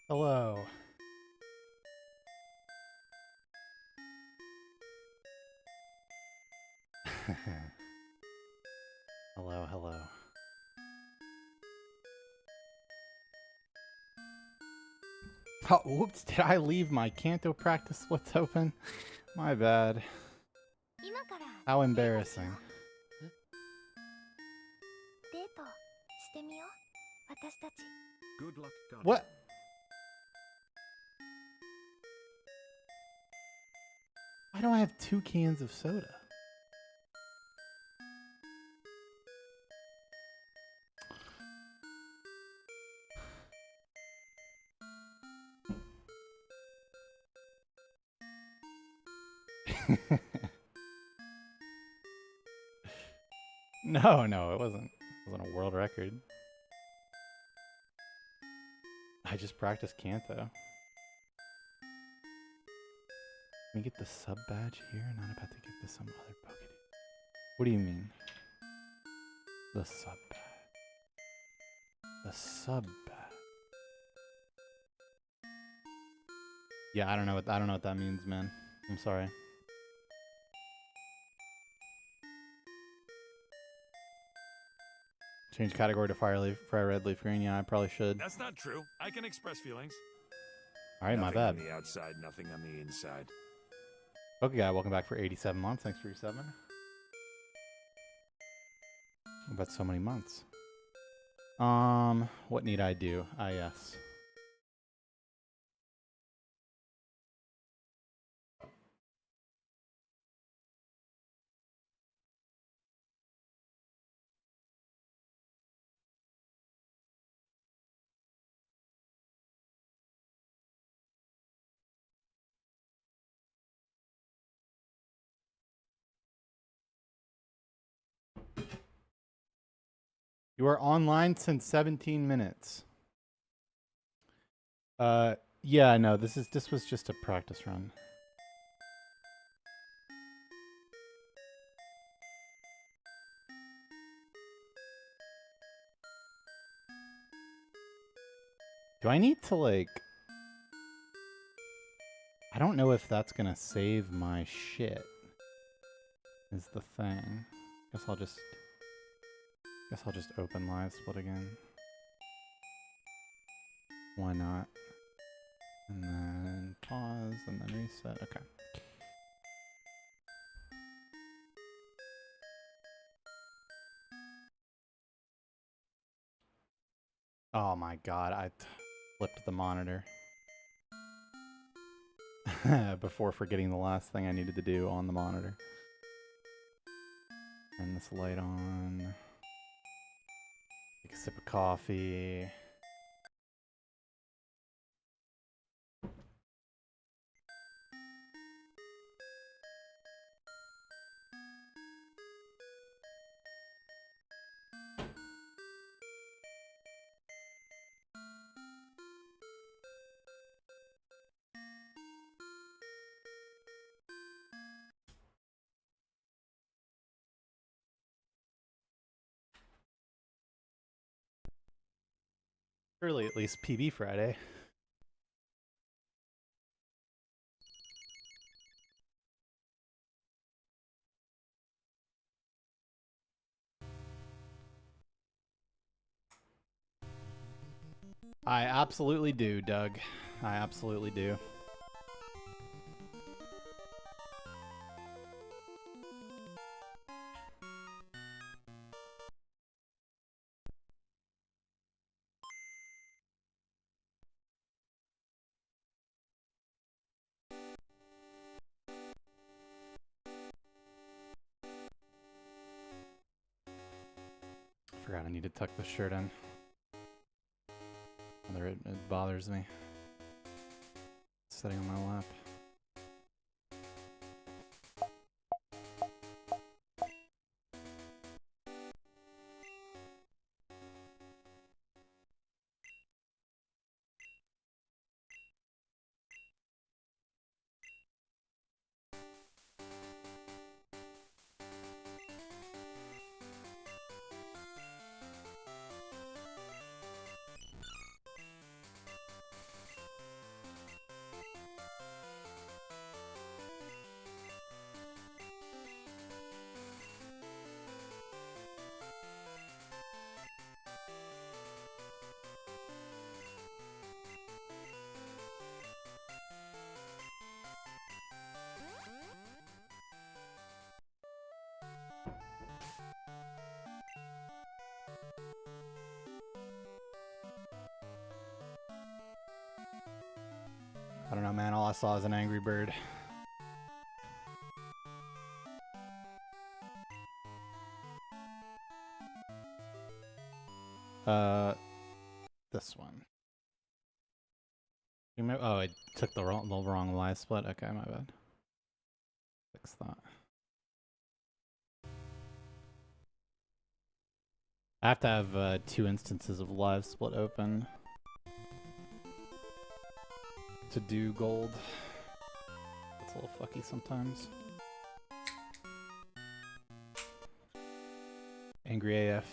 Hello. Hello, hello. Oh, whoops, did I leave my Canto practice splits open? My bad. How embarrassing. Good luck, Gunner. What? Why do I have 2 cans of soda? No, it wasn't a world record. I just practiced Canto. Let me get the sub badge here, and I'm about to give this some other Pokemon. What do you mean? The sub badge. The sub badge. Yeah, I don't know what that means, man. I'm sorry. Change category to fire red, leaf green. Yeah, I probably should. That's not true. I can express feelings. All right, nothing my bad. On the outside, nothing on the inside. Okay, guy, welcome back for 87 months. Thanks for your 7. About so many months. What need I do? Ah, yes. You are online since 17 minutes. Yeah, no, this was just a practice run. Do I need to, like... I don't know if that's gonna save my shit, is the thing. Guess I'll just open live split again. Why not? And then pause, and then reset. Okay. Oh my god, I flipped the monitor. Before forgetting the last thing I needed to do on the monitor. Turn this light on. Take a sip of coffee. Early, at least, PB Friday. I absolutely do, Doug. I absolutely do. Forgot I need to tuck the shirt in. Whether it bothers me. It's sitting on my lap. I don't know, man. All I saw is an angry bird. This one. Oh, I took the wrong live split. Okay, my bad. Fix that. I have to have 2 instances of live split open to do gold. It's a little fucky sometimes. Angry AF.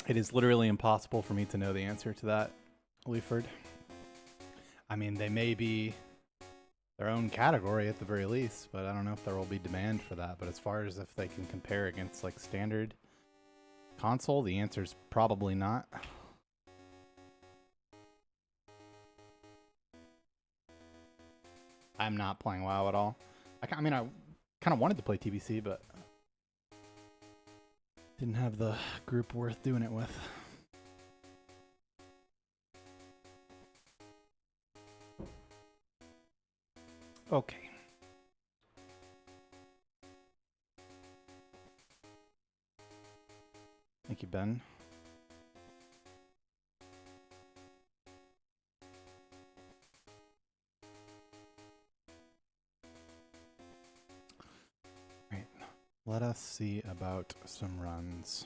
It is literally impossible for me to know the answer to that, Leaford. I mean, they may be their own category at the very least, but I don't know if there will be demand for that. But as far as if they can compare against like standard console, the answer is probably not. I'm not playing WoW at all. I mean, I kind of wanted to play TBC, but didn't have the group worth doing it with. Okay. Thank you, Ben. Right. Let us see about some runs.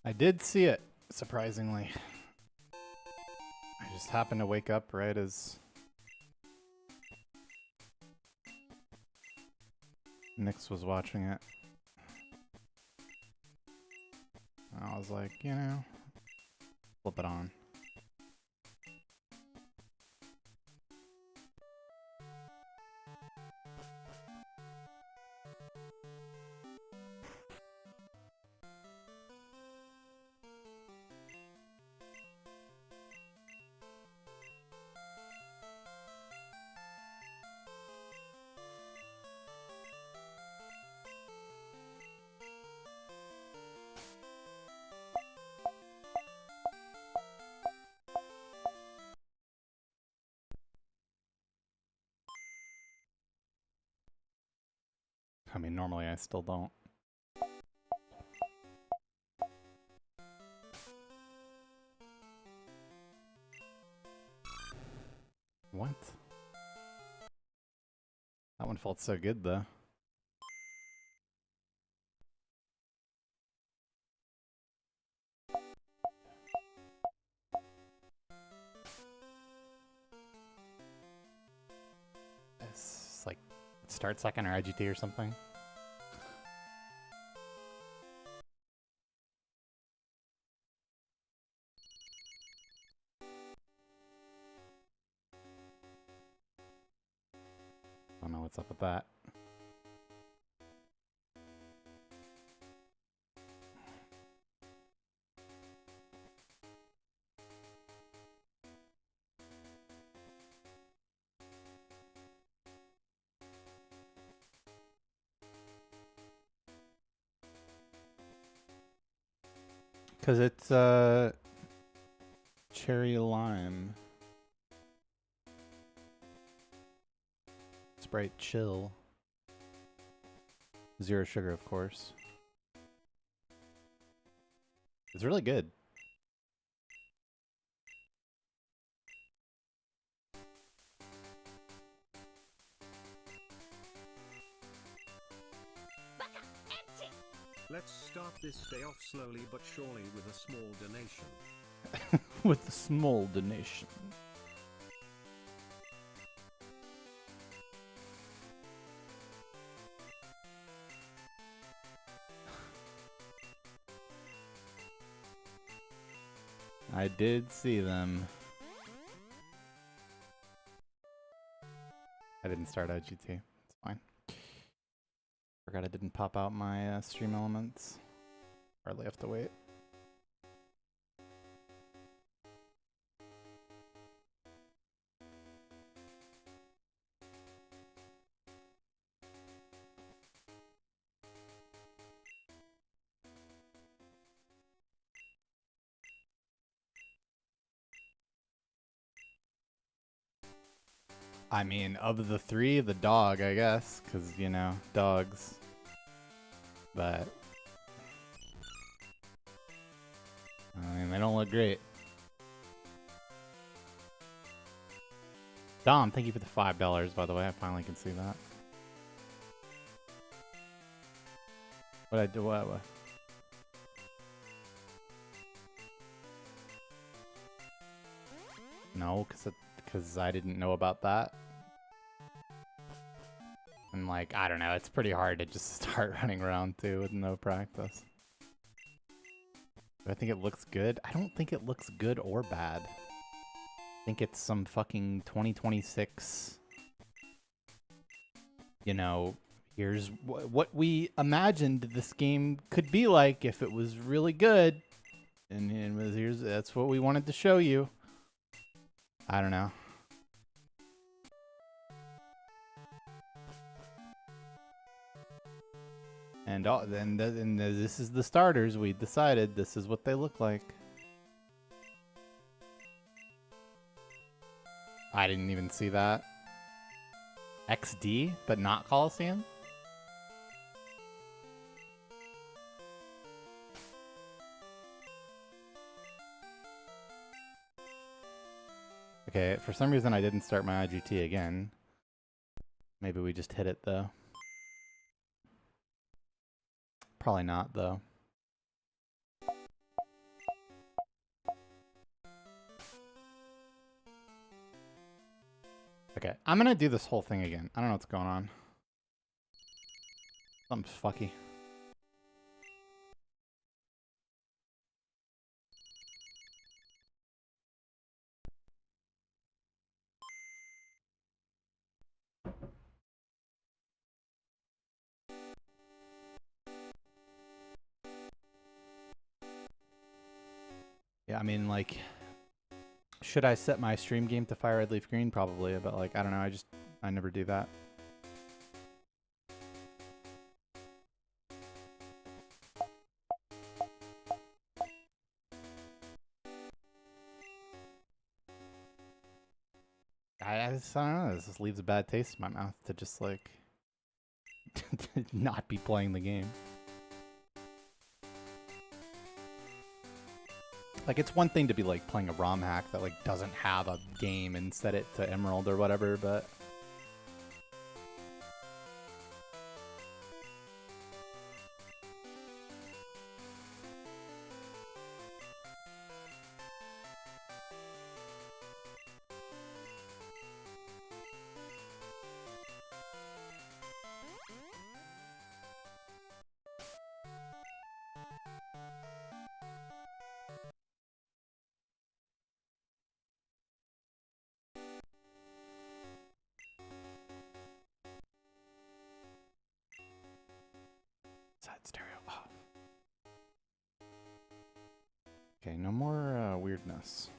I did see it, surprisingly. I just happened to wake up right as Nix was watching it. And I was like, you know, flip it on. I mean, normally I still don't. What? That one felt so good, though. It's like start second or IGT or something. Don't know what's up with that. 'Cause it's cherry lime. Sprite chill. Zero sugar, of course. It's really good. Let's start this day off slowly but surely with a small donation. With a small donation. I did see them. I didn't start IGT. It's fine. Forgot I didn't pop out my stream elements. Hardly have to wait. I mean, of the three, the dog, I guess, because, you know, dogs. But I mean, they don't look great. Dom, thank you for the $5, by the way. I finally can see that. What I do? What? No, because I didn't know about that. And like, I don't know, it's pretty hard to just start running around too with no practice. Do I think it looks good? I don't think it looks good or bad. I think it's some fucking 2026, you know, here's what we imagined this game could be like if it was really good. And that's what we wanted to show you. I don't know. And then this is the starters. We decided this is what they look like. I didn't even see that. XD, but not Coliseum? Okay, for some reason I didn't start my IGT again. Maybe we just hit it though. Probably not though. Okay, I'm gonna do this whole thing again. I don't know what's going on. Something's fucky. Yeah, I mean, like, should I set my stream game to Fire Red Leaf Green? Probably, but like, I don't know. I never do that. I don't know. This just leaves a bad taste in my mouth to just like not be playing the game. Like, it's one thing to be like playing a ROM hack that like doesn't have a game and set it to Emerald or whatever, but side stereo off. Okay, no more weirdness.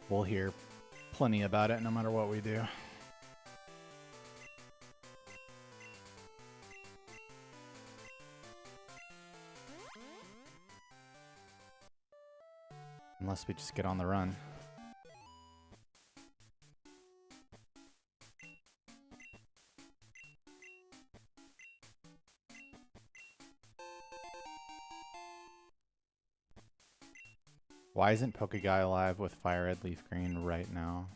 we'll hear plenty about it no matter what we do. Unless we just get on the run. Why isn't Pokeguy alive with Fire Red Leaf Green right now?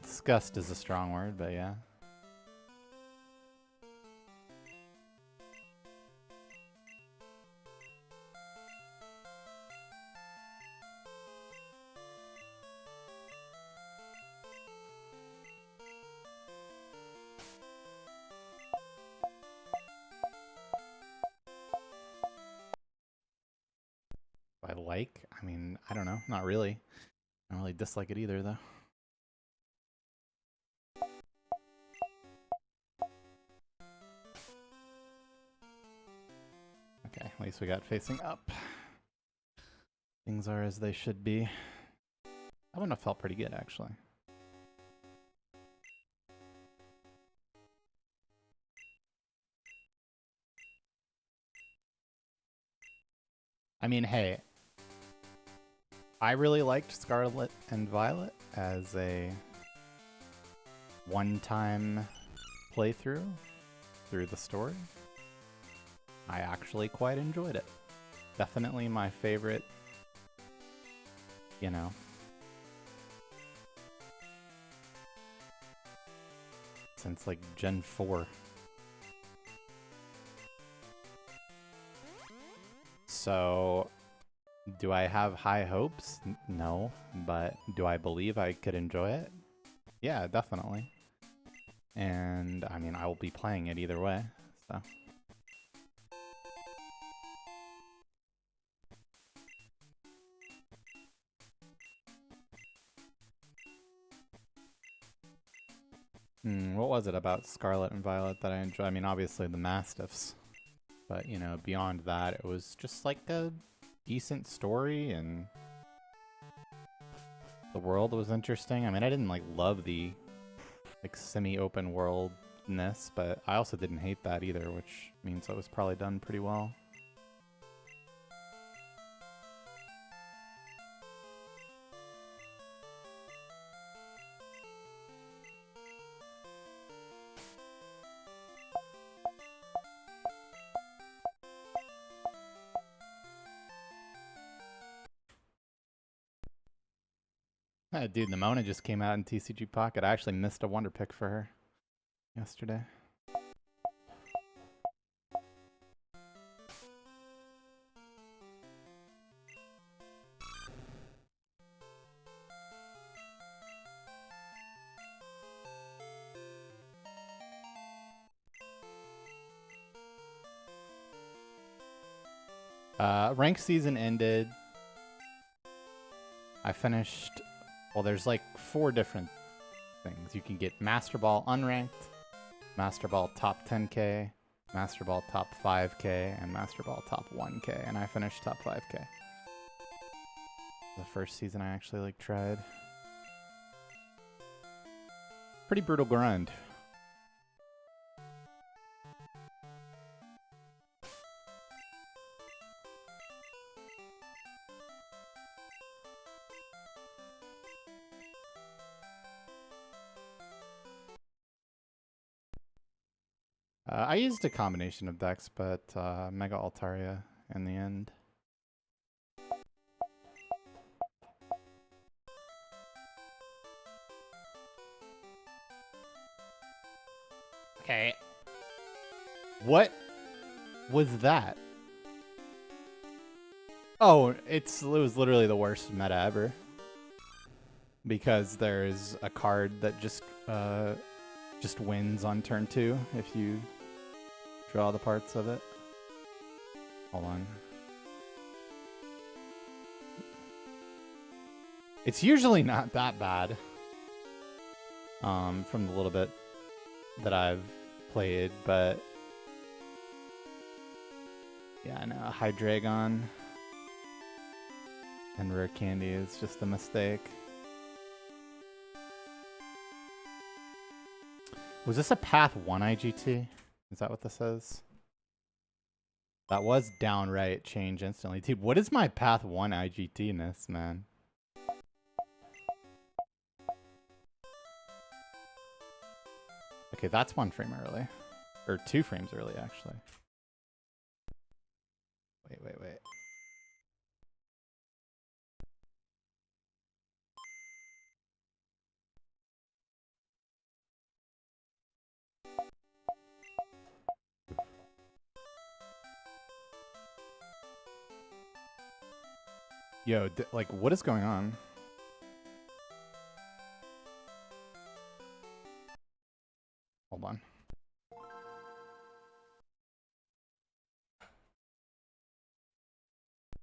Disgust is a strong word, but yeah. I like? I mean, I don't know. Not really. I don't really dislike it either, though. Okay, at least we got facing up. Things are as they should be. That wouldn't have felt pretty good, actually. I mean, hey, I really liked Scarlet and Violet as a one-time playthrough through the story. I actually quite enjoyed it. Definitely my favorite, you know, since like Gen 4. So, do I have high hopes? No, but do I believe I could enjoy it? Yeah, definitely. And I mean, I will be playing it either way, so. What was it about Scarlet and Violet that I enjoyed? I mean, obviously the Mastiffs. But, you know, beyond that, it was just like a decent story, and the world was interesting. I mean, I didn't, like, love the, like, semi-open worldness, but I also didn't hate that either, which means it was probably done pretty well. Dude, Nimona just came out in TCG Pocket. I actually missed a Wonder Pick for her yesterday. Ranked season ended. I finished... Well, there's like 4 different things. You can get Master Ball unranked, Master Ball top 10k, Master Ball top 5k, and Master Ball top 1k, and I finished top 5k. The first season I actually like tried. Pretty brutal grind. I used a combination of decks, but Mega Altaria in the end. Okay. What was that? Oh, it was literally the worst meta ever. Because there's a card that just wins on turn 2 if you draw the parts of it. Hold on. It's usually not that bad. From the little bit that I've played, but yeah, no, Hydreigon and Rare Candy is just a mistake. Was this a Path 1 IGT? Is that what this is? That was downright change instantly. Dude, what is my Path 1 IGT-ness, man? Okay, that's 1 frame early. Or 2 frames early, actually. Wait. Yo, like, what is going on? Hold on.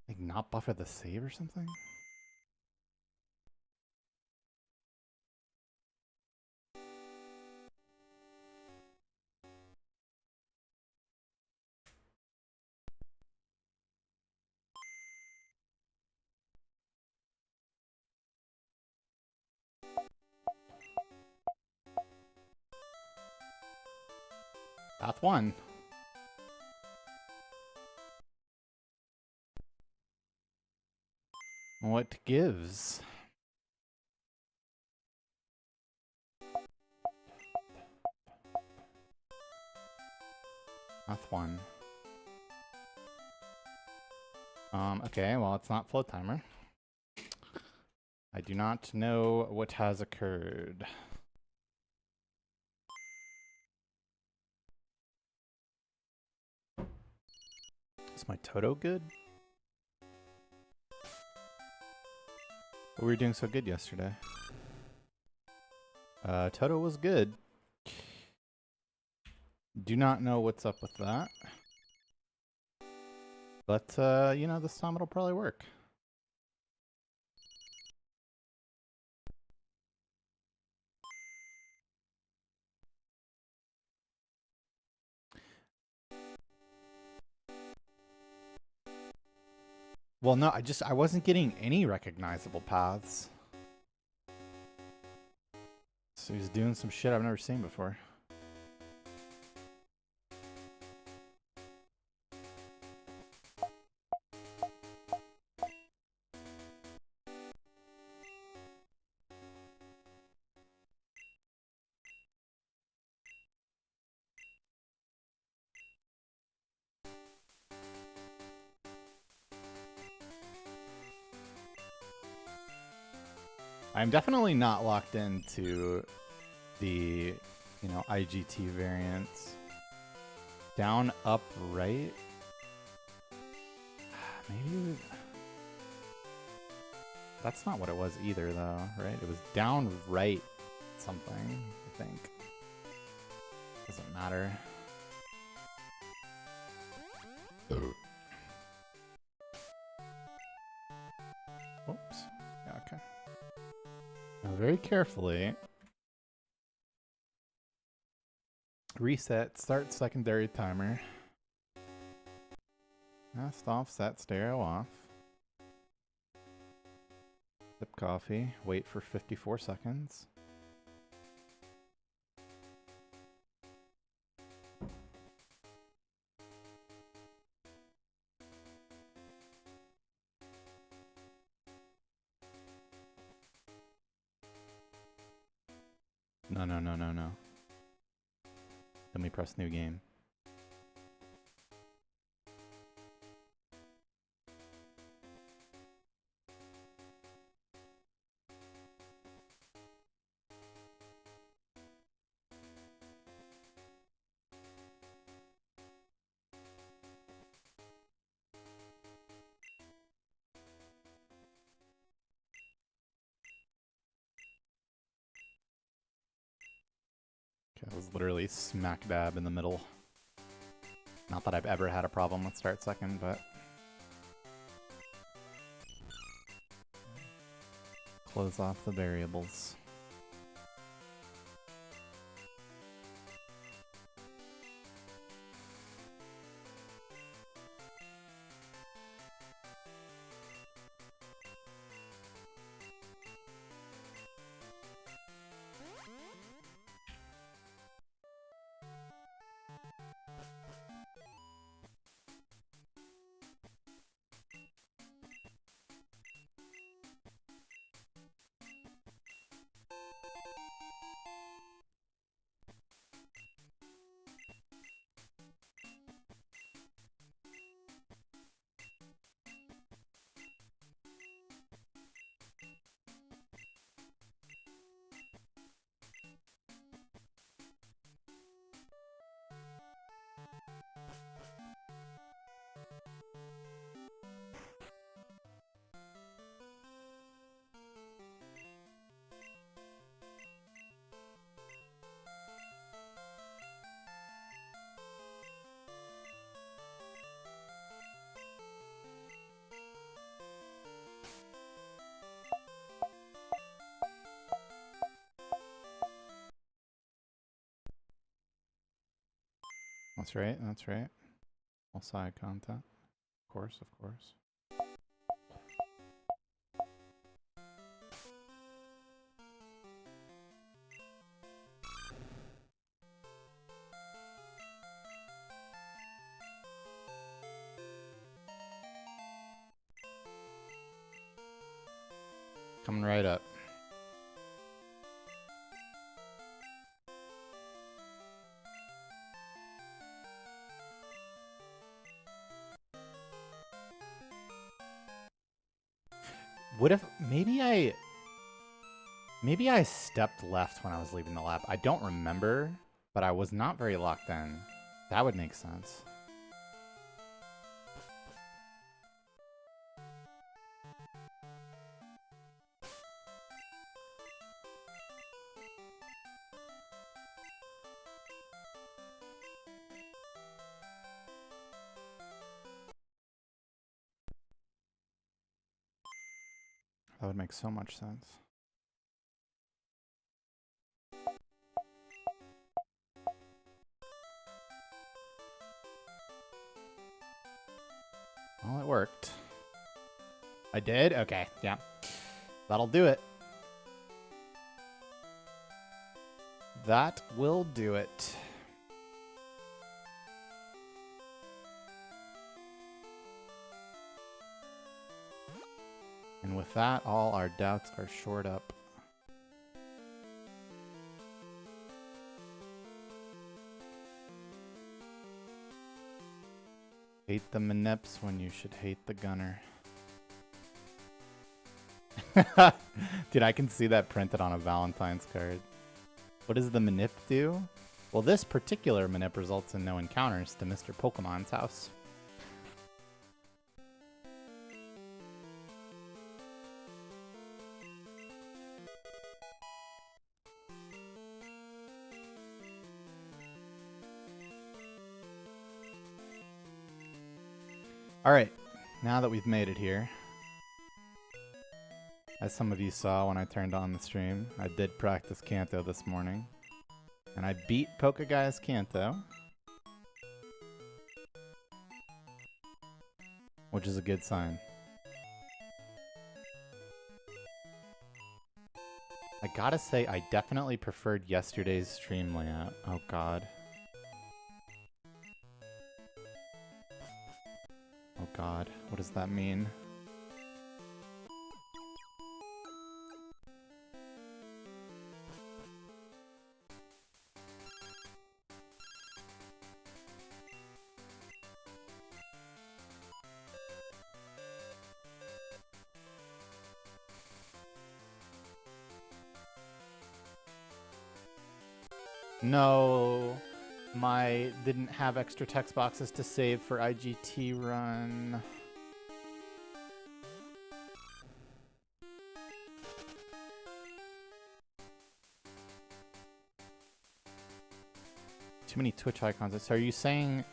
Like, not buffer the save or something? Path 1. What gives? Path 1. Okay, well, it's not float timer. I do not know what has occurred. Is my Toto good? We were doing so good yesterday. Toto was good. Do not know what's up with that. But, you know, this time it'll probably work. Well, no, I wasn't getting any recognizable paths. So he's doing some shit I've never seen before. I'm definitely not locked into the, you know, IGT variants. Down, up, right? Maybe... That's not what it was either, though, right? It was down, right, something, I think. Doesn't matter. Oops. Yeah, okay. Now, very carefully, reset, start secondary timer. Fast off, set stereo off. Sip coffee, wait for 54 seconds. No. Then we press new game. Okay, I was literally smack dab in the middle. Not that I've ever had a problem with start second, but... close off the variables. That's right, that's right. All side content. Of course, of course. Coming right up. What if maybe I stepped left when I was leaving the lab. I don't remember, but I was not very locked in. That would make sense. That would make so much sense. Well, it worked. I did? Okay, yeah. That'll do it. That will do it. And with that, all our doubts are shored up. Hate the manips when you should hate the gunner. Dude, I can see that printed on a Valentine's card. What does the manip do? Well, this particular manip results in no encounters to Mr. Pokemon's house. Alright, now that we've made it here, as some of you saw when I turned on the stream, I did practice Kanto this morning. And I beat Pokeguy's Kanto, which is a good sign. I gotta say, I definitely preferred yesterday's stream layout. Oh god. Oh god, what does that mean? No, my didn't have extra text boxes to save for IGT run. Too many Twitch icons. So are you saying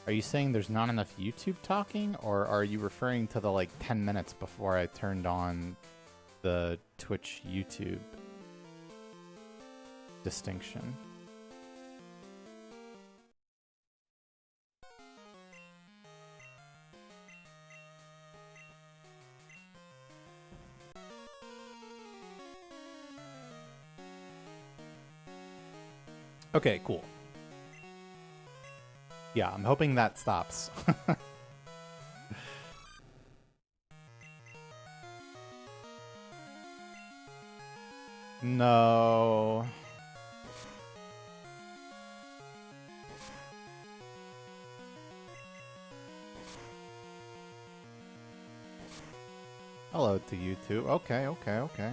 Are you saying there's not enough YouTube talking, or are you referring to the like 10 minutes before I turned on the Twitch YouTube distinction? Okay, cool. Yeah, I'm hoping that stops. No. Hello to you too. Okay, okay, okay.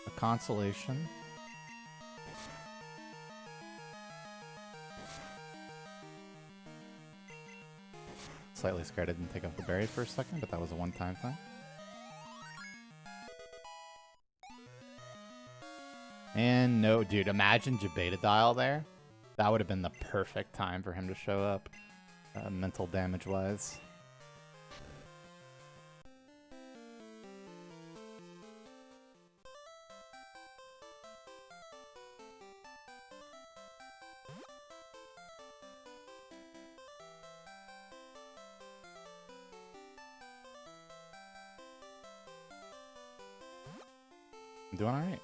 A consolation. Slightly scared I didn't take off the berry for a second, but that was a one-time thing. And no, dude, imagine Jabetadile there. That would have been the perfect time for him to show up, mental damage-wise. I'm doing alright.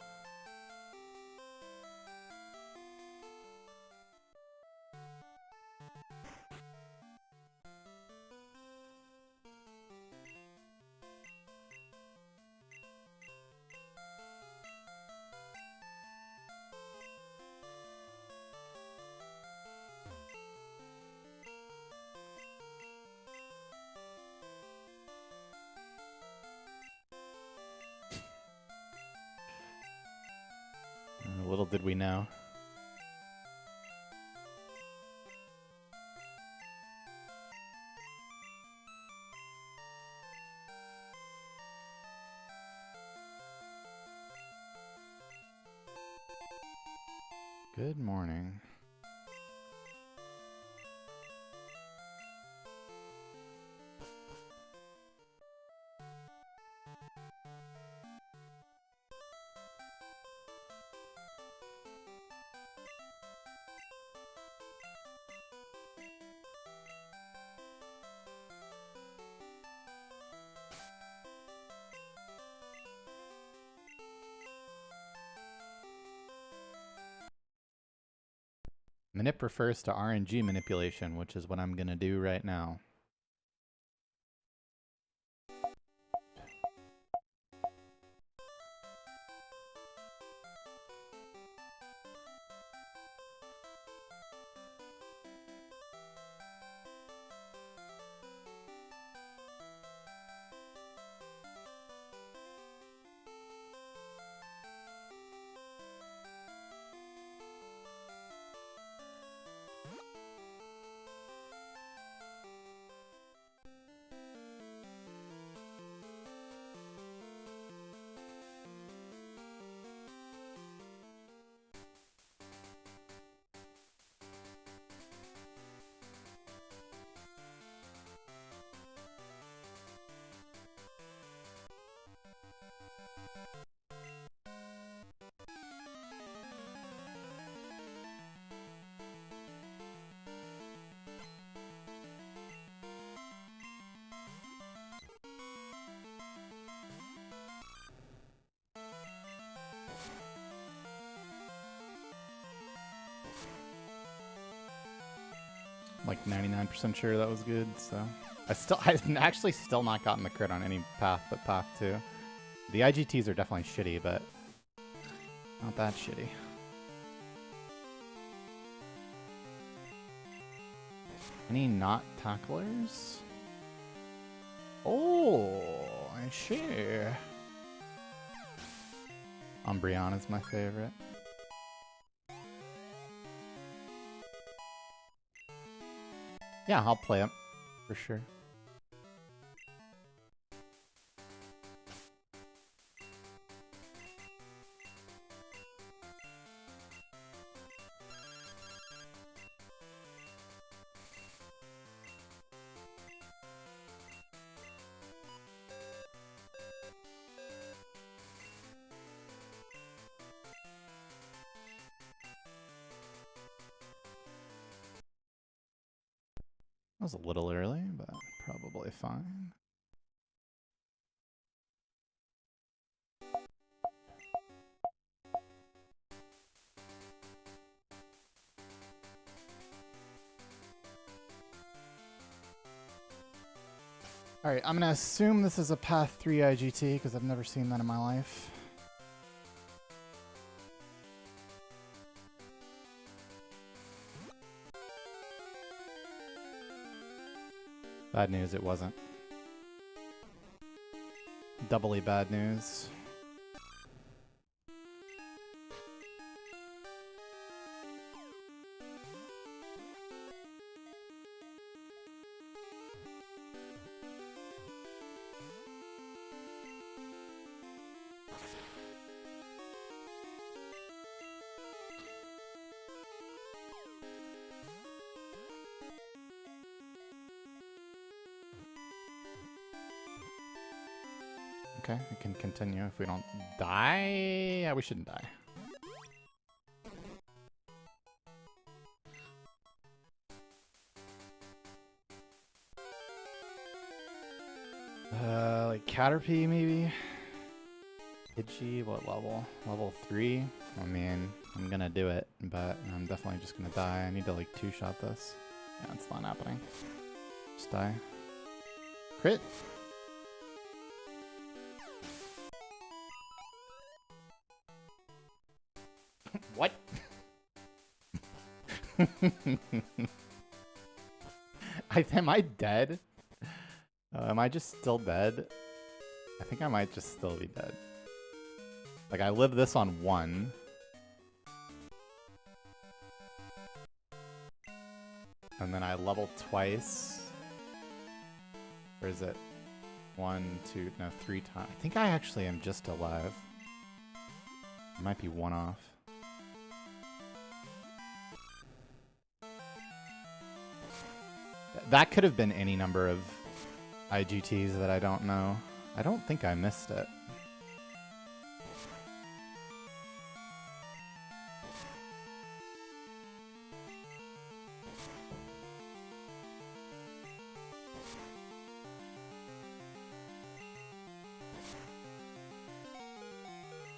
Little did we know. Good morning. Manip refers to RNG manipulation, which is what I'm going to do right now. Like 99% sure that was good, so I've actually still not gotten the crit on any path but path 2. The IGTs are definitely shitty, but not that shitty. Any not tacklers? Oh, I see. Umbreon my favorite. Yeah, I'll play him for sure. was a little early, but probably fine. Alright, I'm gonna assume this is a Path 3 IGT, because I've never seen that in my life. Bad news, it wasn't. Doubly bad news. Okay, we can continue if we don't die. Yeah, we shouldn't die. Like Caterpie maybe? Pidgey, what level? Level 3? I mean, I'm gonna do it, but I'm definitely just gonna die. I need to like two-shot this. Yeah, it's not happening. Just die. Crit! What? Am I dead? Am I just still dead? I think I might just still be dead. Like, I lived this on 1. And then I leveled twice. Or is it 1, 2, no, 3 times? I think I actually am just alive. I might be 1 off. That could have been any number of IGTs that I don't know. I don't think I missed it.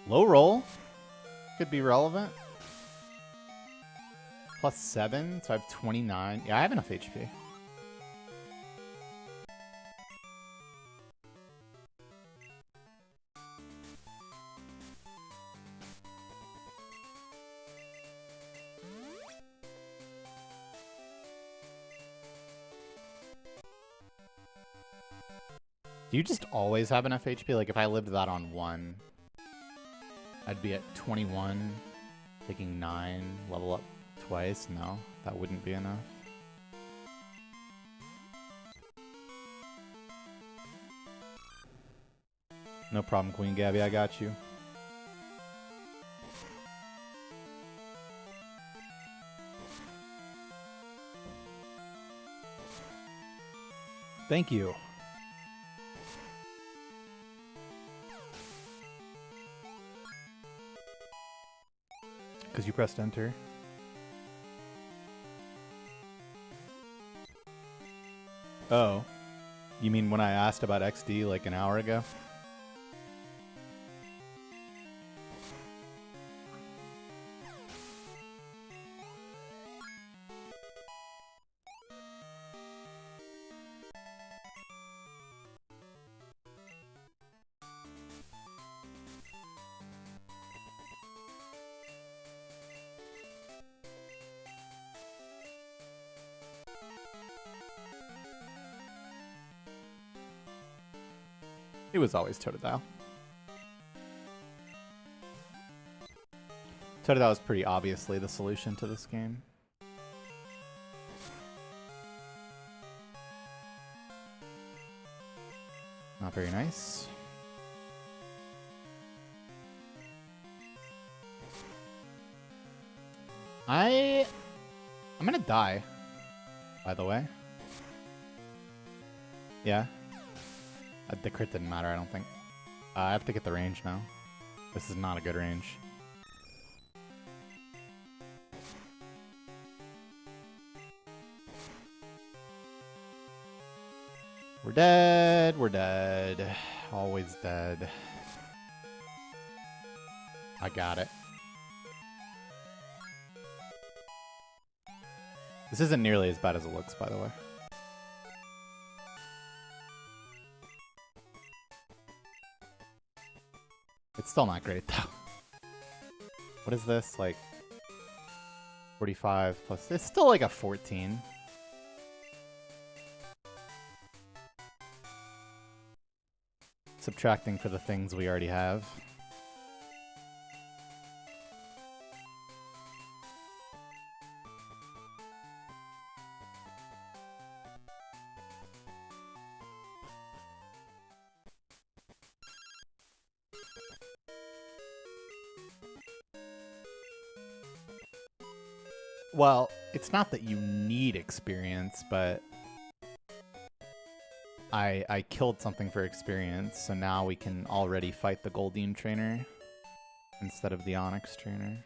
Low roll could be relevant. +7, so I have 29. Yeah, I have enough HP. Do you just always have enough HP? Like, if I lived that on 1, I'd be at 21, taking 9, level up twice. No, that wouldn't be enough. No problem, Queen Gabby, I got you. Thank you. Because you pressed enter. Oh. You mean when I asked about XD like an hour ago? It was always Totodile. Totodile is pretty obviously the solution to this game. Not very nice. I'm gonna die, by the way. Yeah. The crit didn't matter, I don't think. I have to get the range now. This is not a good range. We're dead. We're dead. Always dead. I got it. This isn't nearly as bad as it looks, by the way. It's still not great, though. What is this? Like 45 plus... It's still like a 14. Subtracting for the things we already have. Well, it's not that you need experience, but I killed something for experience, so now we can already fight the Goldeen trainer instead of the Onyx trainer.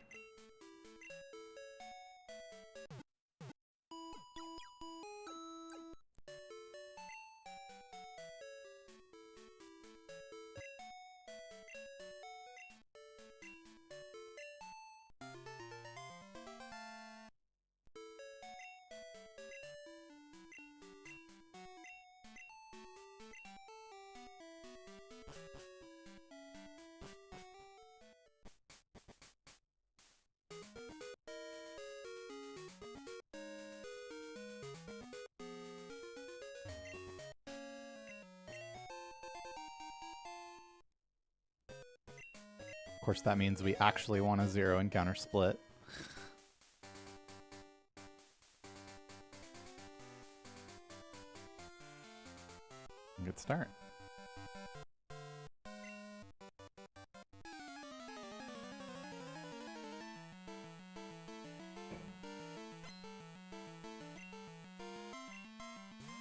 Of course, that means we actually want a 0 encounter split. Good start.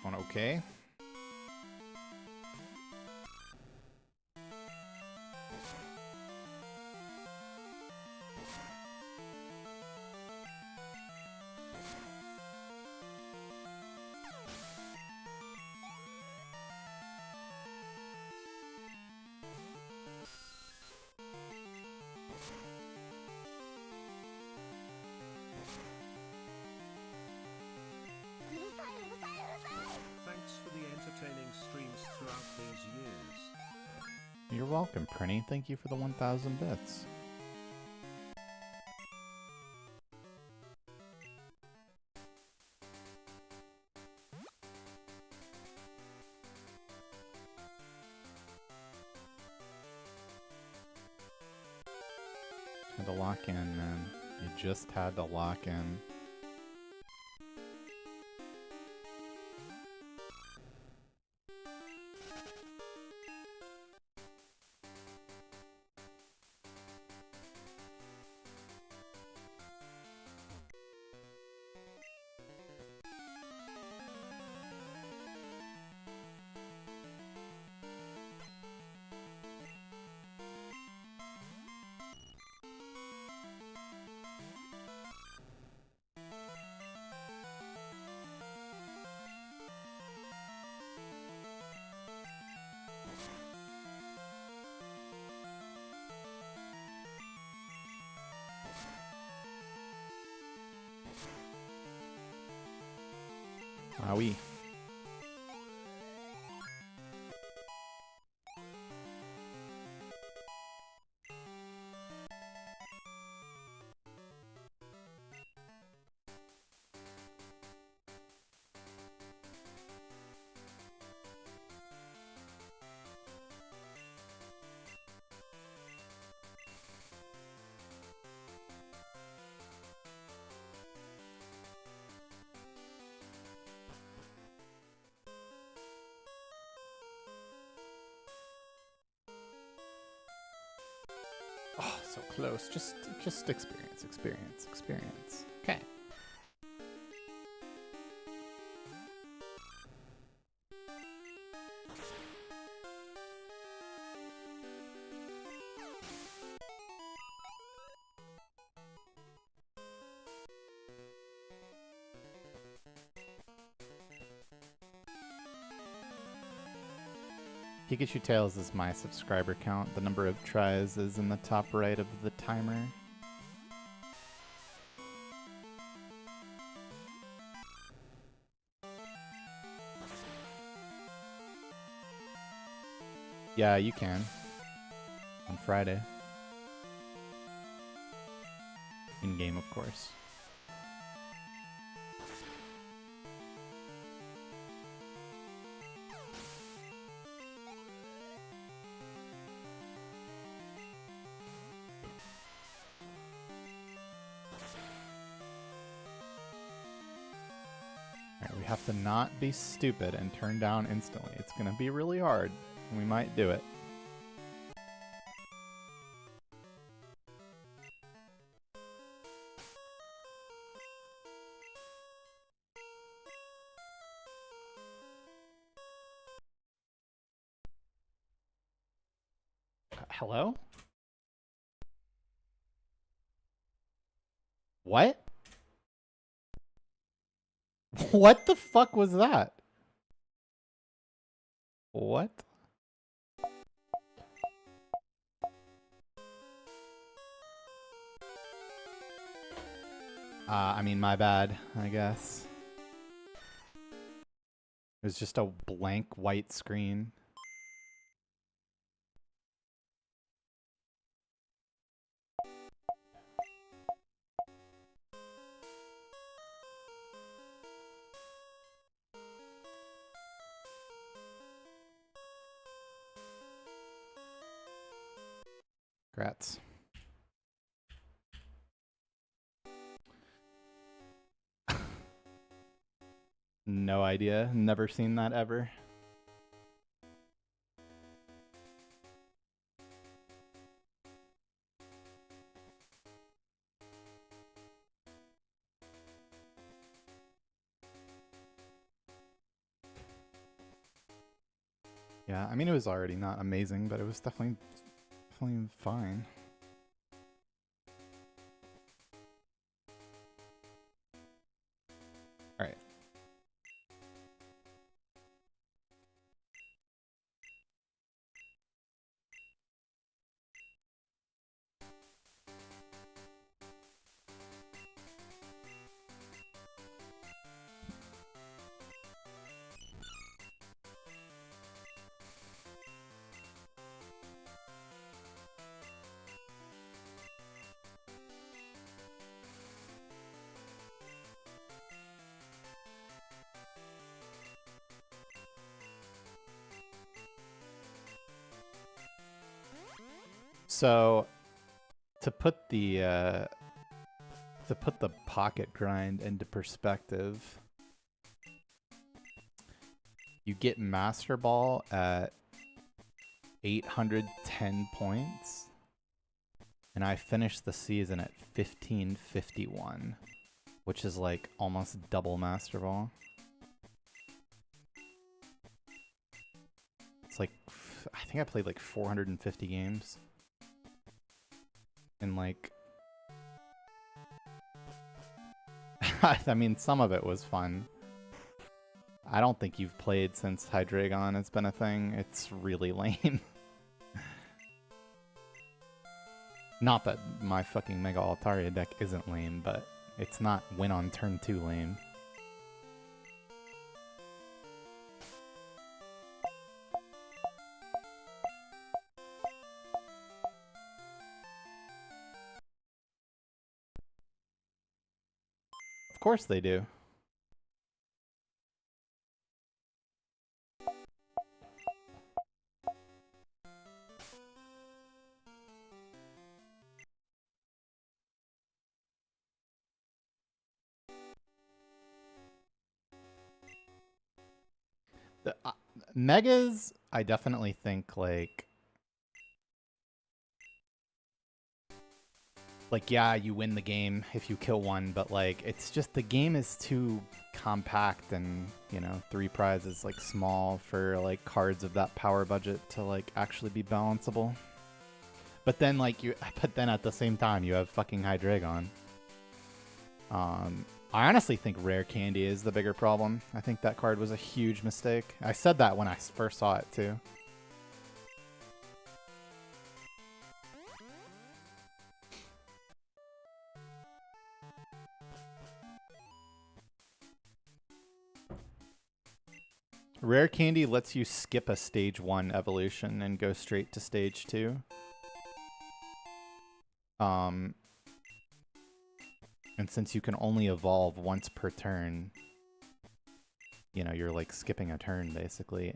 Going okay. Thanks for the entertaining streams throughout these years. You're welcome, Prinny. Thank you for the 1,000 bits. Had to lock in, man. You just had to lock in. Wowie. Oh, so close. Just experience, experience, experience. Okay. Pikachu Tails is my subscriber count. The number of tries is in the top right of the timer. Yeah, you can. On Friday. In-game, of course. Alright, we have to not be stupid and turn down instantly. It's gonna be really hard. We might do it. Hello? What? What the fuck was that? What? I mean, my bad, I guess. It was just a blank white screen. Congrats. No idea. Never seen that ever. Yeah, I mean, it was already not amazing, but it was definitely fine. All right. So, to put the pocket grind into perspective, you get Master Ball at 810 points, and I finished the season at 1551, which is like almost double Master Ball. It's like, I think I played like 450 games. And like, I mean, some of it was fun. I don't think you've played since Hydreigon has been a thing. It's really lame. Not that my fucking Mega Altaria deck isn't lame, but it's not win on turn 2 lame. Of course they do. The, Megas, I definitely think like yeah, you win the game if you kill one, but like it's just the game is too compact, and you know, 3 prizes like small for like cards of that power budget to like actually be balanceable. But then like but then at the same time you have fucking Hydreigon. I honestly think Rare Candy is the bigger problem. I think that card was a huge mistake. I said that when I first saw it too. Rare Candy lets you skip a stage 1 evolution and go straight to stage 2. And since you can only evolve once per turn, you know, you're like skipping a turn basically.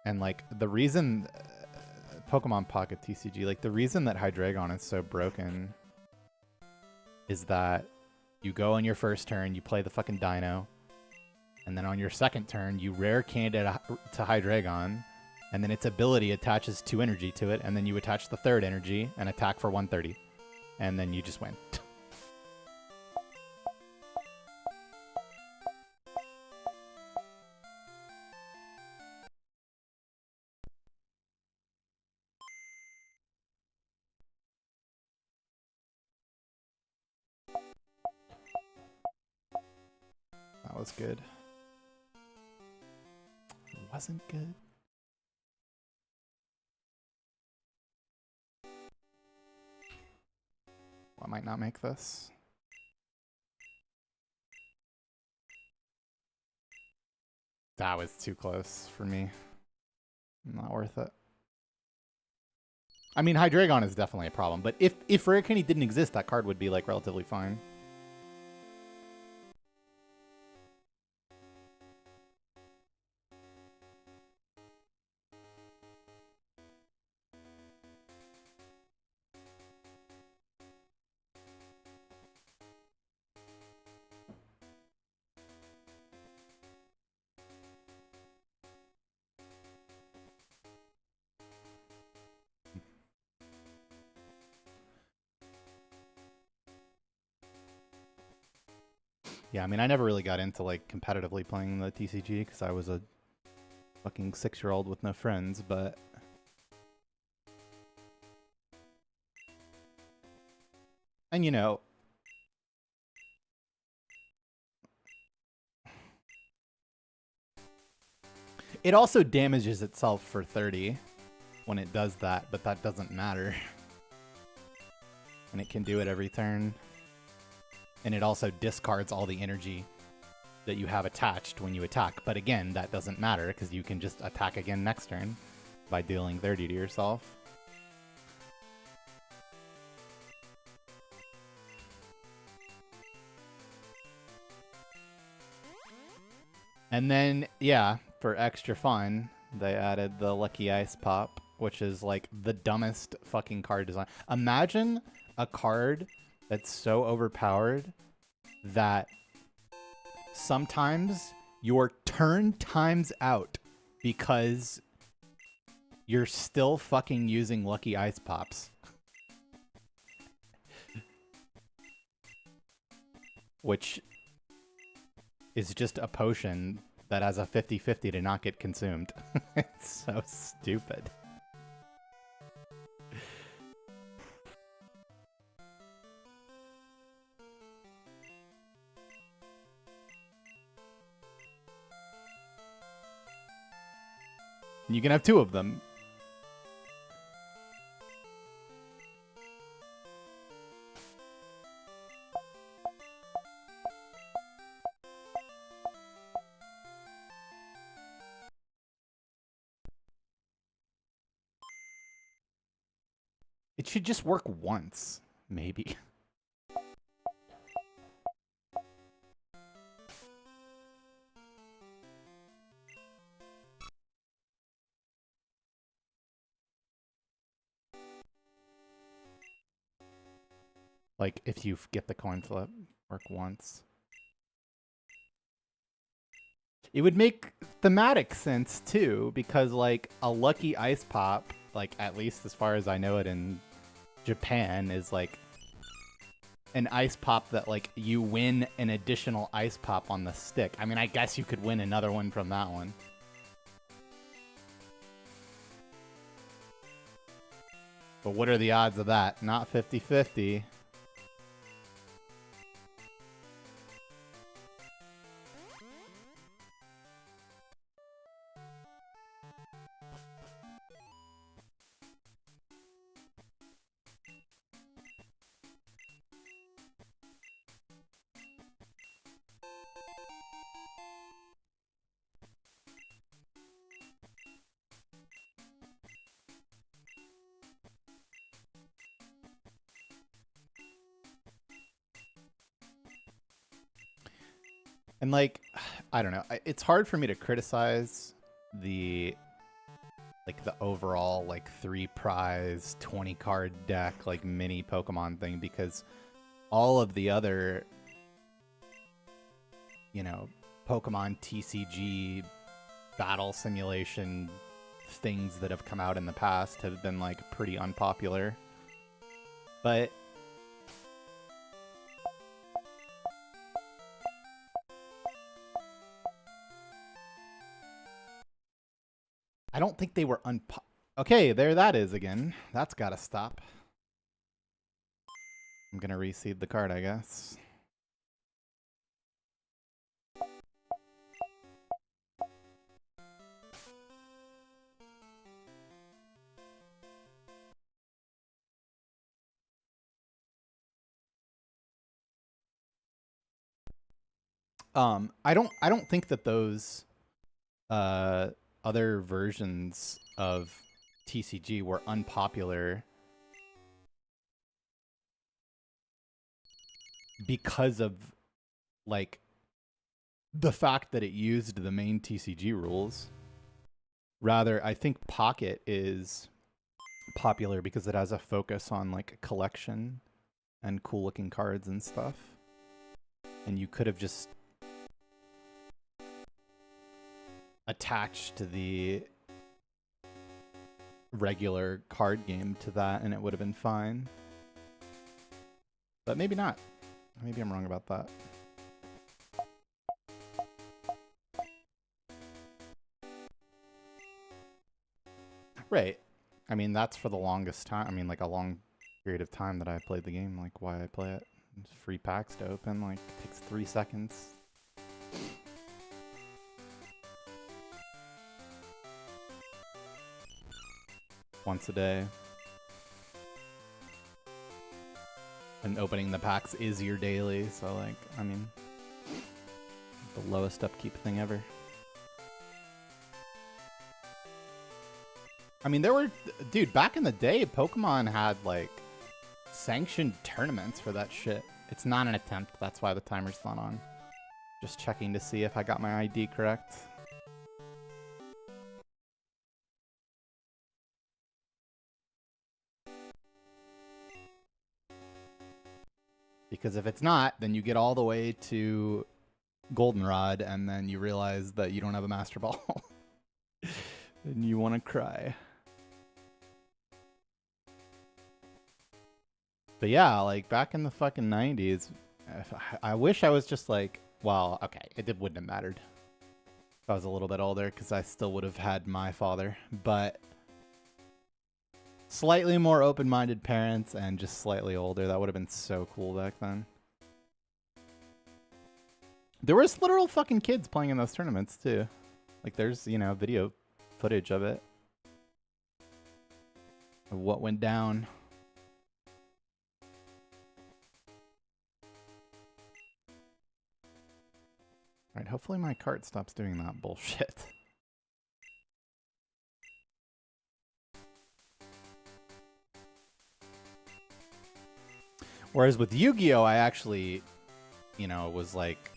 And like the reason Pokemon Pocket TCG, like the reason that Hydreigon is so broken is that you go on your first turn, you play the fucking Dino, and then on your second turn, you rare candy to Hydreigon, and then its ability attaches 2 energy to it, and then you attach the 3rd energy and attack for 130, and then you just win. That was good. It wasn't good. Well, I might not make this. That was too close for me. Not worth it. I mean, Hydreigon is definitely a problem, but if Rare Candy didn't exist, that card would be like relatively fine. Yeah, I mean, I never really got into like competitively playing the TCG because I was a fucking 6-year-old with no friends, but and you know, it also damages itself for 30 when it does that, but that doesn't matter. And it can do it every turn. And it also discards all the energy that you have attached when you attack. But again, that doesn't matter because you can just attack again next turn by dealing 30 to yourself. And then, yeah, for extra fun, they added the Lucky Ice Pop, which is like the dumbest fucking card design. Imagine a card that's so overpowered that sometimes your turn times out because you're still fucking using Lucky Ice Pops. Which is just a potion that has a 50-50 to not get consumed. It's so stupid. You can have 2 of them. It should just work once, maybe. Like, if you get the coin flip, work once. It would make thematic sense, too, because, like, a Lucky Ice Pop, like, at least as far as I know it in Japan, is, like, an ice pop that, like, you win an additional ice pop on the stick. I mean, I guess you could win another one from that one. But what are the odds of that? Not 50-50. And like, I don't know. It's hard for me to criticize the overall like 3 prize 20 card deck like mini Pokemon thing, because all of the other, you know, Pokemon TCG battle simulation things that have come out in the past have been like pretty unpopular. But I don't think they were okay, there that is again. That's gotta stop. I'm gonna reseed the card, I guess. I don't think that those other versions of TCG were unpopular because of like the fact that it used the main TCG rules. Rather, I think Pocket is popular because it has a focus on like collection and cool looking cards and stuff. And you could have just attached the regular card game to that and it would have been fine. But maybe not. Maybe I'm wrong about that. Right. I mean, that's for the longest time. I mean, like a long period of time that I played the game. Like, why I play it. It's free packs to open. Like, it takes 3 seconds. Once a day. And opening the packs is your daily. So, like, I mean, the lowest upkeep thing ever. I mean, there were, dude, back in the day, Pokemon had, like, sanctioned tournaments for that shit. It's not an attempt. That's why the timer's not on. Just checking to see if I got my ID correct. Because if it's not, then you get all the way to Goldenrod, and then you realize that you don't have a Master Ball. And you want to cry. But yeah, like back in the fucking 90s, I wish I was just like, well, okay, it wouldn't have mattered if I was a little bit older, because I still would have had my father. But slightly more open-minded parents and just slightly older, that would have been so cool back then. There was literal fucking kids playing in those tournaments too. Like there's, you know, video footage of it. Of what went down. Alright, hopefully my cart stops doing that bullshit. Whereas with Yu-Gi-Oh, I actually, you know, was like,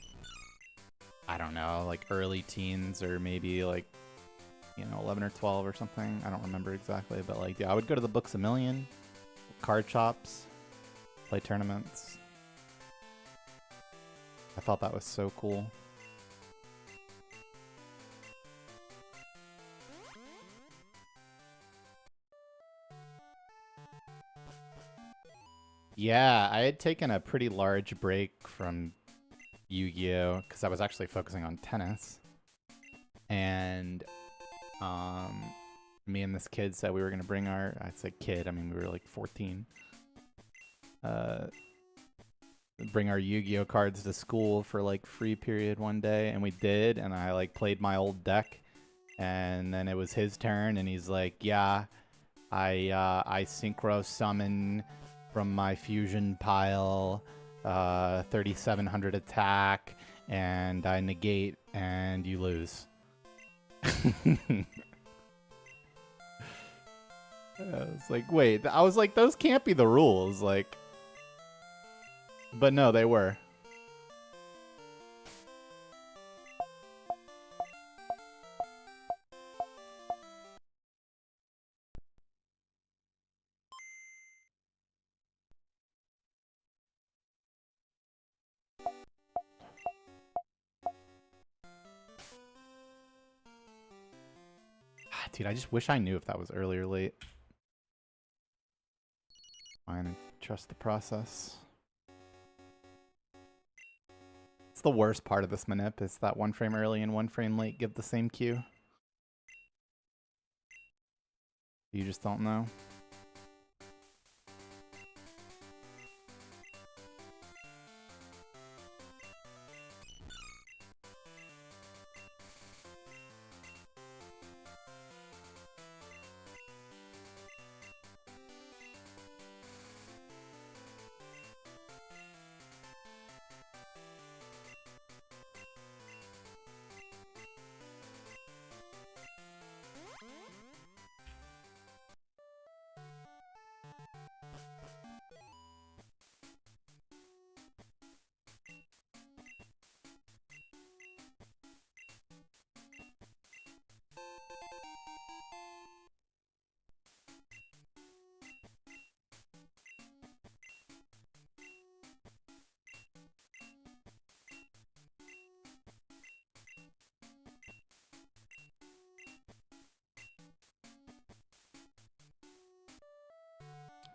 I don't know, like early teens or maybe like, you know, 11 or 12 or something. I don't remember exactly, but like, yeah, I would go to the Books A Million, card shops, play tournaments. I thought that was so cool. Yeah, I had taken a pretty large break from Yu-Gi-Oh! Because I was actually focusing on tennis. And me and this kid said we were going to bring our... I said kid, I mean we were like 14. Bring our Yu-Gi-Oh! Cards to school for like free period one day. And we did, and I like played my old deck. And then it was his turn, and he's like, yeah, I synchro summon... from my fusion pile, 3700 attack, and I negate, and you lose. I was like, wait, I was like, those can't be the rules, like, but no, they were. Dude, I just wish I knew if that was early or late. Fine, and trust the process. It's the worst part of this manip is that 1 frame early and 1 frame late give the same cue. You just don't know.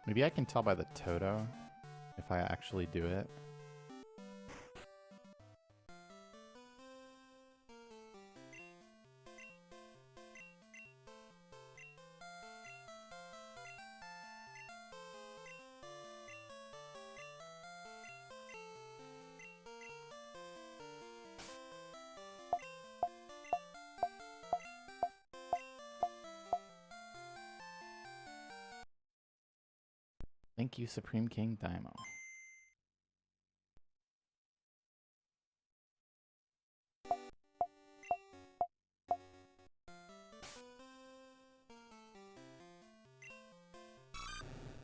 Maybe I can tell by the Toto if I actually do it. Thank you, Supreme King Daimo.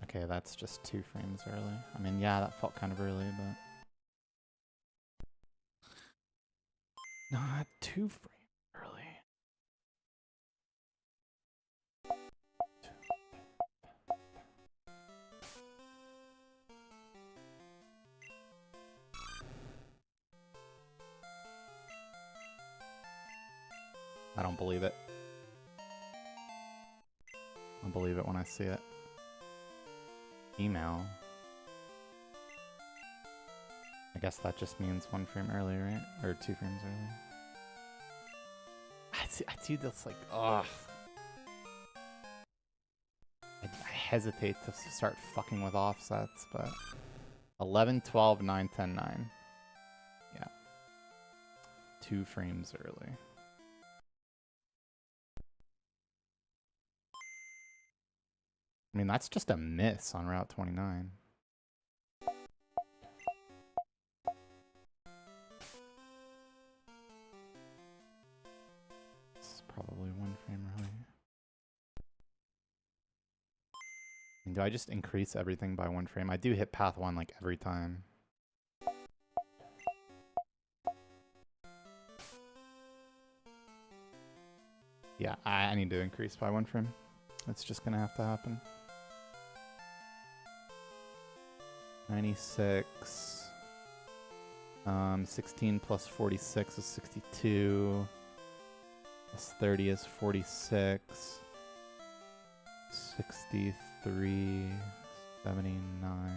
Okay, that's just 2 frames early. I mean, yeah, that felt kind of early, but... Not 2 frames early. I don't believe it. I'll believe it when I see it. Email. I guess that just means 1 frame early, right? Or 2 frames early. I see this like, ugh. I hesitate to start fucking with offsets, but 11, 12, 9, 10, 9. Yeah. 2 frames early. I mean, that's just a miss on Route 29. It's probably 1 frame early. And do I just increase everything by 1 frame? I do hit path 1 like every time. Yeah, I need to increase by 1 frame. It's just gonna have to happen. 96. 16 plus 46 is 62. Plus 30 is 46. 63. 79.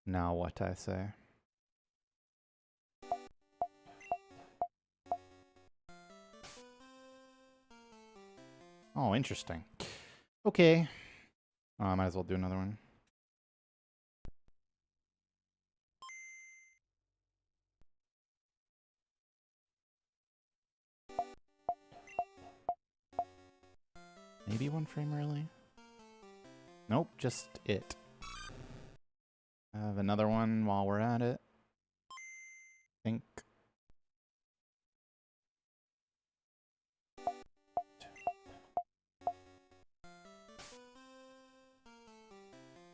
Now what I say? Oh, interesting. Okay. Oh, I might as well do another one. Maybe 1 frame early? Nope, just it. I have another one while we're at it. I think.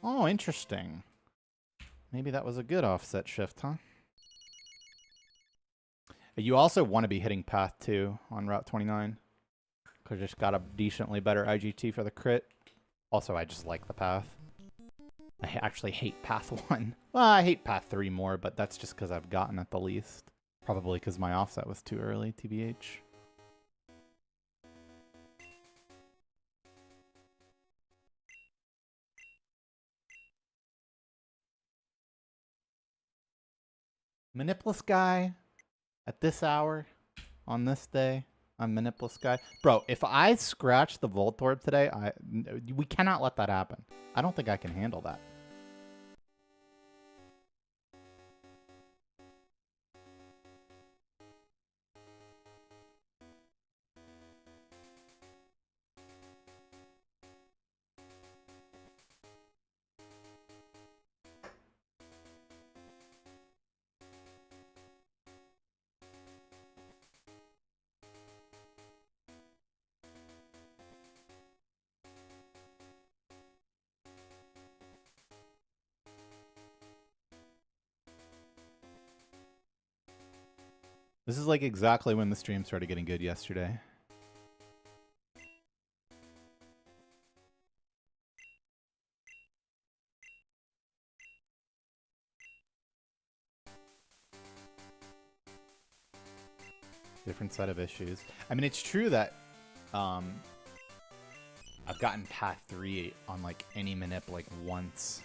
Oh, interesting. Maybe that was a good offset shift, huh? You also want to be hitting path 2 on Route 29. Because you just got a decently better IGT for the crit. Also, I just like the path. I actually hate path 1. Well, I hate path 3 more, but that's just because I've gotten it the least. Probably because my offset was too early, TBH. Manipless guy at this hour on this day. I'm Manipless guy. Bro, if I scratch the Voltorb today, we cannot let that happen. I don't think I can handle that. This is like exactly when the stream started getting good yesterday. Different set of issues. I mean, it's true that I've gotten path 3 on like any manip like once.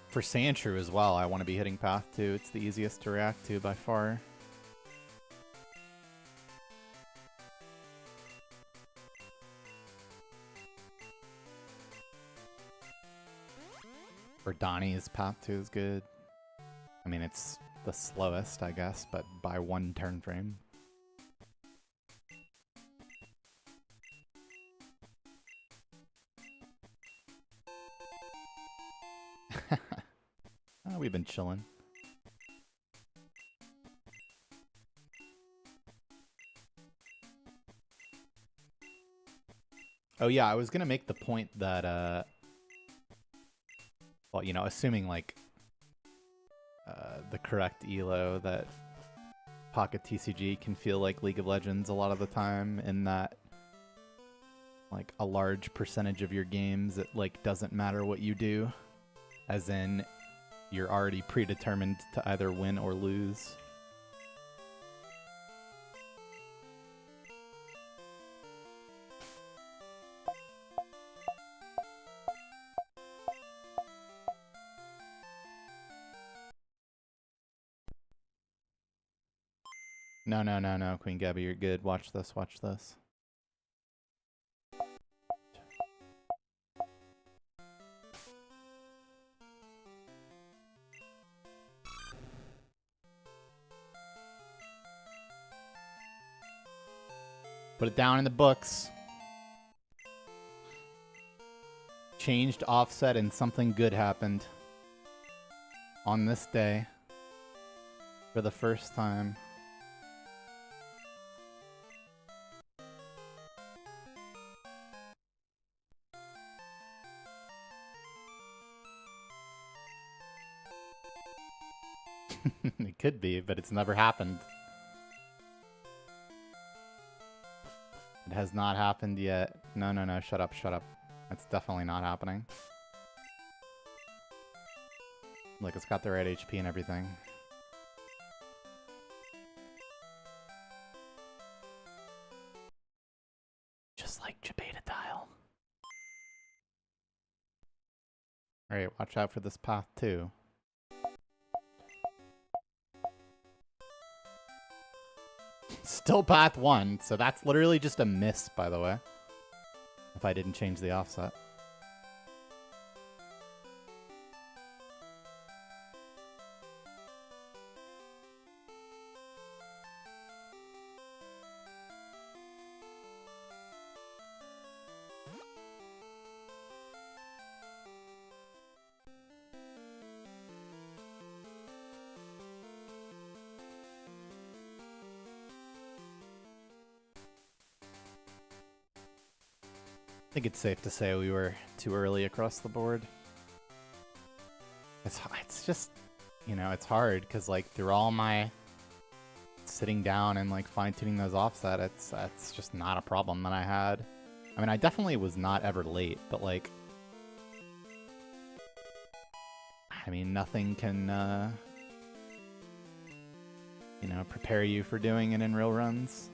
For Sandshrew as well, I want to be hitting path 2. It's the easiest to react to by far. For Donnie's path 2 is good. I mean, it's the slowest, I guess, but by 1 turn frame. Oh, we've been chilling. Oh yeah, I was gonna make the point that, well, you know, assuming like the correct elo, that Pocket TCG can feel like League of Legends a lot of the time, in that like a large percentage of your games, it like doesn't matter what you do, as in you're already predetermined to either win or lose. No, no, no, no, Queen Gabby, you're good. Watch this, watch this. Put it down in the books. Changed offset and something good happened on this day for the first time. It could be, but it's never happened. It has not happened yet. No, no, no, shut up, shut up. That's definitely not happening. Look, it's got the right HP and everything. Just like Jabata-Dial. Alright, watch out for this path too. Still path 1, so that's literally just a miss, by the way. If I didn't change the offset. I think it's safe to say we were too early across the board. It's just, you know, it's hard because like through all my sitting down and like fine-tuning those offset, that's just not a problem that I had. I mean, I definitely was not ever late, but like I mean, nothing can, you know, prepare you for doing it in real runs.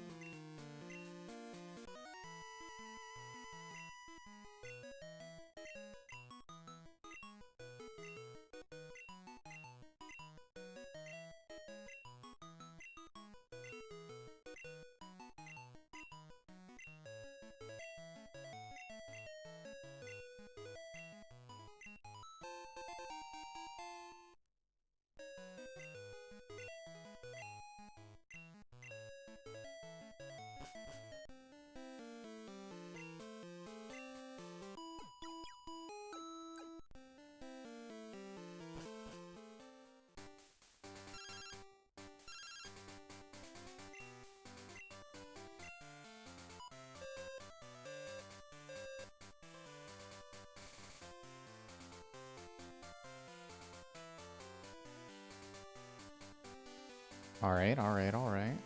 Alright, alright, alright.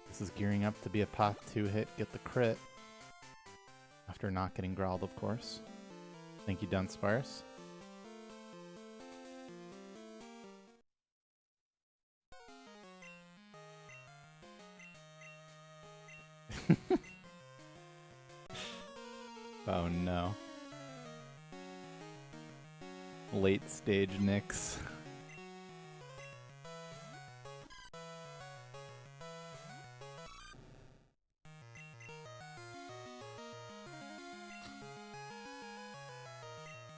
This is gearing up to be a path 2 hit, get the crit. After not getting growled, of course. Thank you, Dunsparce. Oh no. Late stage Nyx.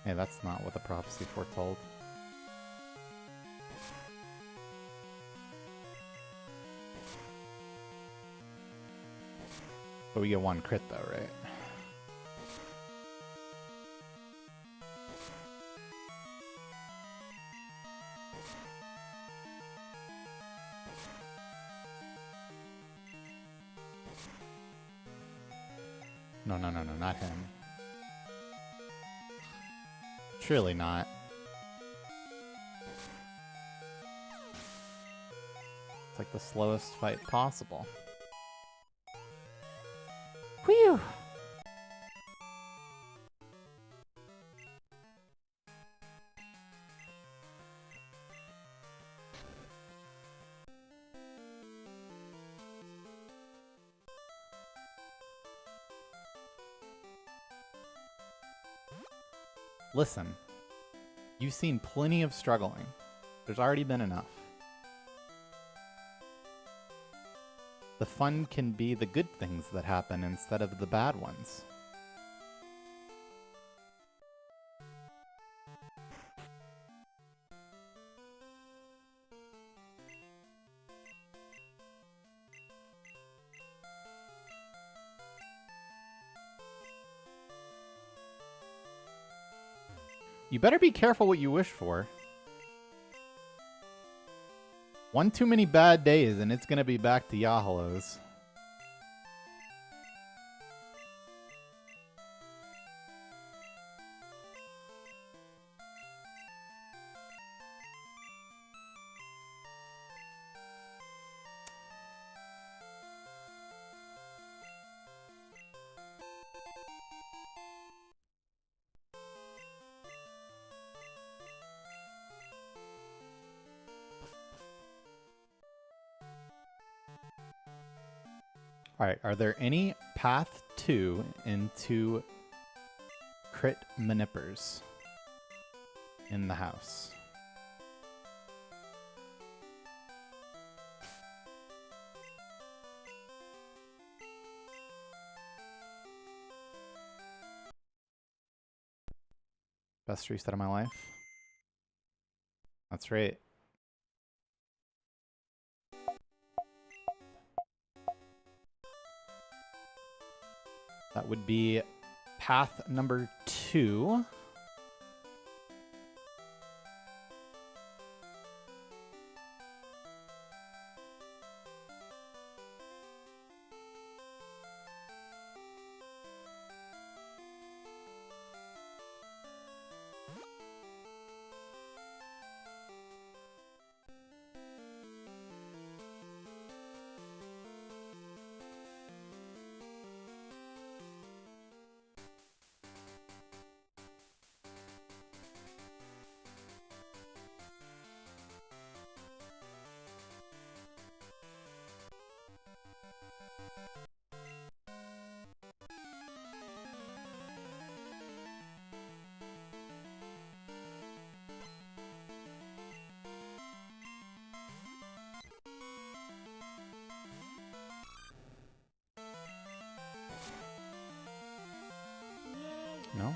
Hey, that's not what the prophecy foretold. But we get one crit though, right? No, no, no, no, not him. Surely not. It's like the slowest fight possible. Whew! Listen, you've seen plenty of struggling. There's already been enough. The fun can be the good things that happen instead of the bad ones. You better be careful what you wish for. One too many bad days and it's gonna be back to Yahalos. Alright, are there any path 2 into crit manippers in the house? Best reset of my life? That's right. That would be path number 2. No?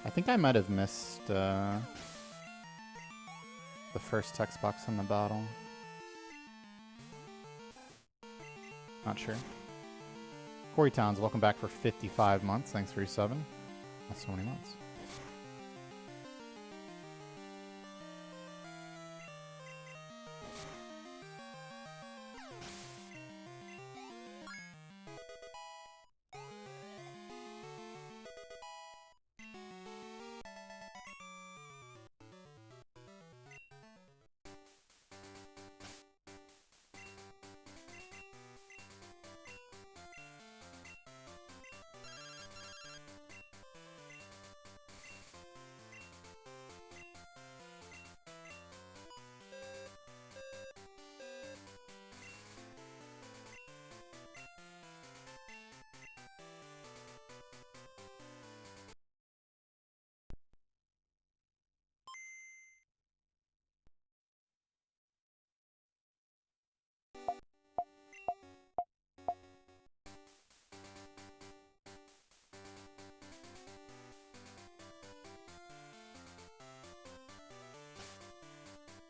I think I might have missed the first text box in the battle. Not sure. Corey Towns, welcome back for 55 months. Thanks for your 7. That's so many months.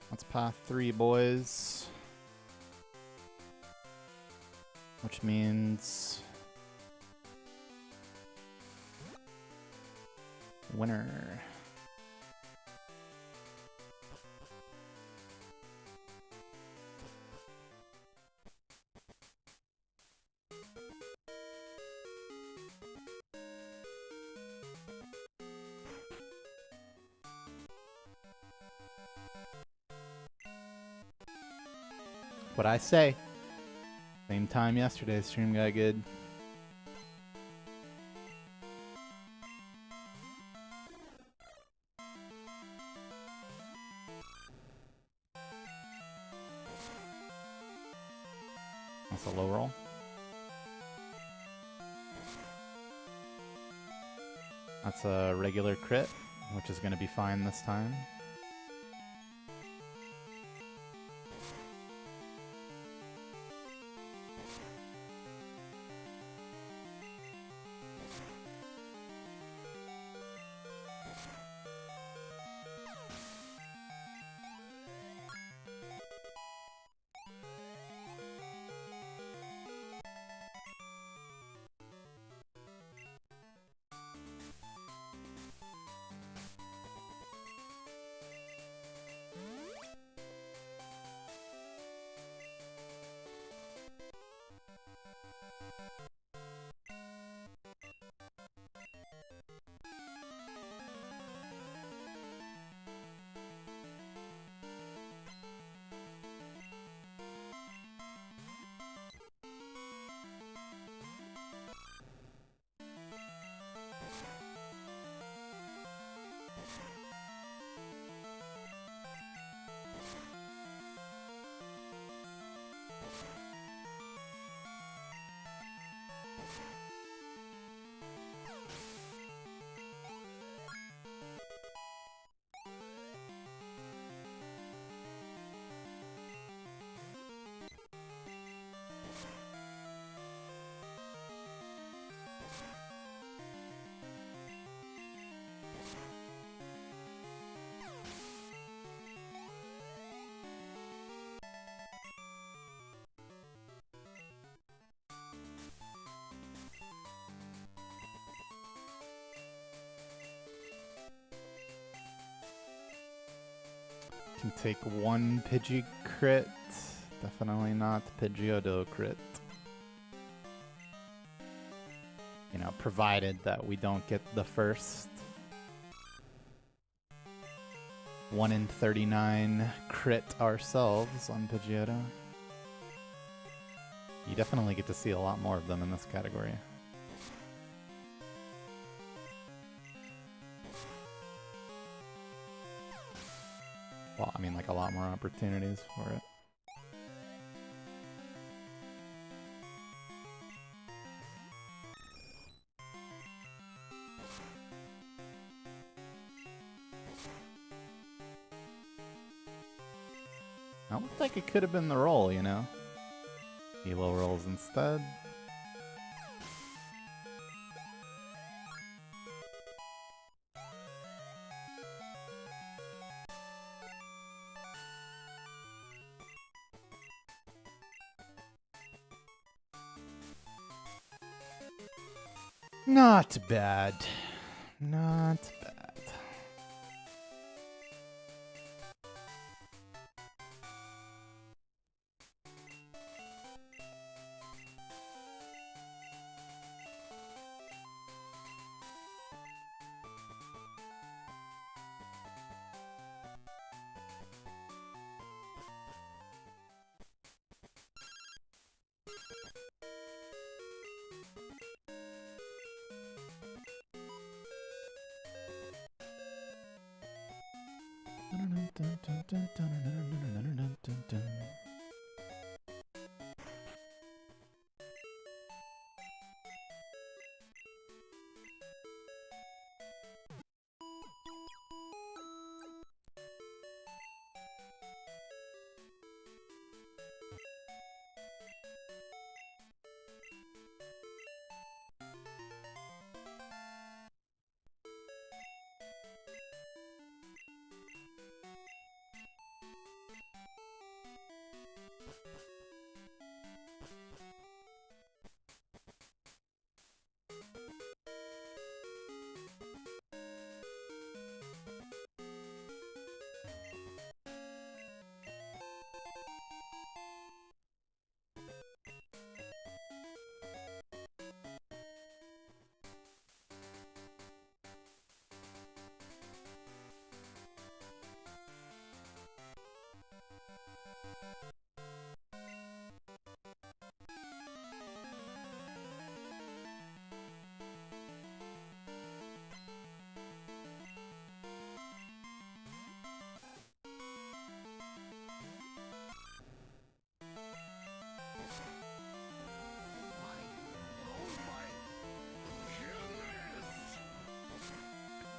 That's path 3, boys. Which means winner. What I say. Same time yesterday, stream got good. That's a low roll. That's a regular crit, which is going to be fine this time. Can take one Pidgey crit. Definitely not Pidgeotto crit. You know, provided that we don't get the first 1 in 39 crit ourselves on Pidgeotto. You definitely get to see a lot more of them in this category. Well, I mean, like a lot more opportunities for it. That looked like it could have been the roll, you know? Elo rolls instead. Not bad. Not bad.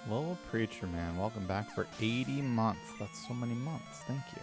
Little Preacher Man, welcome back for 80 months. That's so many months. Thank you.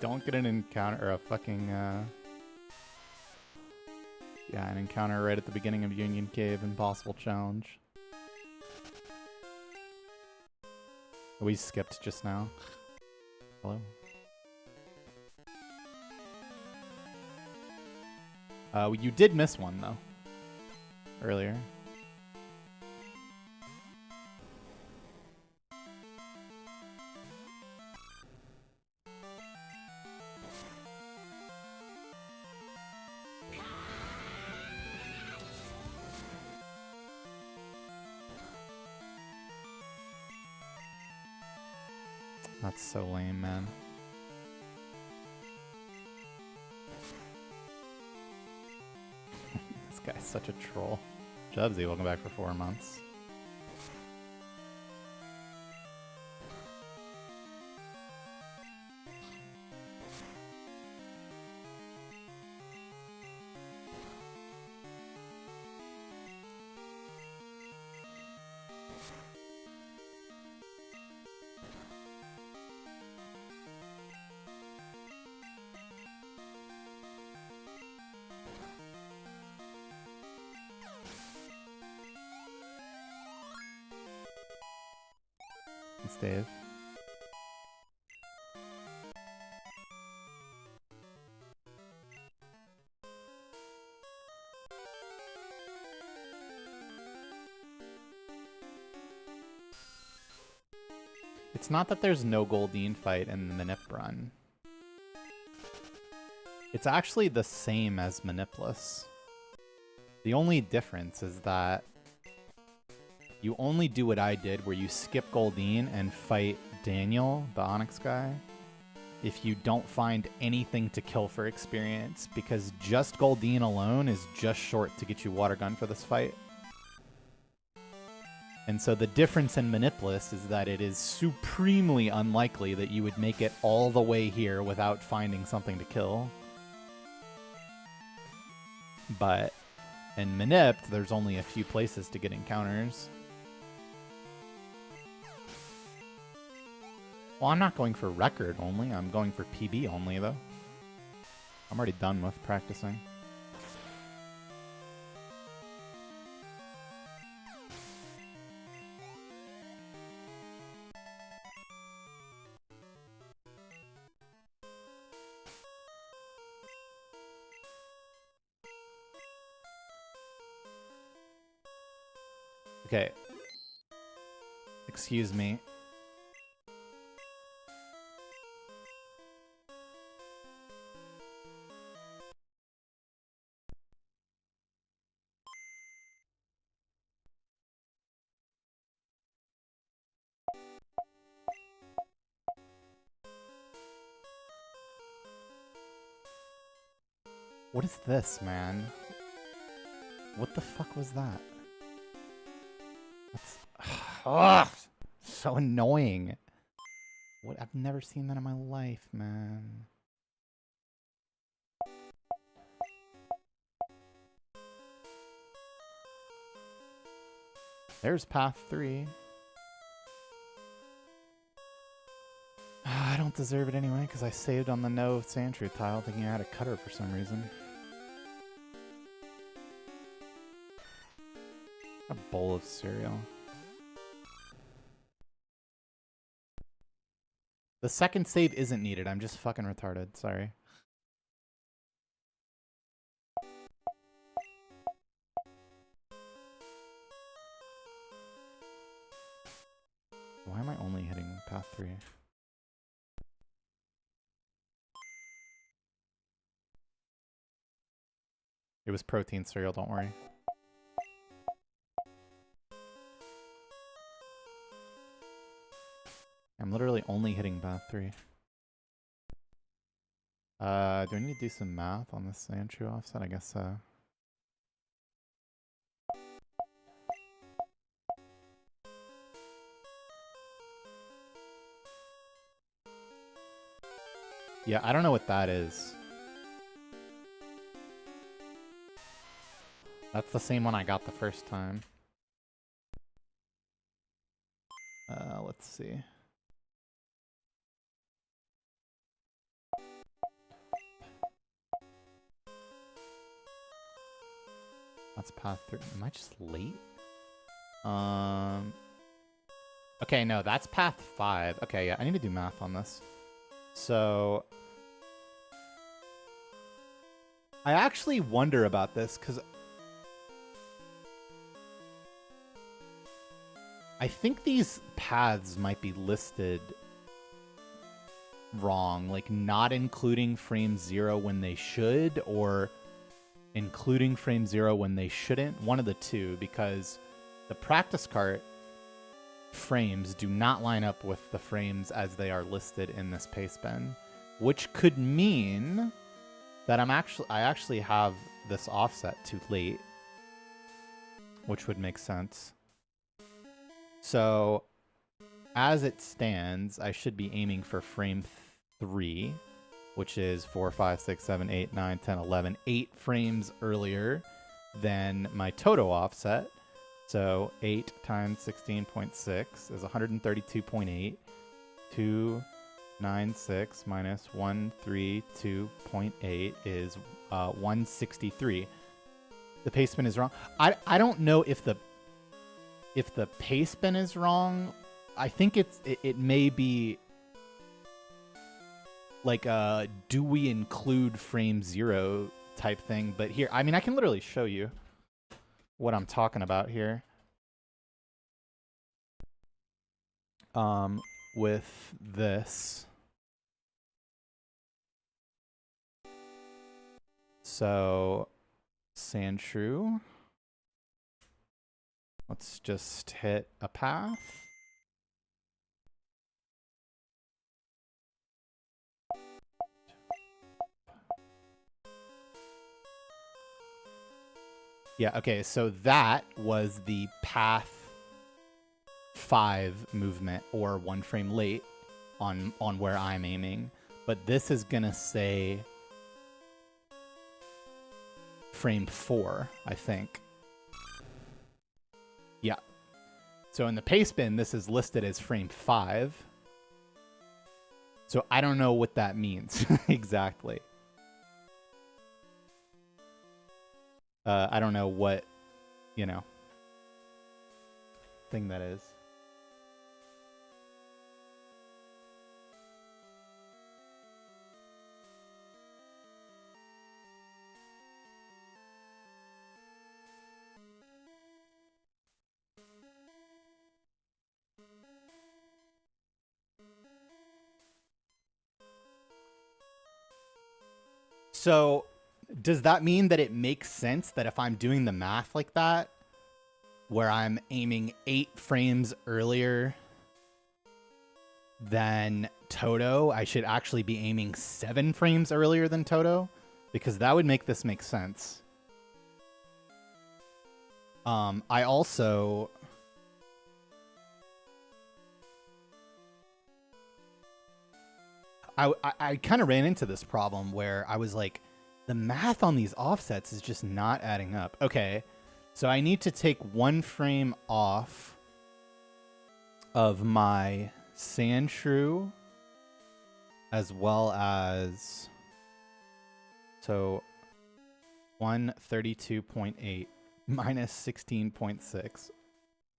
Don't get an encounter or a fucking yeah, an encounter right at the beginning of Union Cave Impossible Challenge. We skipped just now. Hello? You did miss one though. Earlier. That's so lame, man. This guy's such a troll. Jubsy, welcome back for 4 months. Thanks, Dave. It's not that there's no Goldeen fight in the Manip run. It's actually the same as Manipless. The only difference is that you only do what I did, where you skip Goldeen and fight Daniel, the Onyx guy, if you don't find anything to kill for experience, because just Goldeen alone is just short to get you Water Gun for this fight. And so the difference in Manipless is that it is supremely unlikely that you would make it all the way here without finding something to kill. But in Manip, there's only a few places to get encounters. Well, I'm not going for record only. I'm going for PB only, though. I'm already done with practicing. Okay. Excuse me. What is this, man? What the fuck was that? That's... Ugh, so annoying. What? I've never seen that in my life, man. There's path 3. I don't deserve it anyway, because I saved on the no Sandshrew tile thinking I had a cutter for some reason. A bowl of cereal. The second save isn't needed. I'm just fucking retarded. Sorry. Why am I only hitting path 3? It was protein cereal, don't worry. I'm literally only hitting path 3. Do I need to do some math on this Sandshrew offset? I guess so. Yeah, I don't know what that is. That's the same one I got the first time. Let's see. That's path 3. Am I just late? Okay, no, that's path 5. Okay, yeah, I need to do math on this. So I actually wonder about this, because I think these paths might be listed wrong, like not including frame 0 when they should, or including frame 0 when they shouldn't. One of the two, because the practice cart frames do not line up with the frames as they are listed in this paste bin, which could mean that I actually have this offset too late, which would make sense. So as it stands, I should be aiming for frame 3, which is 4, 5, 6, 7, 8, 9, 10, 11, 8 frames earlier than my Toto offset. So 8 times 16.6 is 132.8. 296 minus 132.8 is 163. The paste bin is wrong. I don't know if the paste bin is wrong. I think it may be like a do we include frame 0 type thing, but here, I mean, I can literally show you what I'm talking about here. With this. So Sandshrew. Let's just hit a path. Yeah, okay, so that was the path 5 movement, or 1 frame late on where I'm aiming. But this is gonna say frame 4, I think. Yeah. So in the paste bin, this is listed as frame 5. So I don't know what that means exactly. I don't know what, you know, thing that is. So does that mean that it makes sense that if I'm doing the math like that, where I'm aiming 8 frames earlier than Toto, I should actually be aiming 7 frames earlier than Toto? Because that would make this make sense. I also... I kind of ran into this problem where I was like, the math on these offsets is just not adding up. Okay, so I need to take 1 frame off of my Sandshrew, as well as, so 132.8 minus 16.6,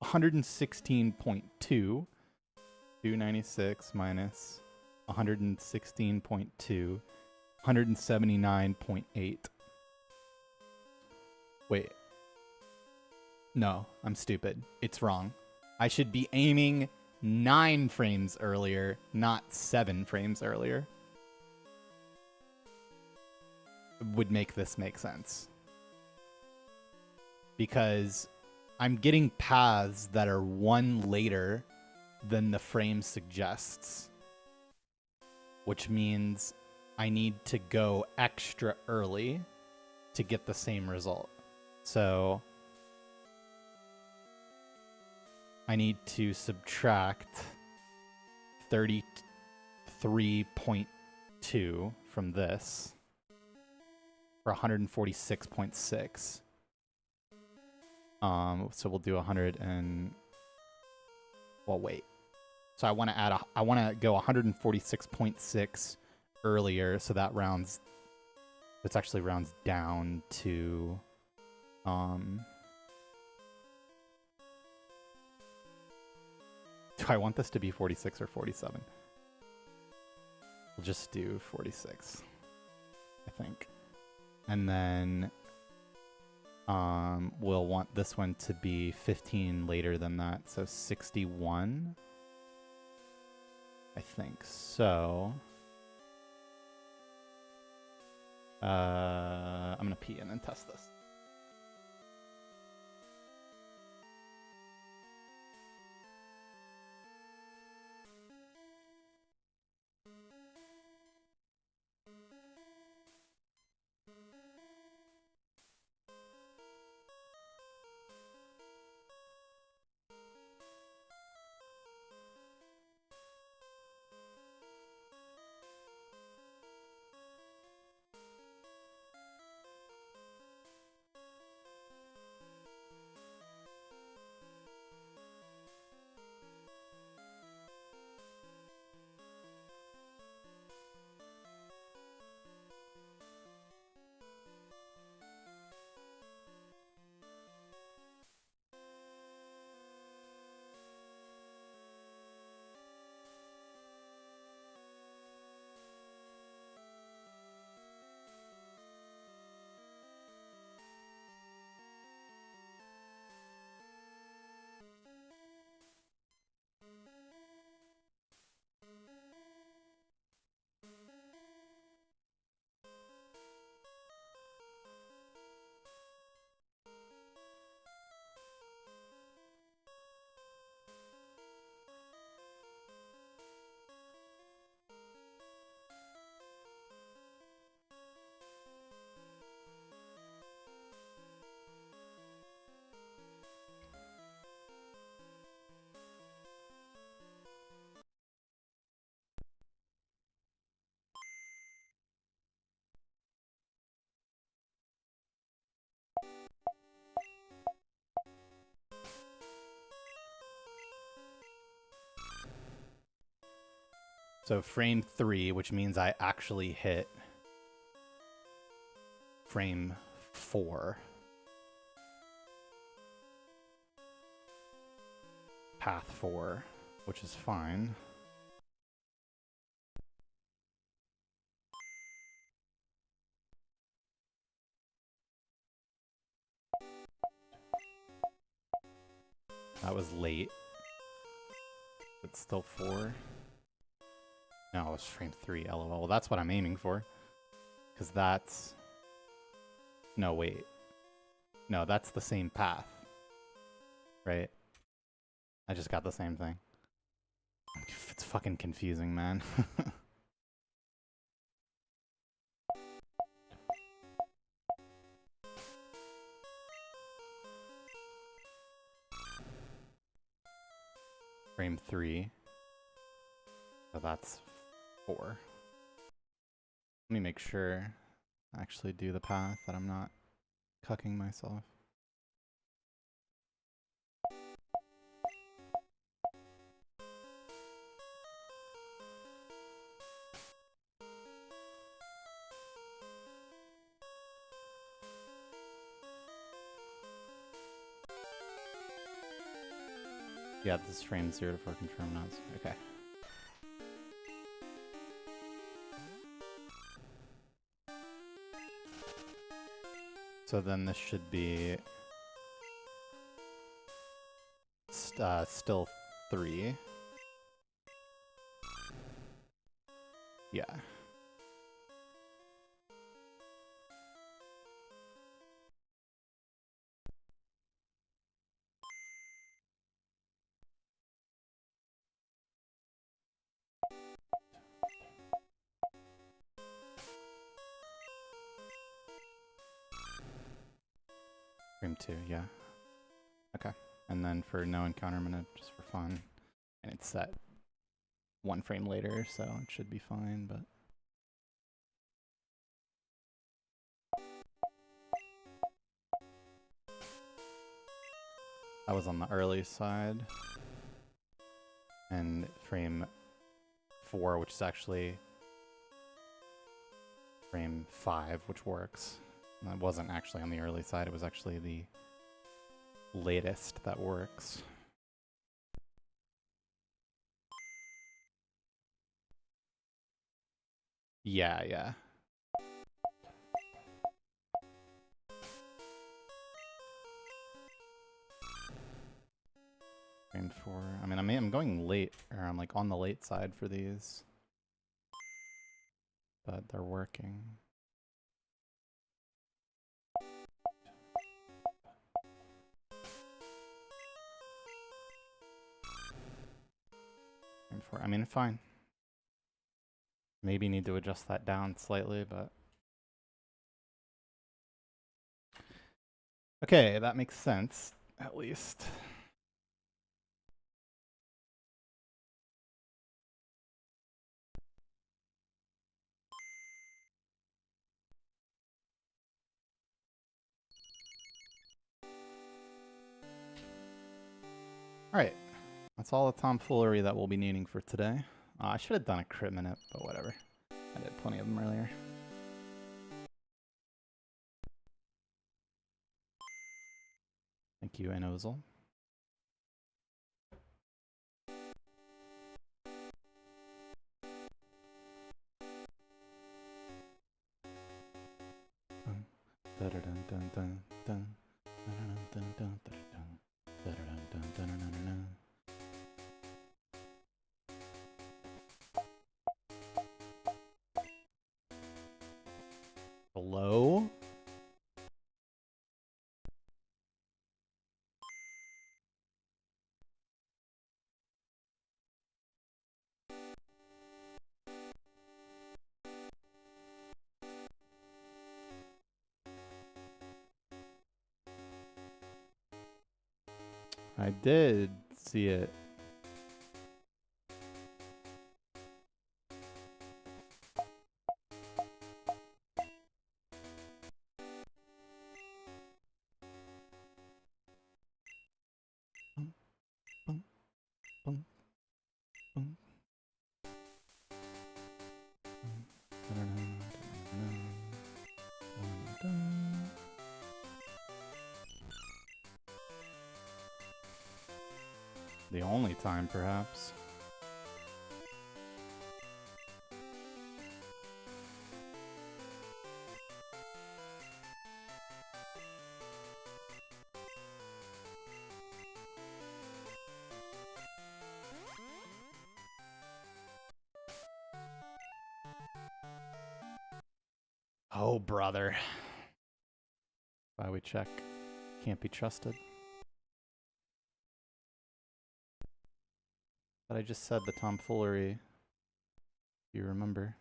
116.2, 296 minus 116.2, 179.8. Wait. No, I'm stupid. It's wrong. I should be aiming 9 frames earlier, not 7 frames earlier. Would make this make sense. Because I'm getting paths that are 1 later than the frame suggests. Which means I need to go extra early to get the same result. So I need to subtract 33.2 from this for 146.6. So we'll do 100 and, well, wait. So I want to add I want to go 146.6 earlier, so that rounds, this actually rounds down to do I want this to be 46 or 47? We'll just do 46, I think. And then we'll want this one to be 15 later than that, so 61. I think so. I'm gonna pee and then test this. So frame 3, which means I actually hit frame 4. Path 4, which is fine. That was late. It's still 4. No, it was frame 3, lol. Well, that's what I'm aiming for. Because that's... No, wait. No, that's the same path. Right? I just got the same thing. It's fucking confusing, man. Frame 3. So that's 4. Let me make sure I actually do the path, that I'm not cucking myself. Yeah, this is frame 0 to 4 confirm nodes. Okay. So then this should be still 3. Yeah. Frame 2, yeah. Okay. And then for no encounter, I'm gonna just for fun. And it's set 1 frame later, so it should be fine, but... That was on the early side. And frame 4, which is actually frame 5, which works. And that wasn't actually on the early side, it was actually the latest that works. Yeah, yeah. Frame 4. I mean, I'm going late, or I'm like on the late side for these. But they're working. Frame 4. I mean, fine. Maybe need to adjust that down slightly, but... Okay, that makes sense, at least. Alright, that's all the tomfoolery that we'll be needing for today. I should have done a crit minute, but whatever. I did plenty of them earlier. Thank you, Enozel. Hello? I did see it. Boom, boom, boom. The only time, perhaps. Oh, brother. Why we check? Can't be trusted. But I just said the tomfoolery. If you remember.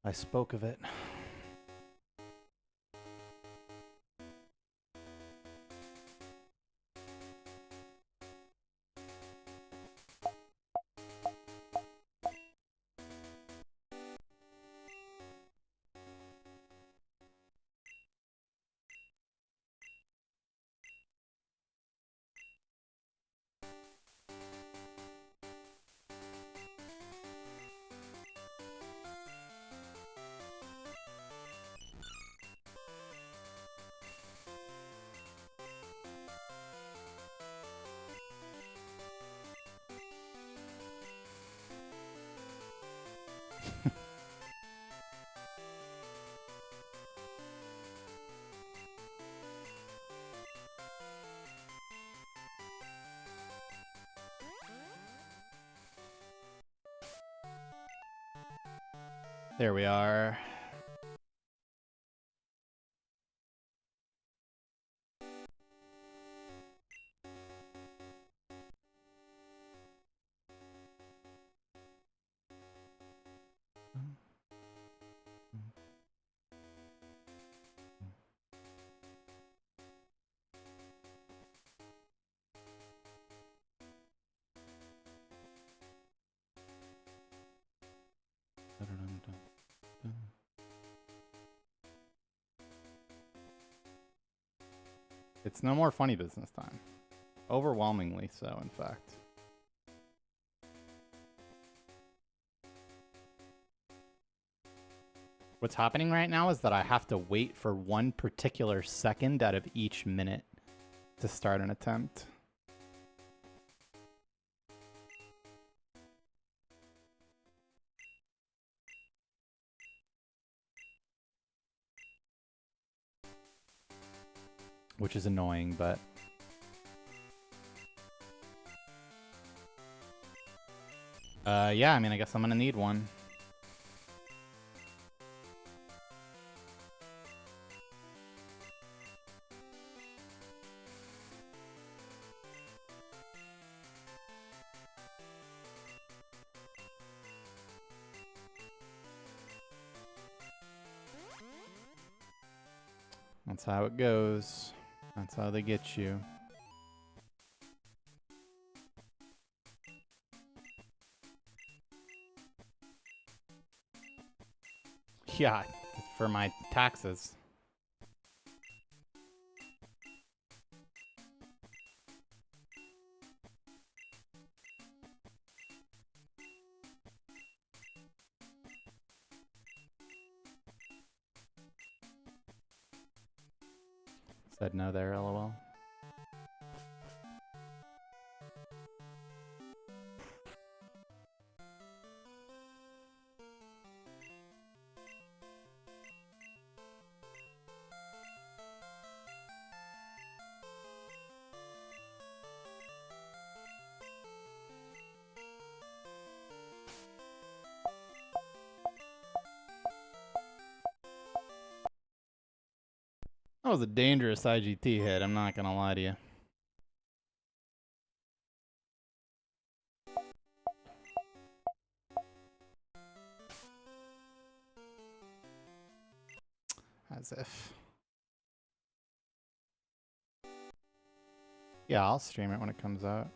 I spoke of it. There we are. It's no more funny business time. Overwhelmingly so, in fact. What's happening right now is that I have to wait for one particular second out of each minute to start an attempt. Which is annoying, but... yeah, I mean, I guess I'm gonna need one. That's how it goes. That's how they get you. Yeah, for my taxes. Said no there, lol. That was a dangerous IGT hit, I'm not gonna lie to you. As if. Yeah, I'll stream it when it comes out.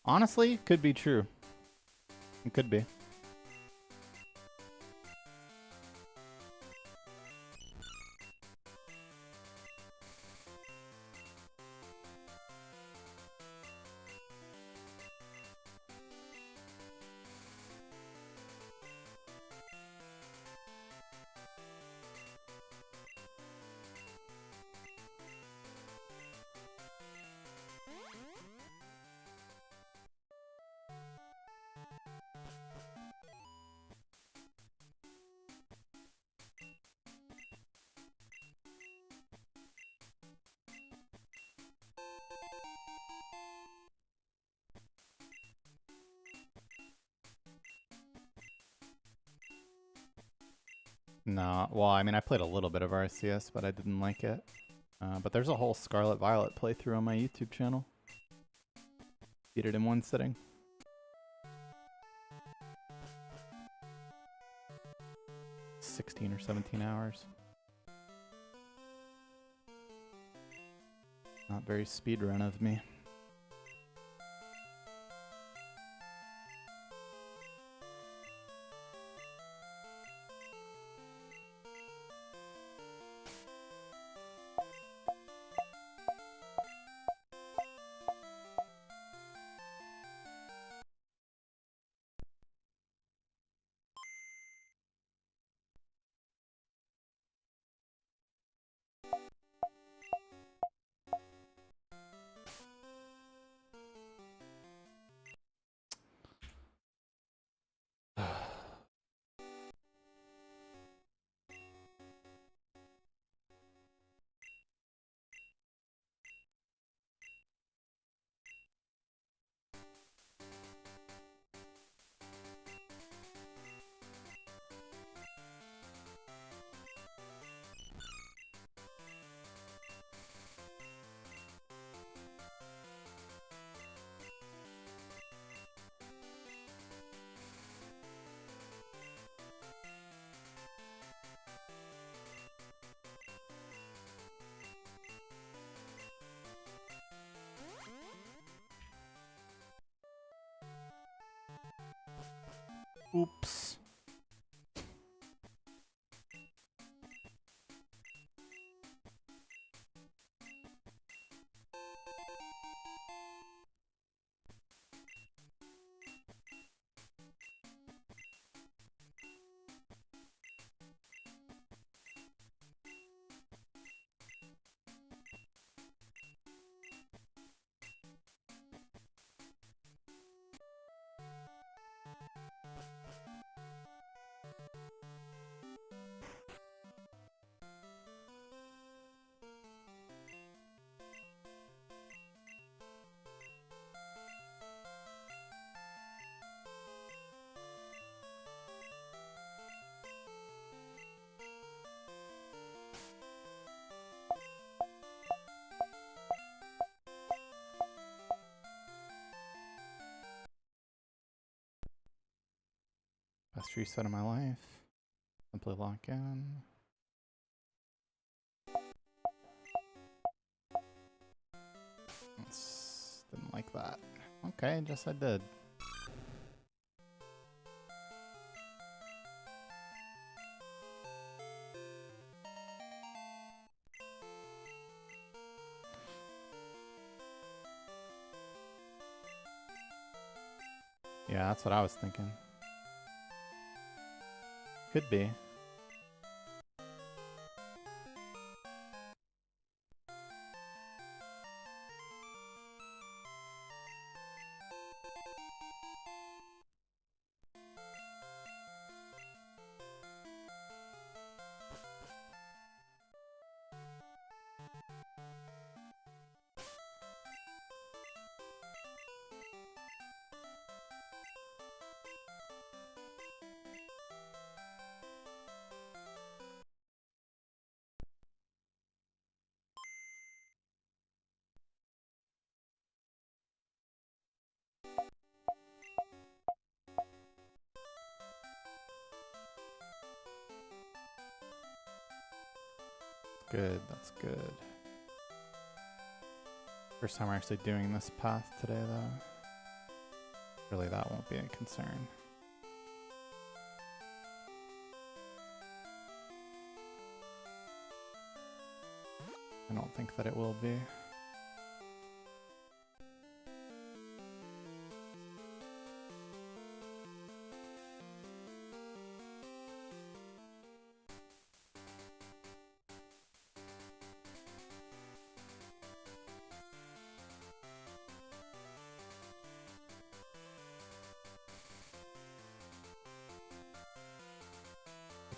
Honestly, could be true. It could be. No, well, I mean, I played a little bit of RCS, but I didn't like it. But there's a whole Scarlet Violet playthrough on my YouTube channel. Beat it in one sitting. $16 or 17 hours. Not very speedrun of me. Oops. Best reset of my life. Simply lock in. Didn't like that. Okay, just I did. Yeah, that's what I was thinking. Could be. Good, that's good. First time we're actually doing this path today, though. Really, that won't be a concern. I don't think that it will be.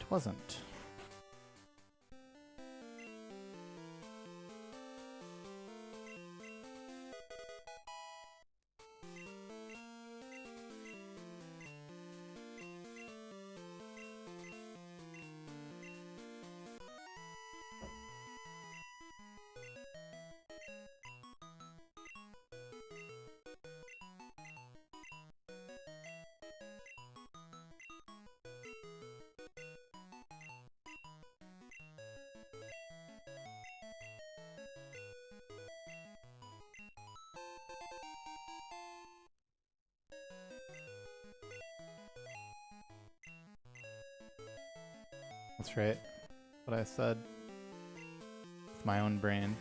It wasn't. That's right. What I said. With my own brain.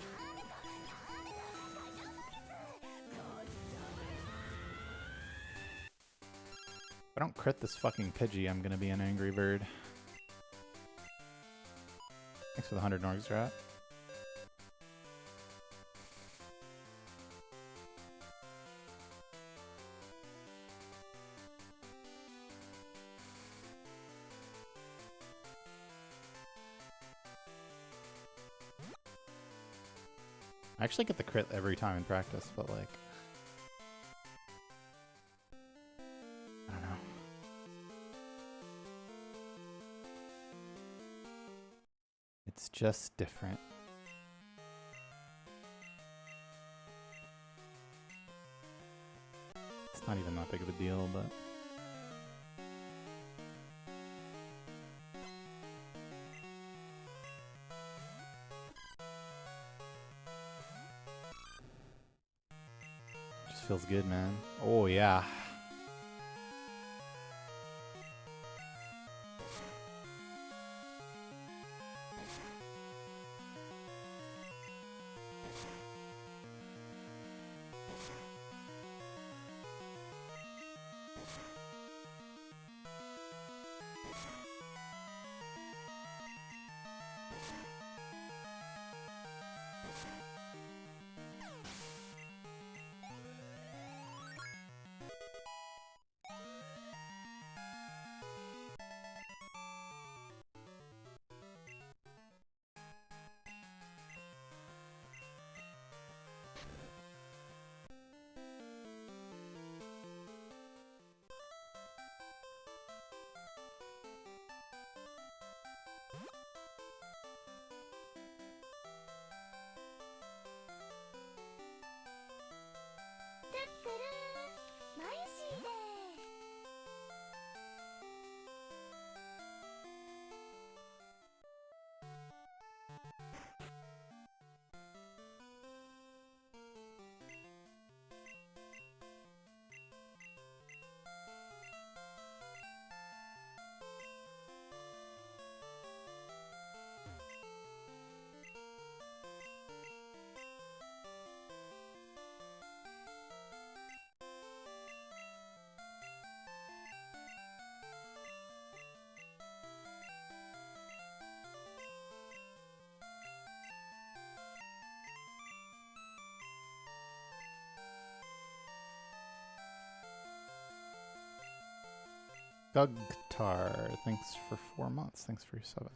If I don't crit this fucking Pidgey, I'm gonna be an angry bird. Thanks for the 100 Norgs strat. I actually get the crit every time in practice, but like... I don't know. It's just different. It's not even that big of a deal, but... Just feels good, man. Oh, yeah. Gugtar, thanks for 4 months. Thanks for your 7.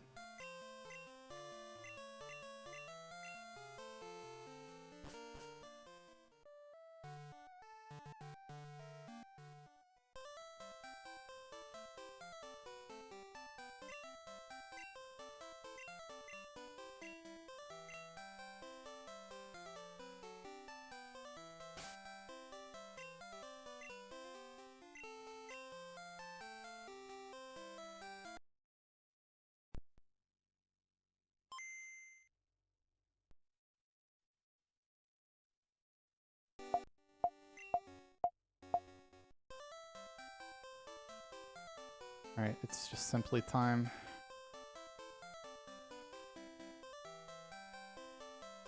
Alright, it's just simply time.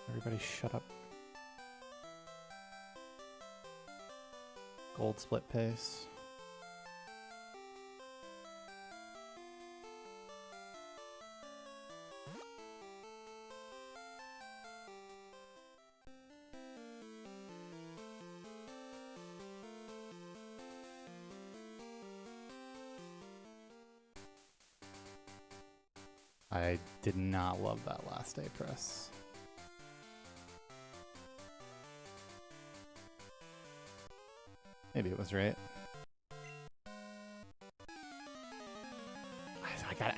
Everybody shut up. Gold split pace. I did not love that last day press. Maybe it was right.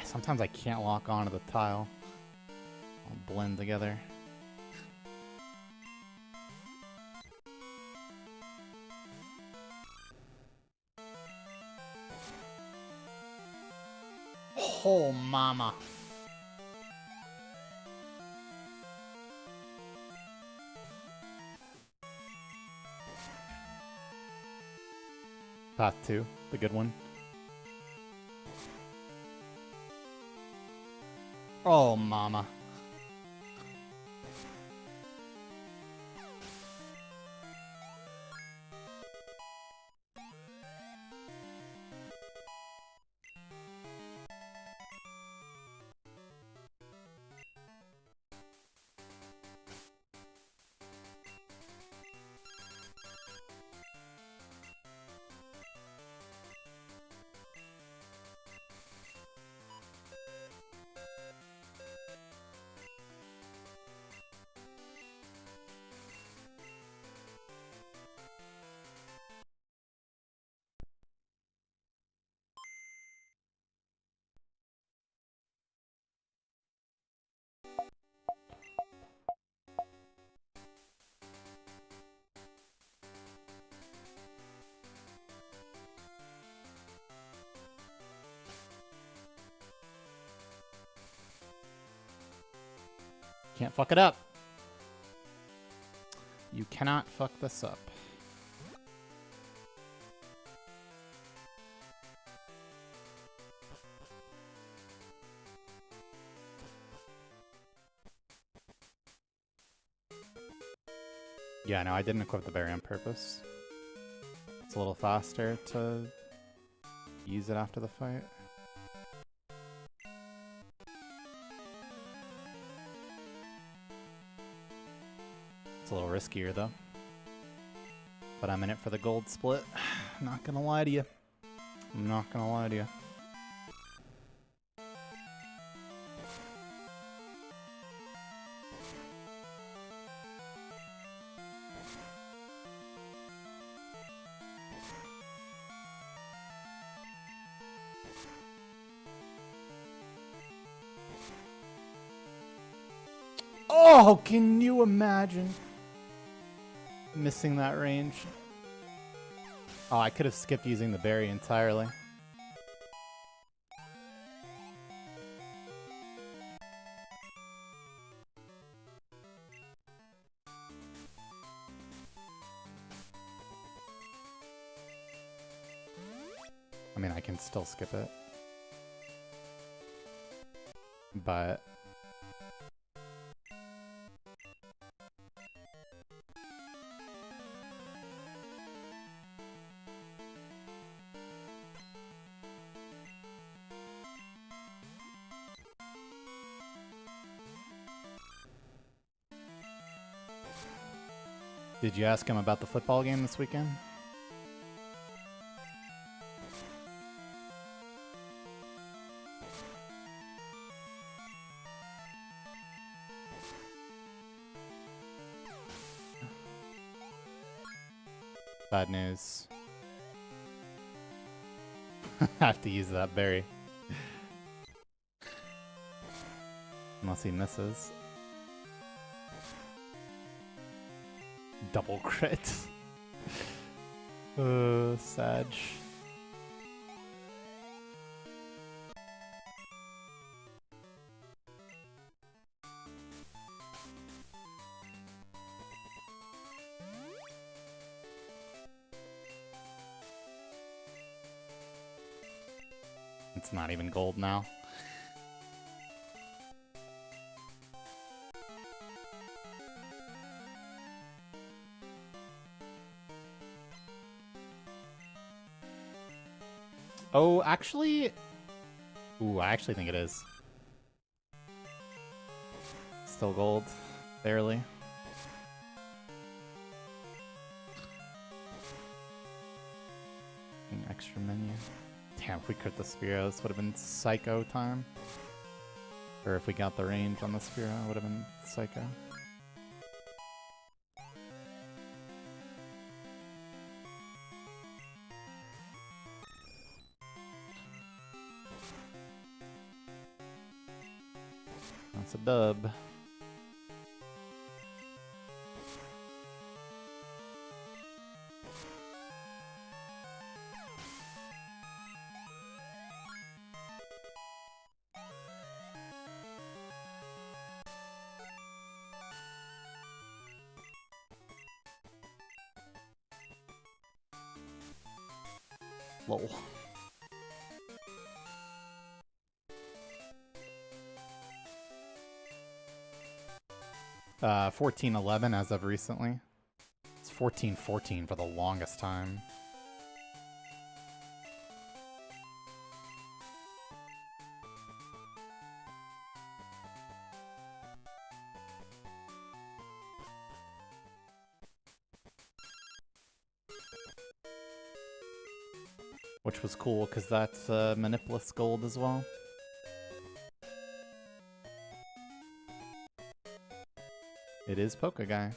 Sometimes I can't lock onto the tile. I'll blend together. Oh, mama. Path 2, the good one. Oh, mama. Can't fuck it up. You cannot fuck this up. Yeah, no, I didn't equip the berry on purpose. It's a little faster to use it after the fight. It's a little riskier though. But I'm in it for the gold split. Not gonna lie to you. I'm not gonna lie to you. Oh, can you imagine missing that range? Oh, I could have skipped using the berry entirely. I mean, I can still skip it. But did you ask him about the football game this weekend? Bad news. I have to use that berry. Unless he misses. Double crit. Sag. It's not even gold now. Oh, actually... Ooh, I actually think it is. Still gold. Barely. Extra menu. Damn, if we crit the Spearow, this would have been psycho time. Or if we got the range on the Spearow, it would have been psycho. That's a dub. Lol. 1411 as of recently. It's 1414 for the longest time. Which was cool, because that's Manipless Gold as well. It is Polka Guy.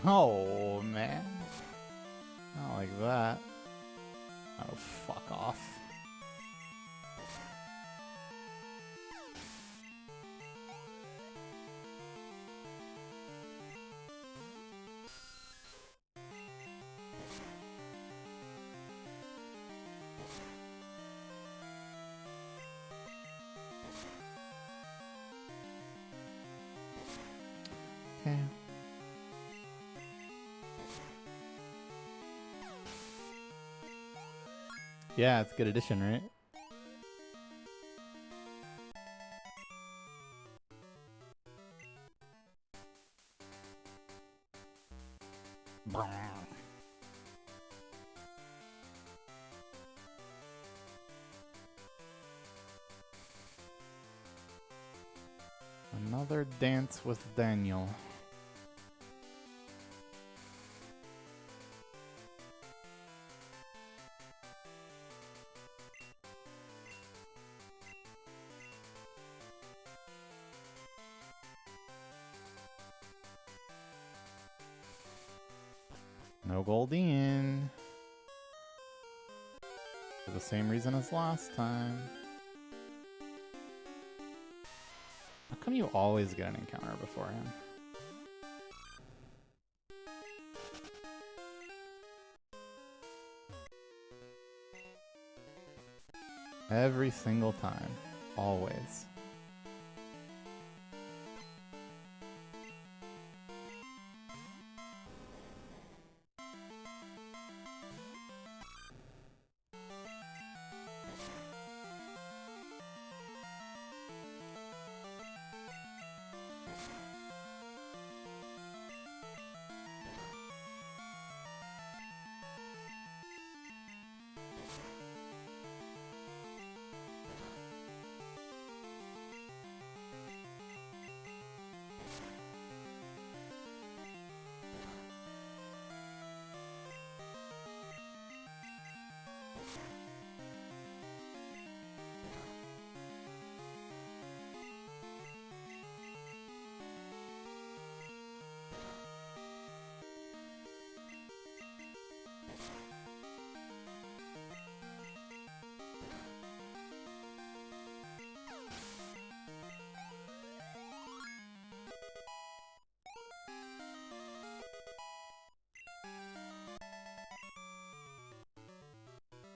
No, man. Not like that. Oh, fuck off. Okay. Yeah, it's a good addition, right? Another dance with Daniel. No Goldien. For the same reason as last time. How come you always get an encounter before him? Every single time. Always.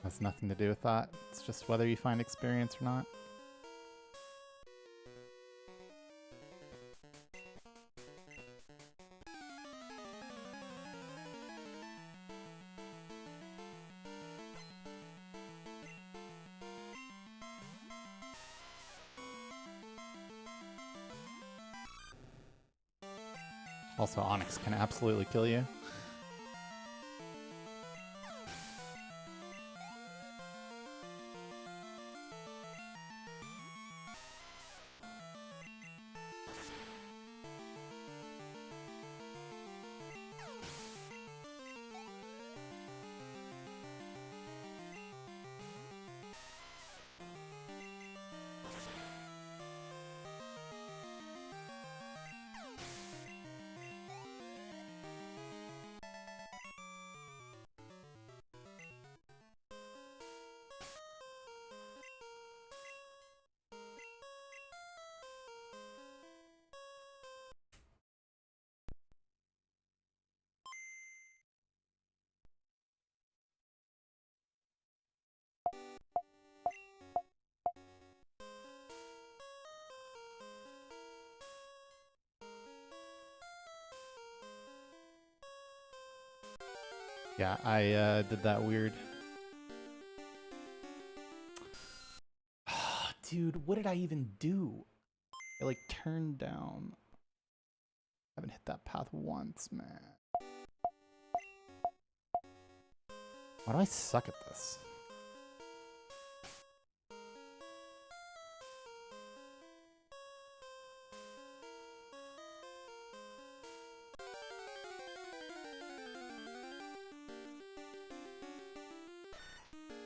Has nothing to do with that. It's just whether you find experience or not. Also, Onyx can absolutely kill you. Yeah, I did that weird. Dude, what did I even do? I like turned down. I haven't hit that path once, man. Why do I suck at this?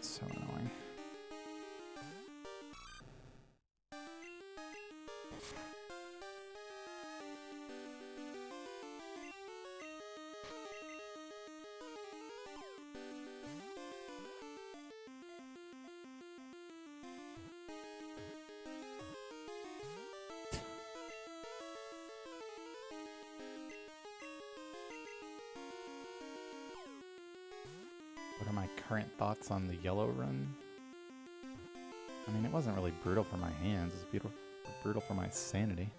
So annoying. What are my current thoughts on the yellow run? I mean, it wasn't really brutal for my hands. It was beautiful, brutal for my sanity.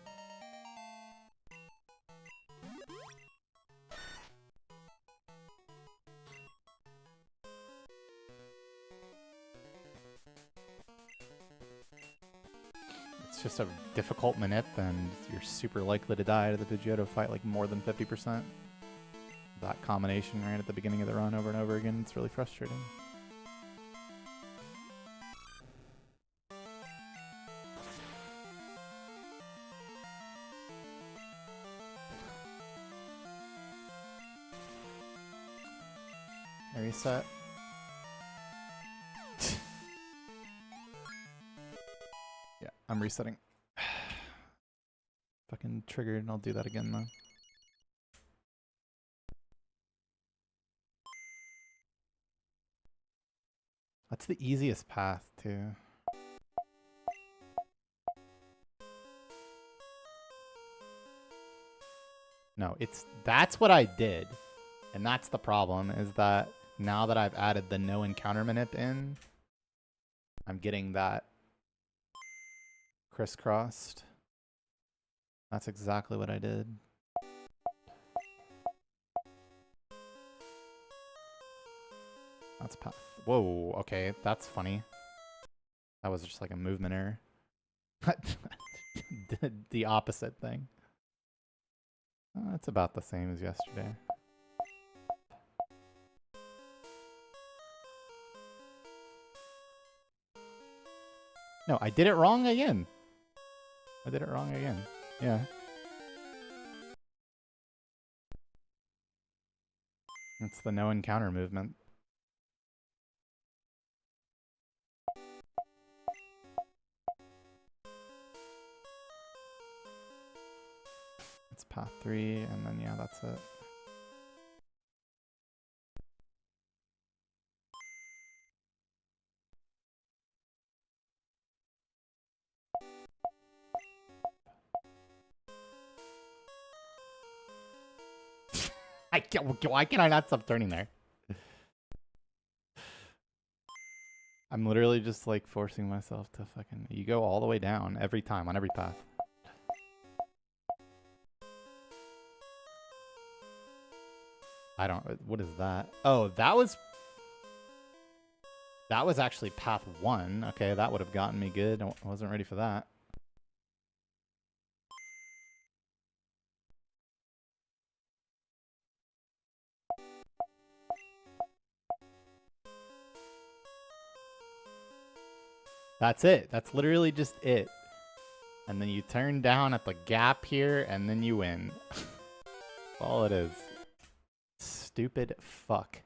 It's just a difficult manip, and you're super likely to die to the Pidgeotto fight like more than 50%. That combination right at the beginning of the run over and over again, it's really frustrating. Reset. Yeah, I'm resetting. Fucking triggered, and I'll do that again though. That's the easiest path too. No, that's what I did. And that's the problem, is that now that I've added the no encounter manip in, I'm getting that crisscrossed. That's exactly what I did. That's path. Whoa, okay, that's funny. That was just like a movement error. The opposite thing. It's about the same as yesterday. No, I did it wrong again. I did it wrong again. Yeah. It's the no encounter movement. It's path 3, and then yeah, that's it. Why can I not stop turning there? I'm literally just like forcing myself to fucking... You go all the way down every time on every path. I don't... What is that? Oh, that was... That was actually path 1. Okay, that would have gotten me good. I wasn't ready for that. That's it. That's literally just it. And then you turn down at the gap here, and then you win. That's all it is. Stupid fuck.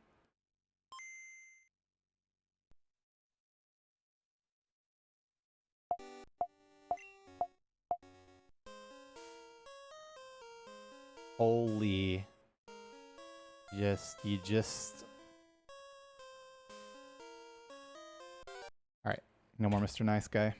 Holy. You just... Alright. No more Mr. Nice Guy.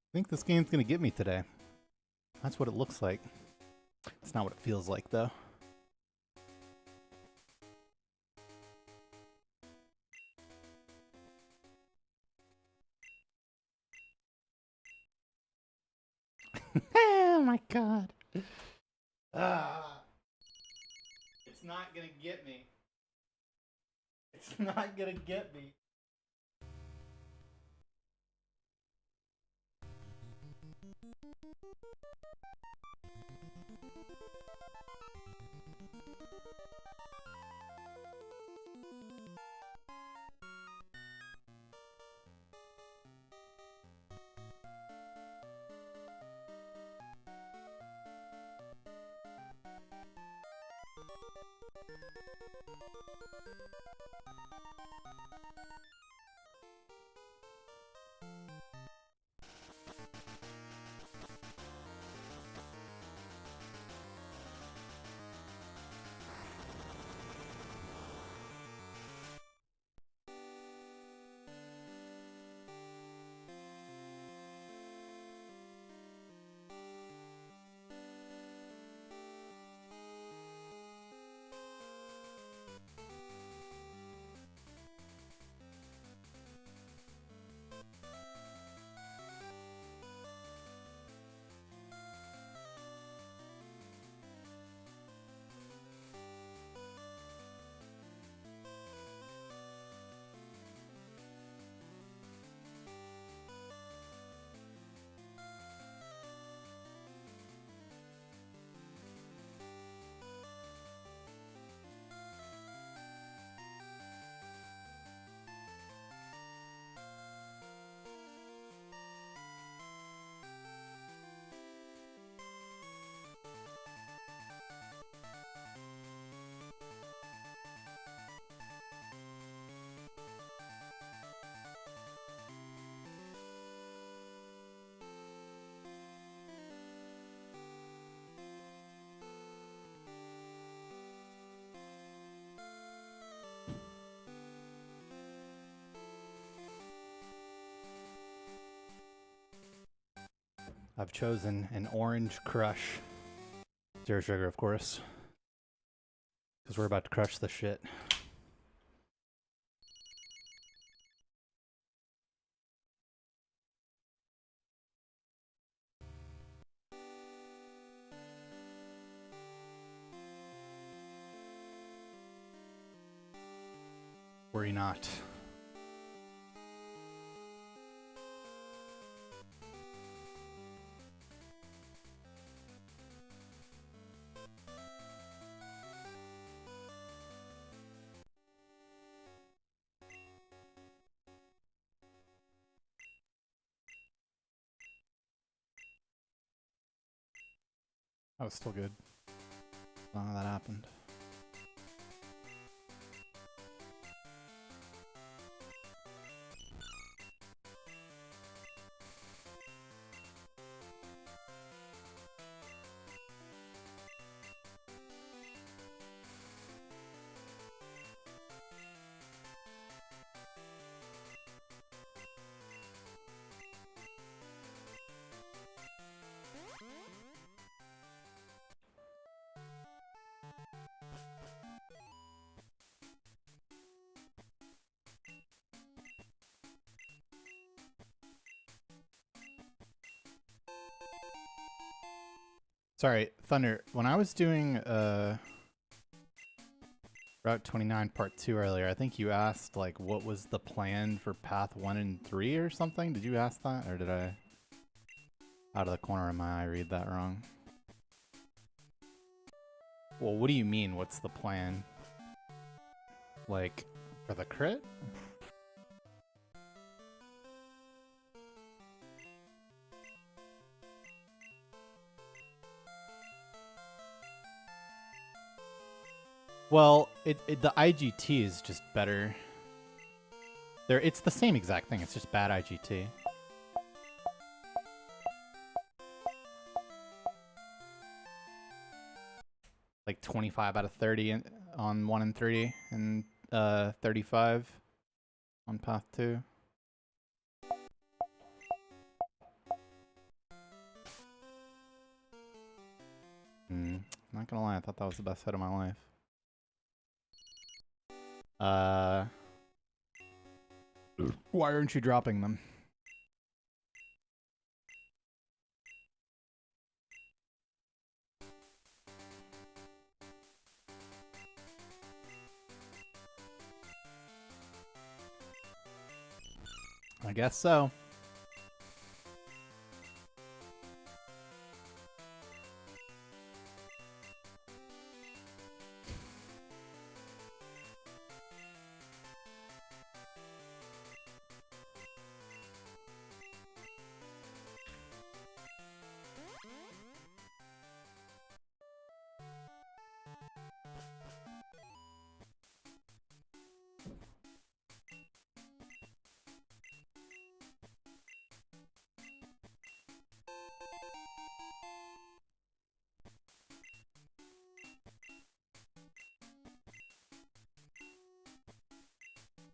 I think this game's gonna get me today. That's what it looks like. It's not what it feels like, though. Oh my god. It's not gonna get me. It's not gonna get me. I've chosen an orange crush. Zero sugar, of course. Because we're about to crush the shit. Worry not. That was still good. None of that happened. Sorry, Thunder. When I was doing Route 29 Part 2 earlier, I think you asked like what was the plan for Path 1 and 3 or something. Did you ask that, or did I, out of the corner of my eye, read that wrong? Well, what do you mean? What's the plan? Like for the crit? Well, the IGT is just better. It's the same exact thing. It's just bad IGT. Like 25 out of 30 on 1 and 3, and 35 on Path 2. Not gonna lie, I thought that was the best hit of my life. Why aren't you dropping them? I guess so.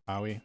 Are we?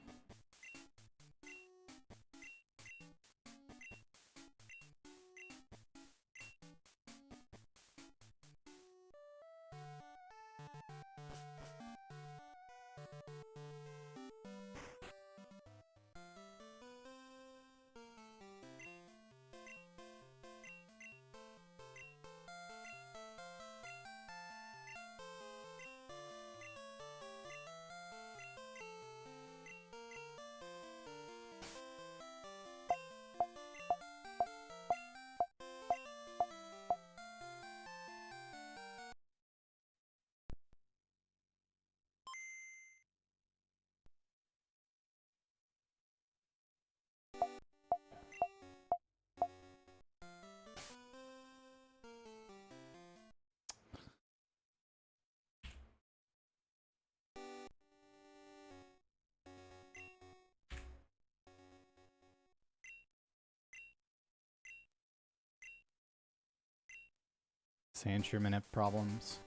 Sand minute problems.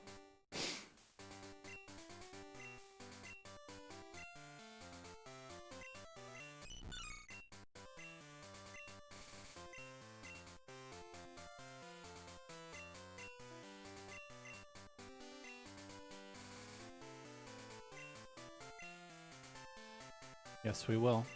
Yes, we will.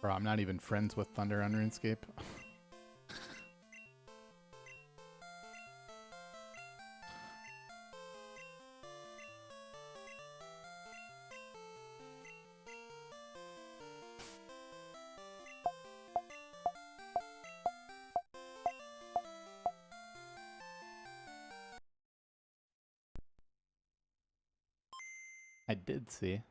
Bro, I'm not even friends with Thunder on RuneScape. I did see.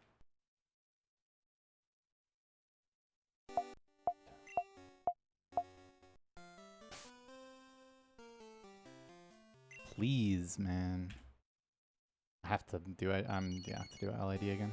please, man. I have to do it. Yeah, I have to do LID again.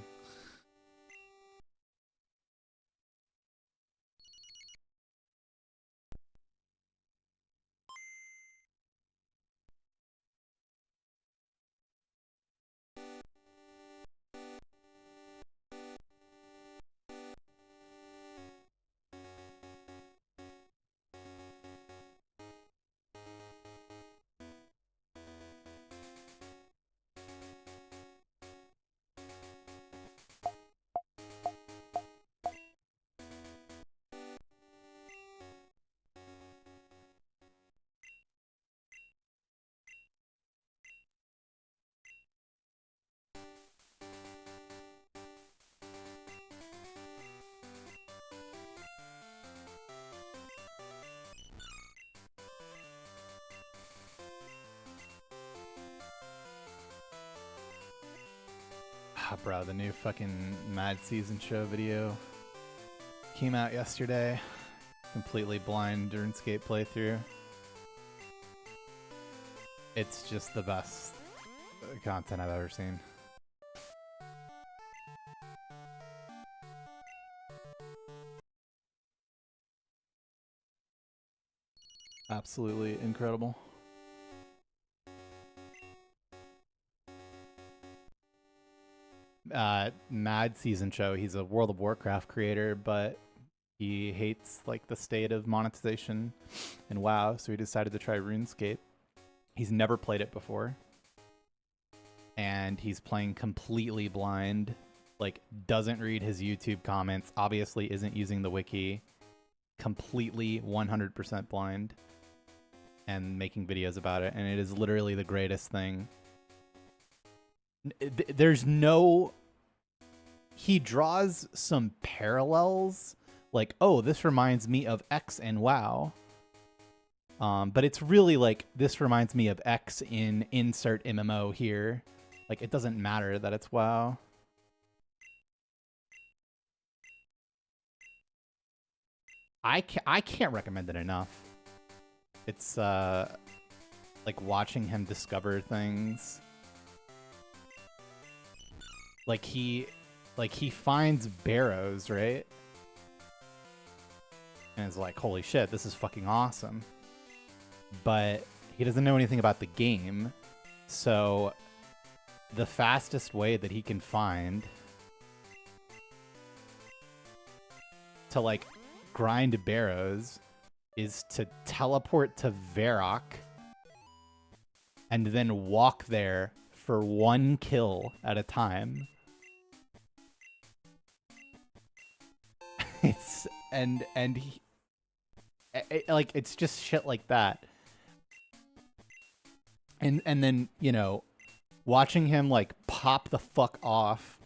Ah, bro, the new fucking Mad Season Show video came out yesterday. Completely blind RuneScape playthrough. It's just the best content I've ever seen. Absolutely incredible. Mad Season Show. He's a World of Warcraft creator, but he hates like the state of monetization in WoW, so he decided to try RuneScape. He's never played it before, and he's playing completely blind. Like, doesn't read his YouTube comments. Obviously, isn't using the wiki. Completely 100% blind, and making videos about it. And it is literally the greatest thing. There's no. He draws some parallels, like, oh, this reminds me of X and WoW. But it's really like, this reminds me of X in insert MMO here. Like, it doesn't matter that it's WoW. I can't recommend it enough. It's like watching him discover things. Like he finds barrows, right? And is like, holy shit, this is fucking awesome. But he doesn't know anything about the game. So the fastest way that he can find to like grind barrows is to teleport to Varrock and then walk there for one kill at a time. It's and he like, it's just shit like that. And then, you know, watching him like pop the fuck off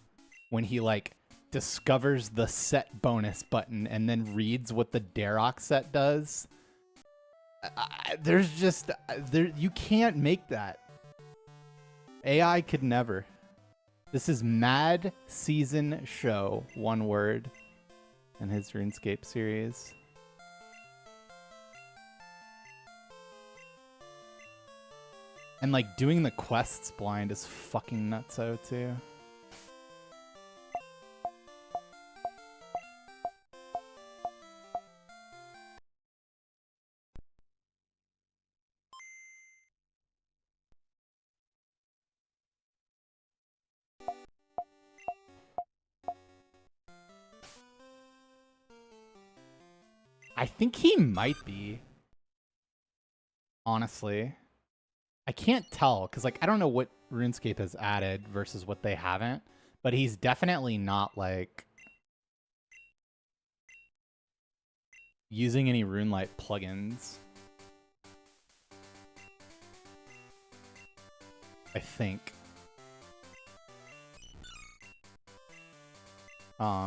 when he like discovers the set bonus button and then reads what the Darrock set does. There's just you can't make that. AI could never. This is Mad Season Show, one word, in his RuneScape series. And like doing the quests blind is fucking nutso too. I think he might be. Honestly. I can't tell, because like I don't know what RuneScape has added versus what they haven't, but he's definitely not like using any RuneLite plugins. I think.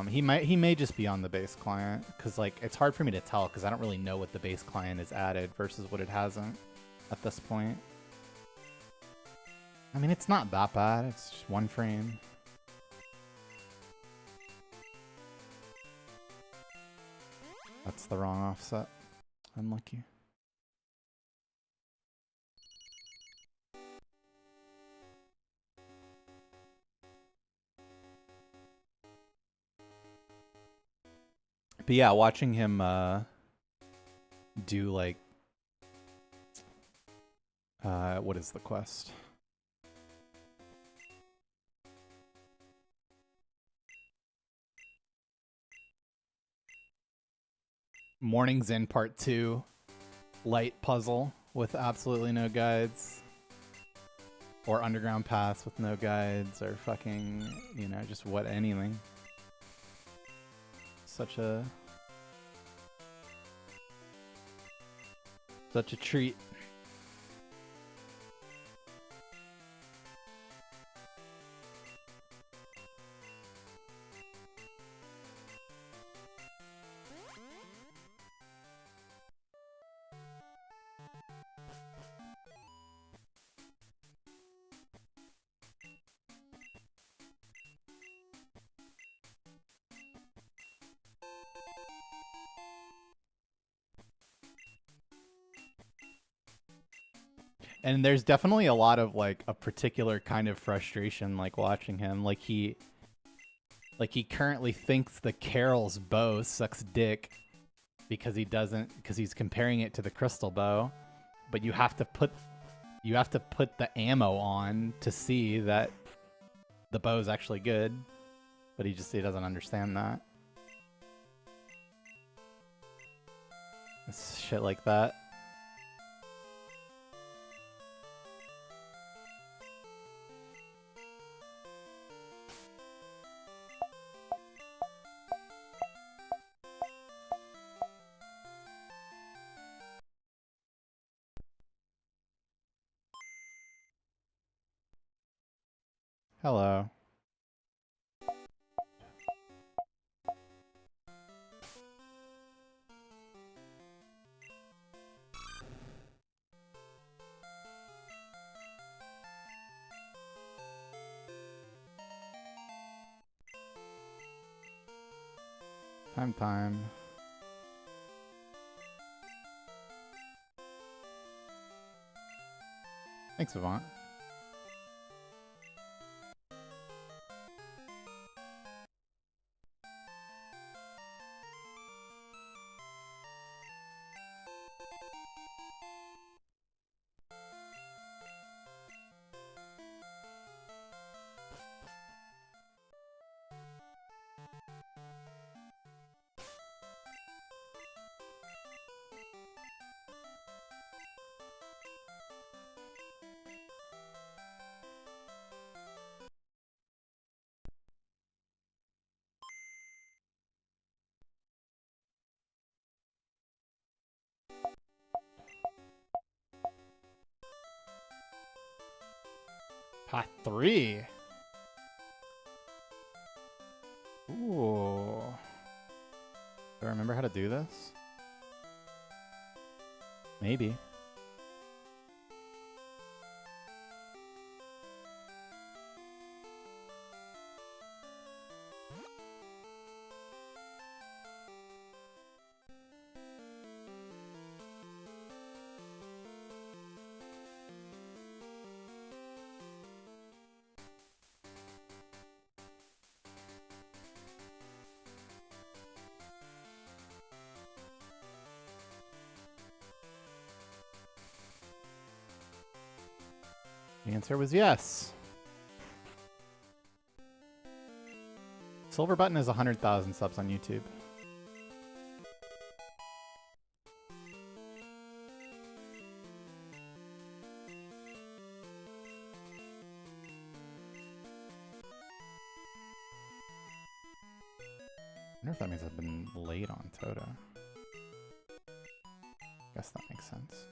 He may just be on the base client, because like it's hard for me to tell because I don't really know what the base client has added versus what it hasn't at this point. I mean, it's not that bad. It's just one frame. That's the wrong offset. Unlucky. But yeah, watching him do like what is the quest? Morning's in part 2. Light puzzle with absolutely no guides. Or underground paths with no guides, or fucking, you know, just what anything. Such a treat. And there's definitely a lot of like a particular kind of frustration like watching him. Like he currently thinks the Carol's bow sucks dick because he's comparing it to the crystal bow, but you have to put the ammo on to see that the bow is actually good, but he doesn't understand that. It's shit like that. Hello. Time. Thanks, Avant. Path 3. Ooh. Do I remember how to do this? Maybe. The answer was yes. Silver Button is 100,000 subs on YouTube. I wonder if that means I've been late on Tota. Guess that makes sense.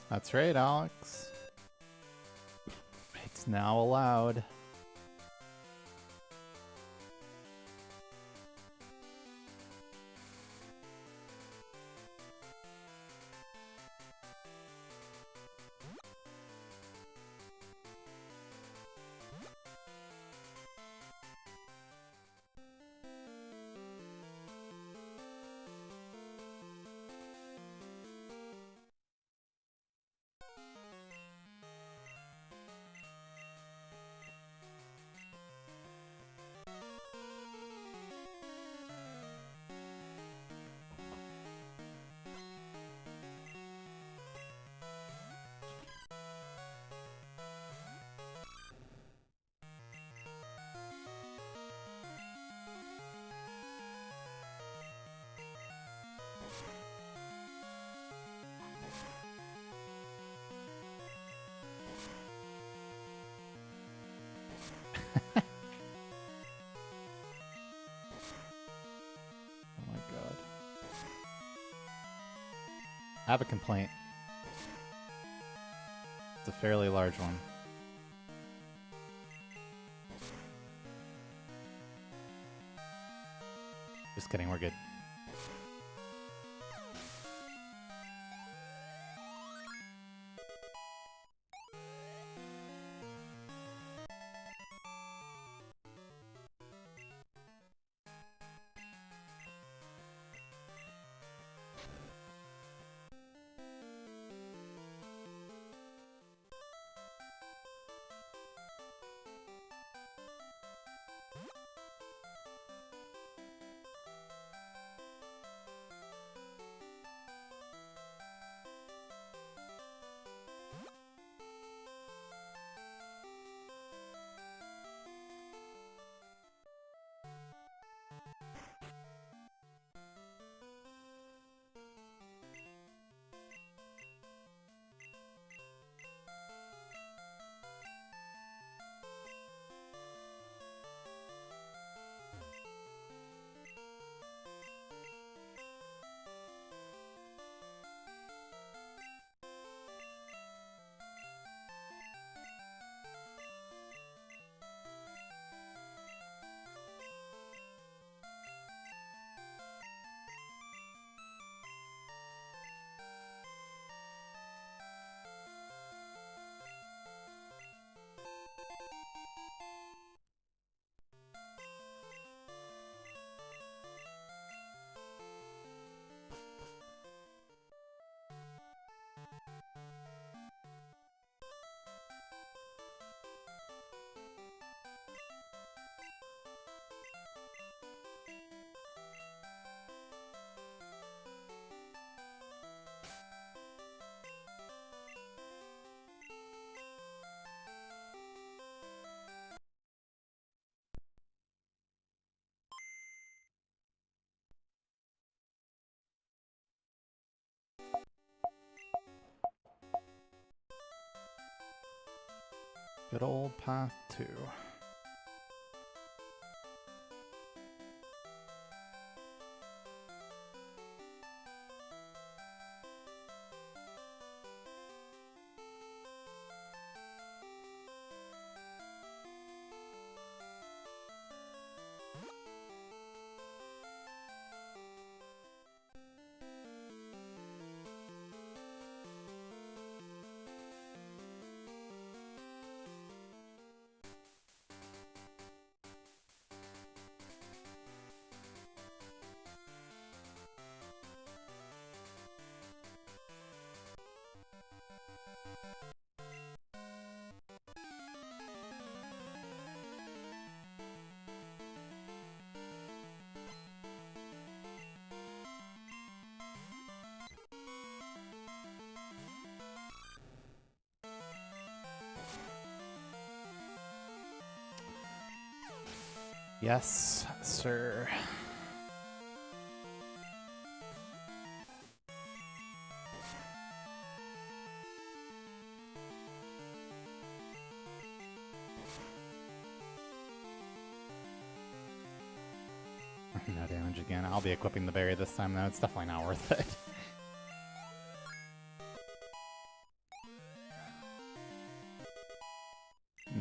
That's right, Alex. It's It's now allowed. Oh my god. I have a complaint. It's a fairly large one. Just kidding, we're good. Good old path 2. Yes, sir. No damage again. I'll be equipping the berry this time, though. It's definitely not worth it.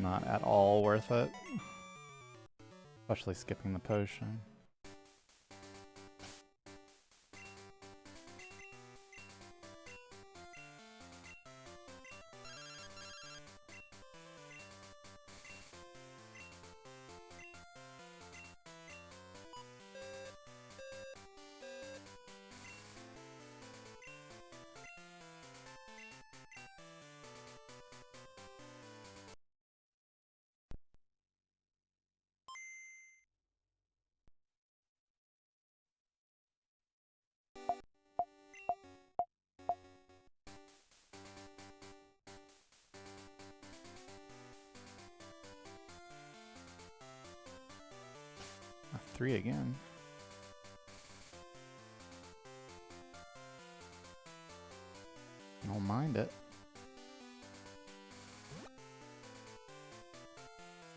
not at all worth it. Especially skipping the potion. A 3 again. I don't mind it.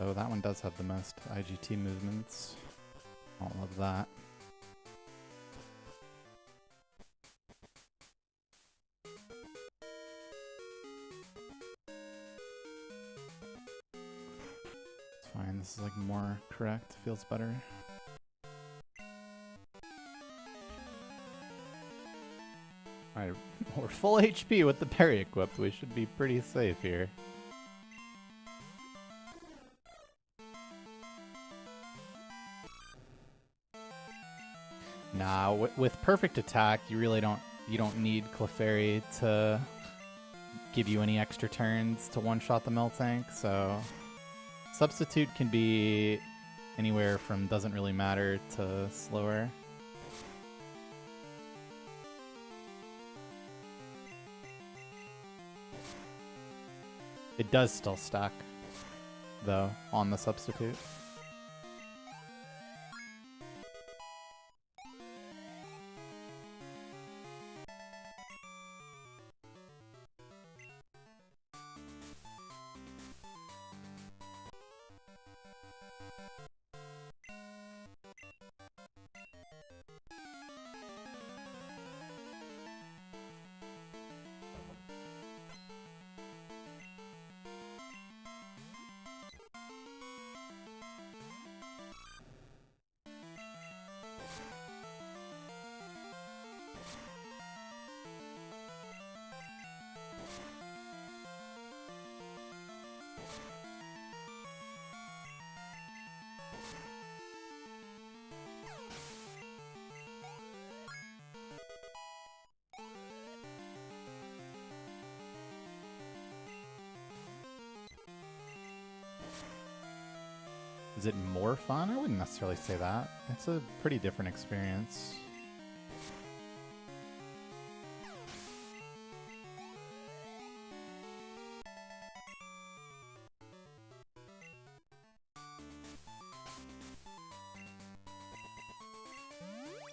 Oh, that one does have the most IGT movements. I don't love that. It's fine, this is like more correct, feels better. Alright, we're full HP with the parry equipped. We should be pretty safe here. Nah, with perfect attack, you really don't need Clefairy to give you any extra turns to one-shot the Miltank, so substitute can be anywhere from doesn't really matter to slower. It does still stack, though, on the substitute. Is it more fun? I wouldn't necessarily say that. It's a pretty different experience.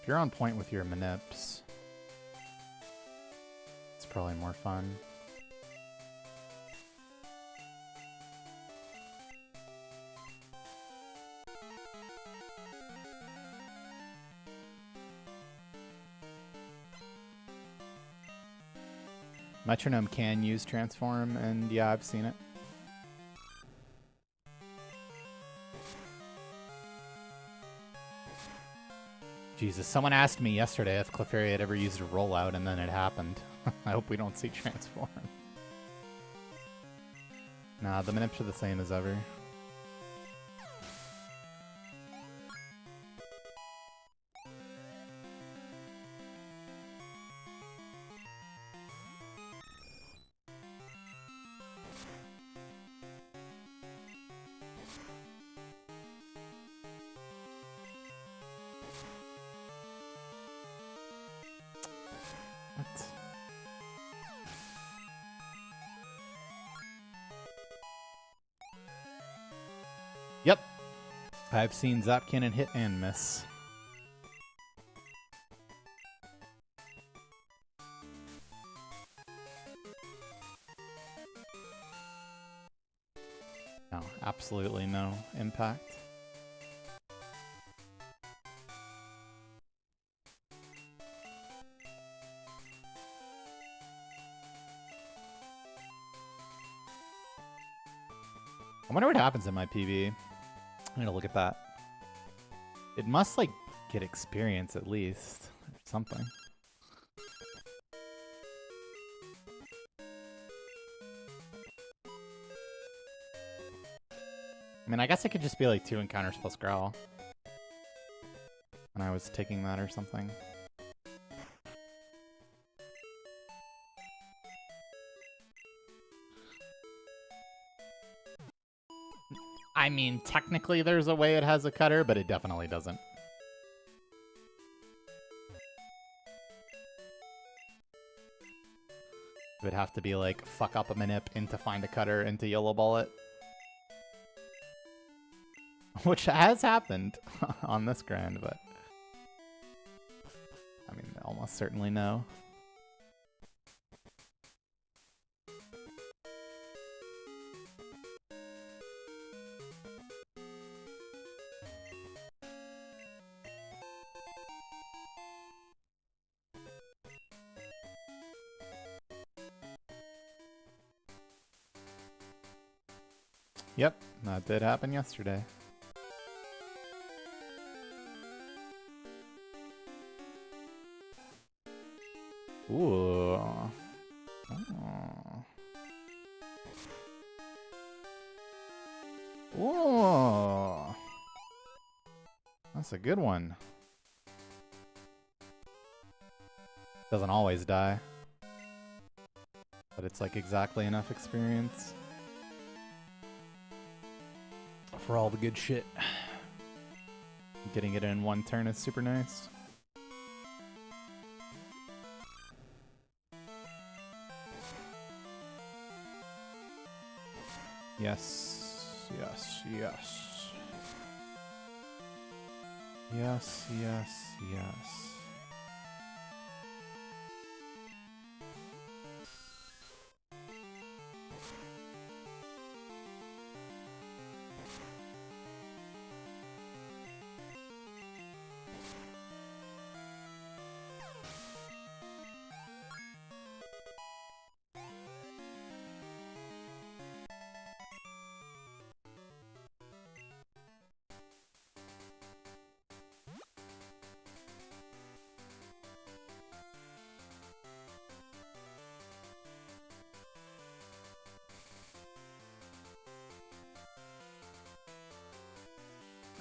If you're on point with your manips, it's probably more fun. Metronome can use transform, and yeah, I've seen it. Jesus, someone asked me yesterday if Clefairy had ever used a rollout, and then it happened. I hope we don't see transform. Nah, the manips are the same as ever. Yep. I've seen Zap Cannon hit and miss. No, absolutely no impact. wonder what happens in my PB. I'm gonna look at that. It must, like, get experience at least. Or something. I mean, I guess it could just be like 2 encounters plus growl. When I was taking that or something. I mean, technically there's a way it has a cutter, but it definitely doesn't. It would have to be like, fuck up a manip into find a cutter into yellow ball it. Which has happened on this grand, but... I mean, almost certainly no. Yep, that did happen yesterday. Ooh. Oh. Ooh. That's a good one. Doesn't always die. But it's like exactly enough experience. For all the good shit. Getting it in one turn is super nice. Yes, yes, yes. Yes, yes, yes.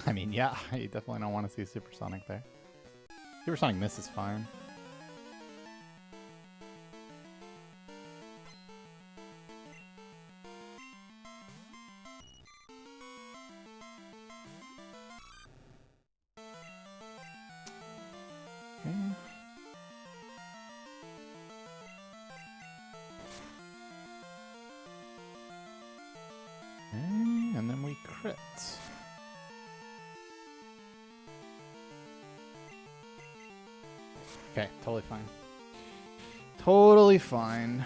I mean, yeah, you definitely don't want to see Supersonic there. Supersonic Miss is fine. Okay. Okay, and then we crit. Okay, totally fine. Totally fine.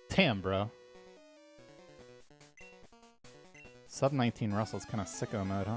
Damn, bro. Sub 19 Russell's kind of sicko mode, huh?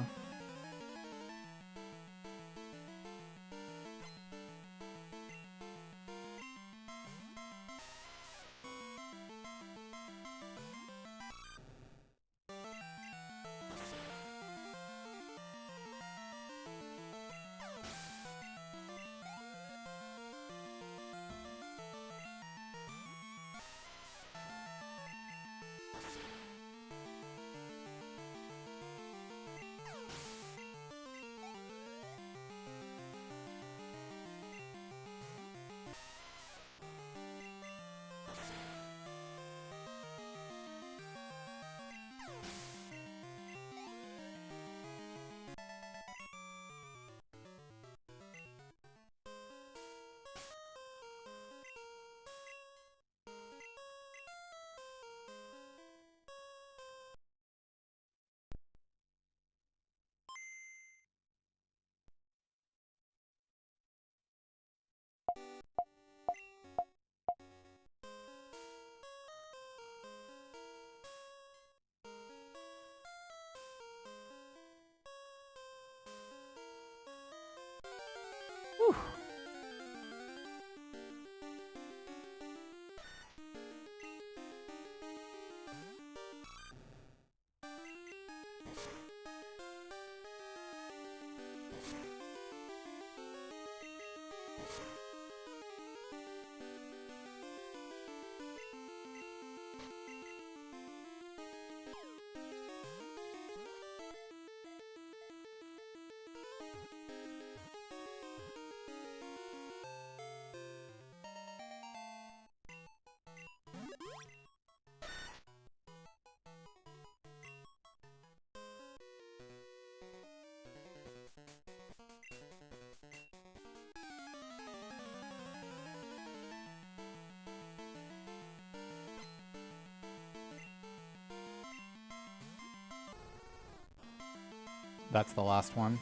That's the last one.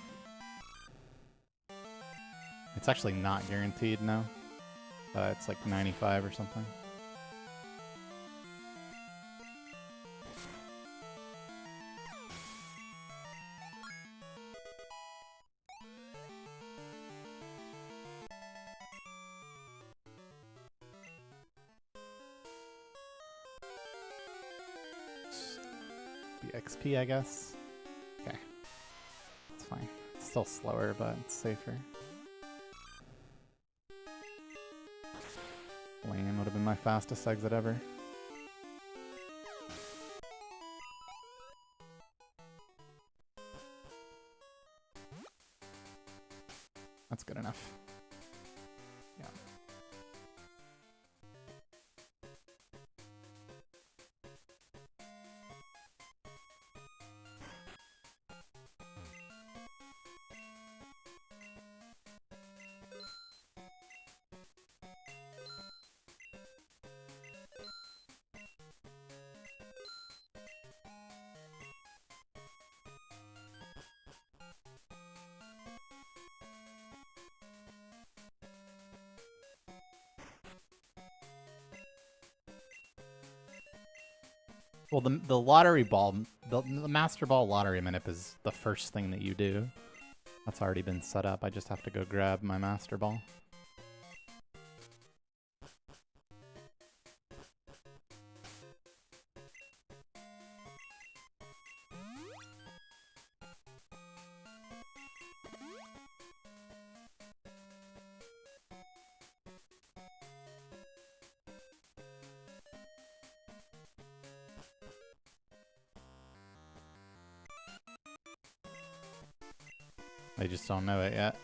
It's actually not guaranteed, no. It's like 95 or something. Be XP, I guess. Okay. It's fine. It's still slower, but it's safer. Lane would have been my fastest exit ever. That's good enough. Yeah. Well, the lottery ball, the Master Ball lottery manip is the first thing that you do. That's already been set up. I just have to go grab my Master Ball. They just don't know it yet.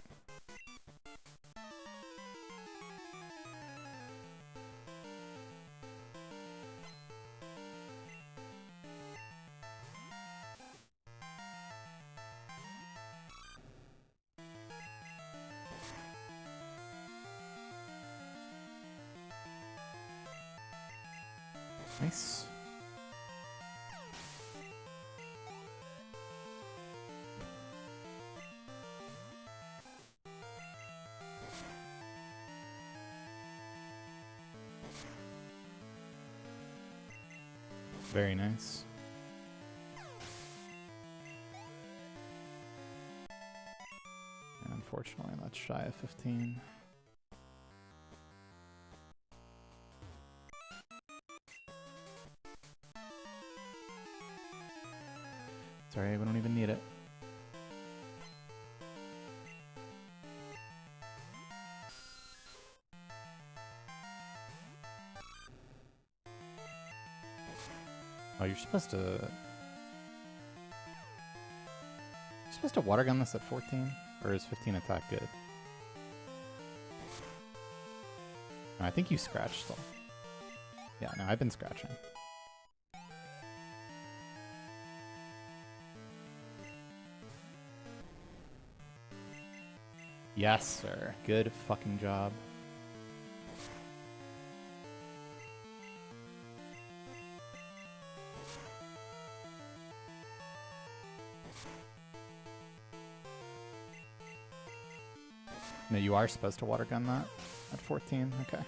Nice. Very nice. And unfortunately, that's shy of 15. Sorry, we don't even need it. Oh, you're supposed to... You're supposed to water gun this at 14? Or is 15 attack good? No, I think you scratched still. Yeah, no, I've been scratching. Yes, sir. Good fucking job. No, you are supposed to water gun that at 14. Okay.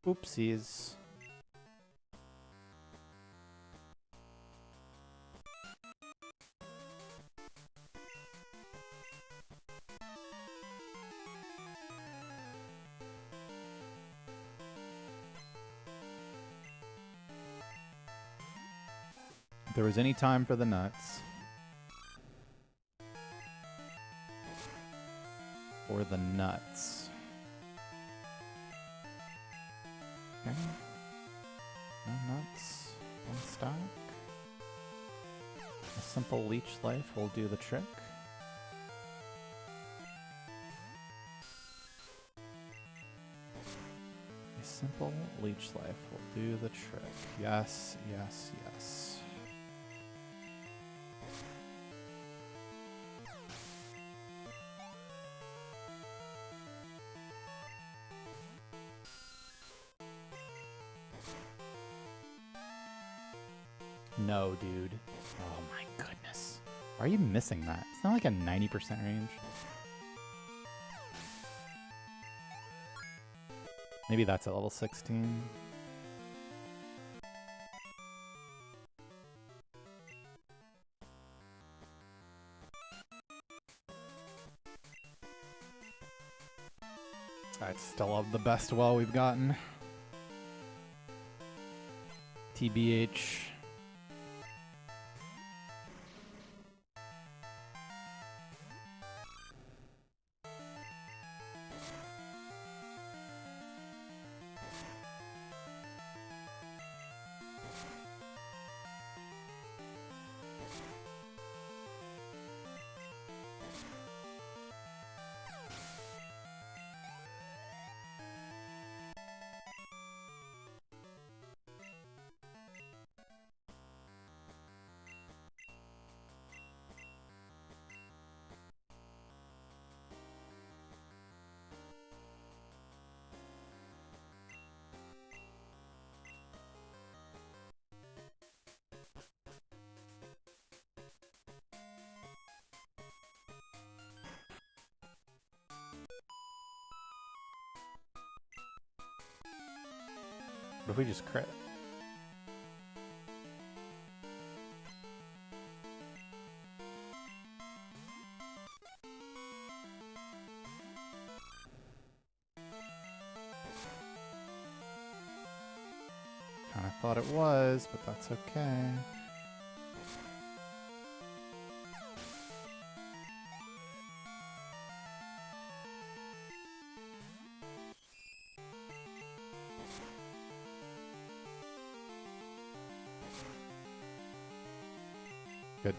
Oopsies. If there was any time for the nuts. For the nuts. Okay. No nuts. One stock. A simple leech life will do the trick. A simple leech life will do the trick. Yes, yes, yes. No, dude. Oh my goodness. Why are you missing that? It's not like a 90% range. Maybe that's at level 16. I still love the best well we've gotten. TBH. What if we just crit? Kinda thought it was, but that's okay. Good.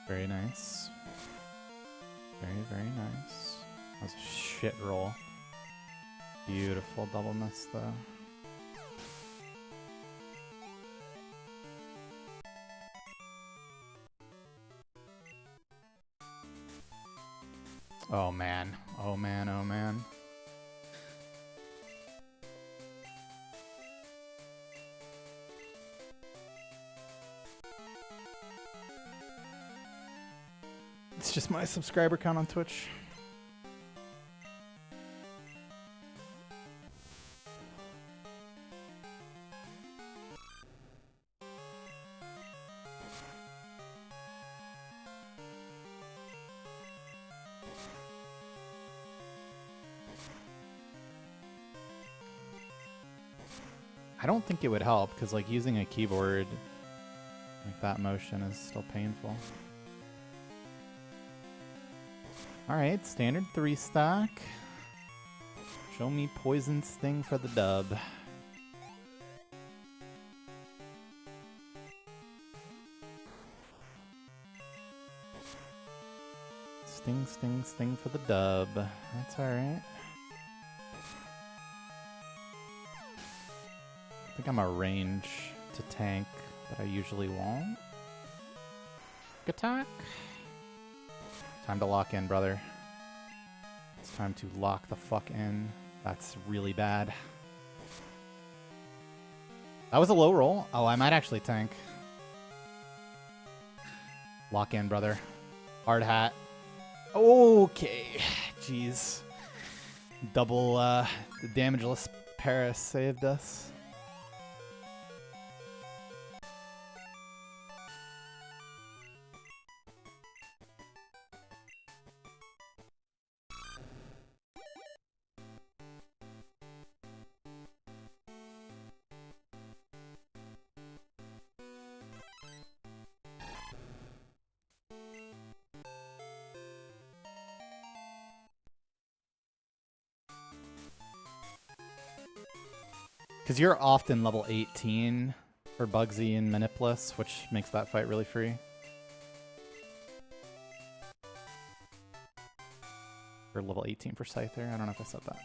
Very nice. Very, very nice. That was a shit roll. Beautiful double miss, though. Oh man. Oh man, oh man. It's just my subscriber count on Twitch. I don't think it would help because like using a keyboard like that motion is still painful. Alright, standard 3 stack. Show me Poison Sting for the dub. Sting, sting, sting for the dub. That's alright. I think I'm a range to tank, but I usually won't. Attack. Time to lock in, brother. It's time to lock the fuck in. That's really bad. That was a low roll. Oh, I might actually tank. Lock in, brother. Hard hat. Okay. Jeez. Double the damageless Paris saved us. Because you're often level 18 for Bugsy and Manipless, which makes that fight really free. Or level 18 for Scyther. I don't know if I said that.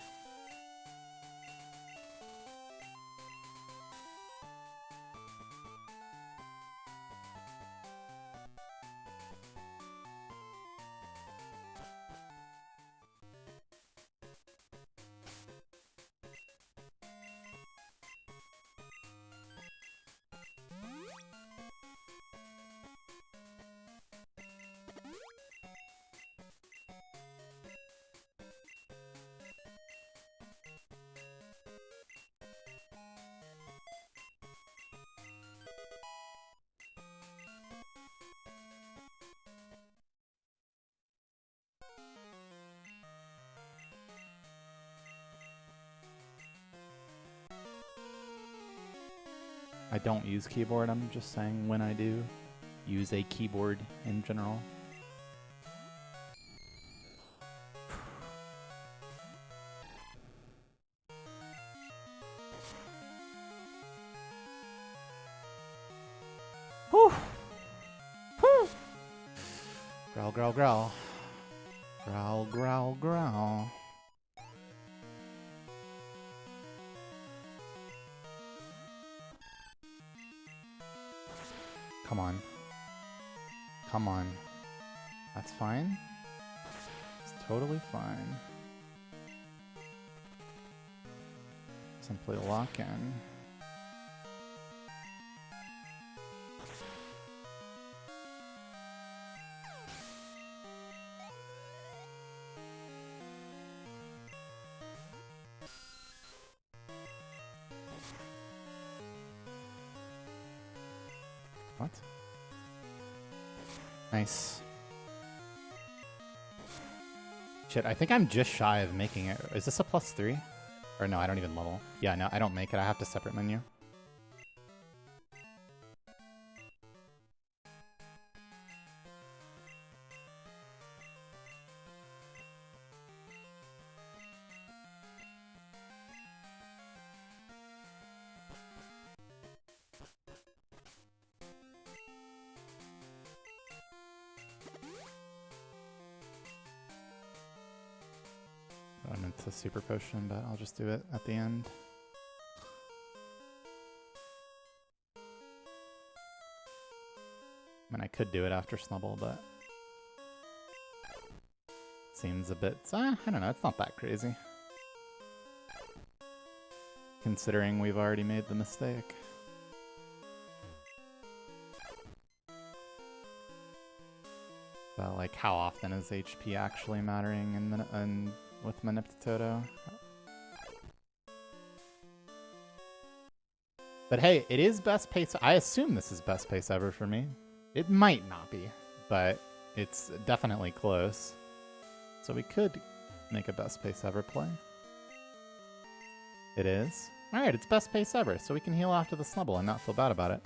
I don't use keyboard, I'm just saying when I do use a keyboard in general. Whew. Whew. Growl, growl, growl. Growl, growl, growl. Come on. Come on. That's fine. It's totally fine. Simply lock in. What? Nice. Shit, I think I'm just shy of making it. Is this a +3? Or no, I don't even level. Yeah, no, I don't make it. I have to separate menu. I'm into super potion, but I'll just do it at the end. I mean, I could do it after Snubble, but seems a bit, I don't know, it's not that crazy. Considering we've already made the mistake. But like, how often is HP actually mattering in with Maniptoto? But hey, it is best pace. I assume this is best pace ever for me. It might not be, but it's definitely close. So we could make a best pace ever play. It is. Alright, it's best pace ever, so we can heal after the Snubble and not feel bad about it.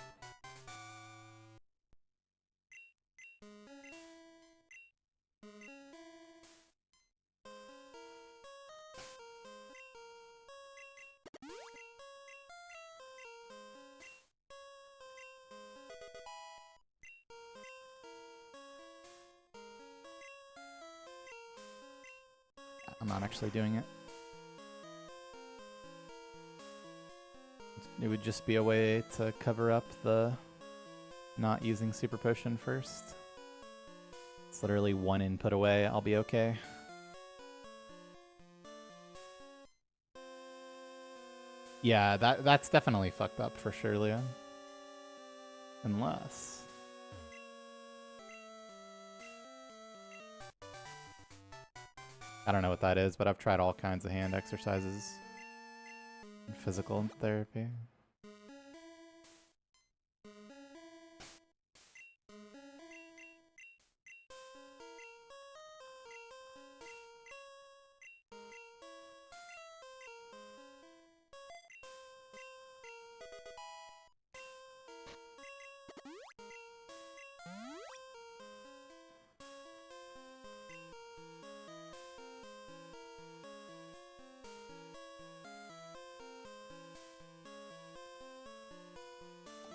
I'm not actually doing it. It would just be a way to cover up the not using Super Potion first. It's literally one input away. I'll be okay. Yeah, that's definitely fucked up for sure, Leon. Unless... I don't know what that is, but I've tried all kinds of hand exercises and physical therapy.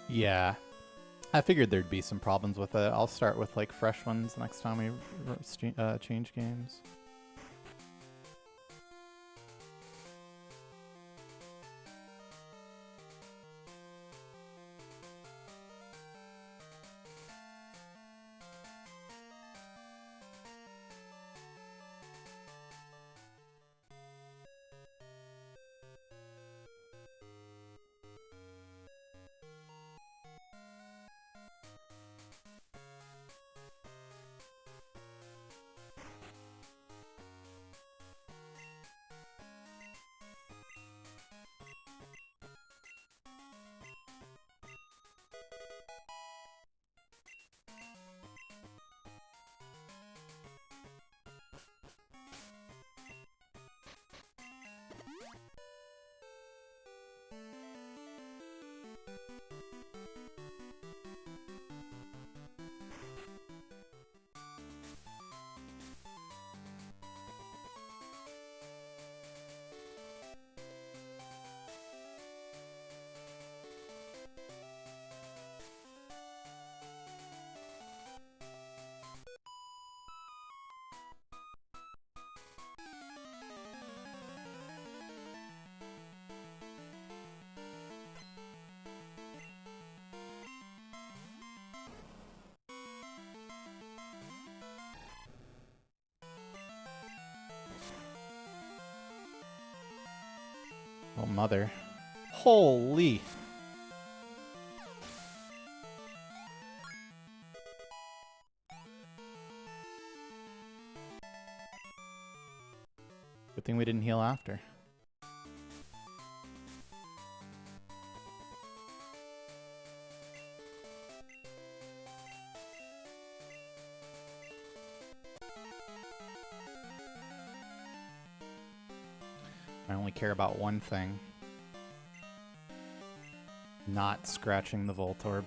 Yeah. I figured there'd be some problems with it. I'll start with like fresh ones next time we change games. Oh, mother. Holy! Good thing we didn't heal after. I only care about one thing. Not scratching the Voltorb.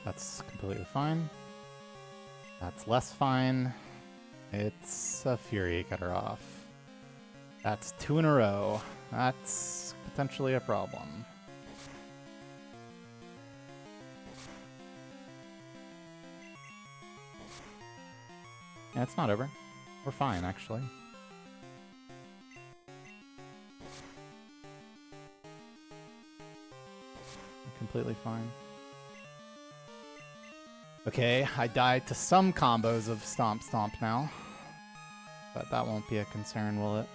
That's completely fine. That's less fine. It's a Fury Cutter off. That's 2 in a row. That's potentially a problem. Yeah, it's not over. We're fine, actually. Completely fine. Okay, I died to some combos of Stomp Stomp now. But that won't be a concern, will it?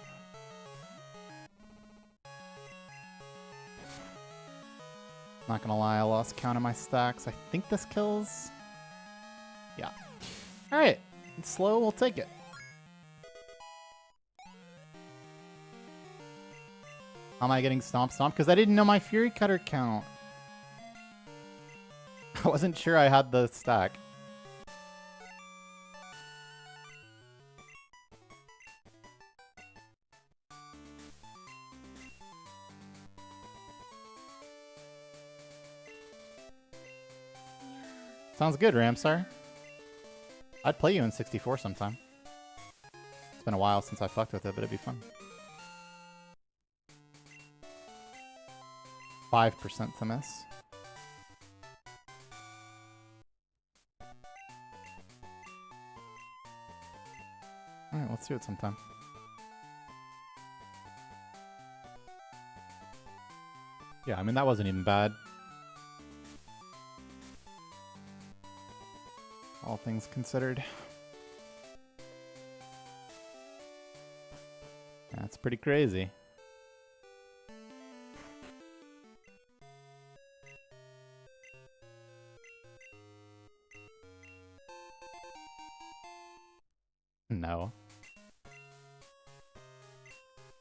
Not gonna lie, I lost count of my stacks. I think this kills. Yeah. Alright. It's slow, we'll take it. How am I getting Stomp Stomp? Because I didn't know my Fury Cutter count. I wasn't sure I had the stack. Sounds good, Ramsar. I'd play you in 64 sometime. It's been a while since I fucked with it, but it'd be fun. 5% to miss. Alright, let's do it sometime. Yeah, I mean, that wasn't even bad. All things considered. That's pretty crazy. No.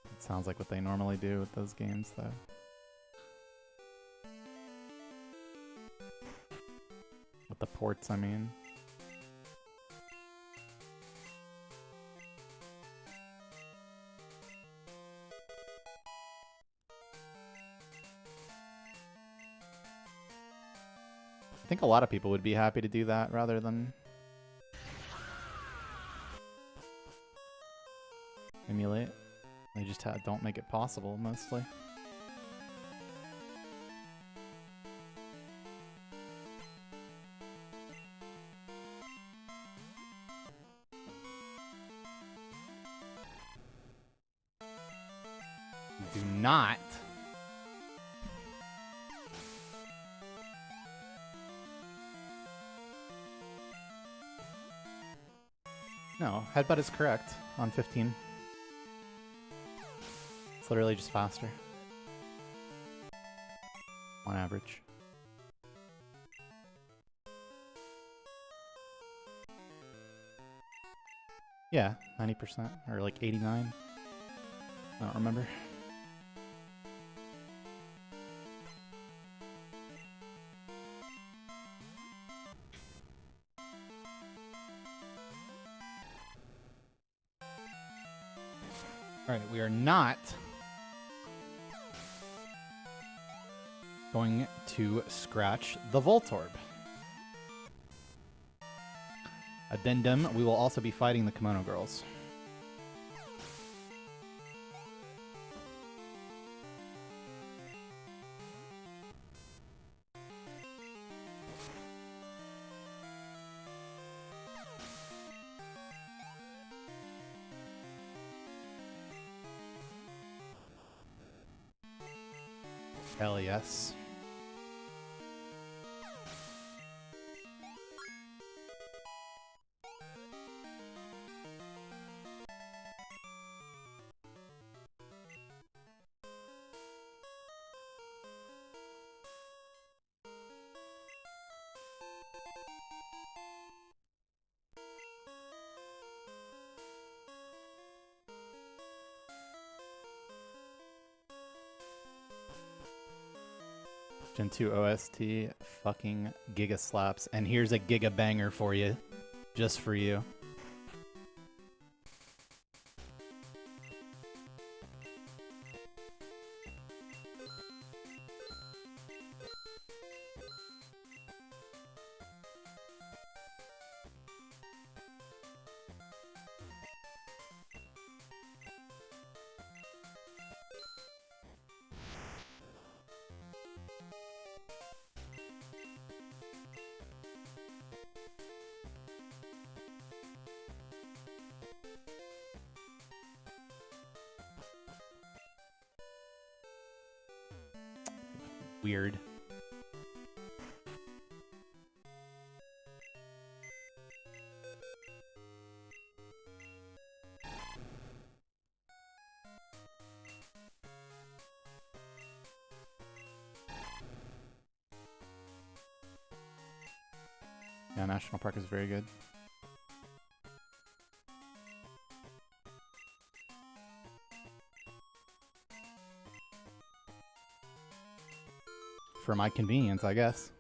It sounds like what they normally do with those games, though. With the ports, I mean. I think a lot of people would be happy to do that rather than... emulate. They just don't make it possible, mostly. Do not. No, headbutt is correct on 15. It's literally just faster. On average. Yeah, 90% or like 89. I don't remember. All right, we are not going to scratch the Voltorb. Addendum, we will also be fighting the Kimono Girls. Hell yes. Gen 2 OST fucking giga slaps. And here's a giga banger for you. Just for you. Weird. Yeah, National Park is very good. For my convenience, I guess.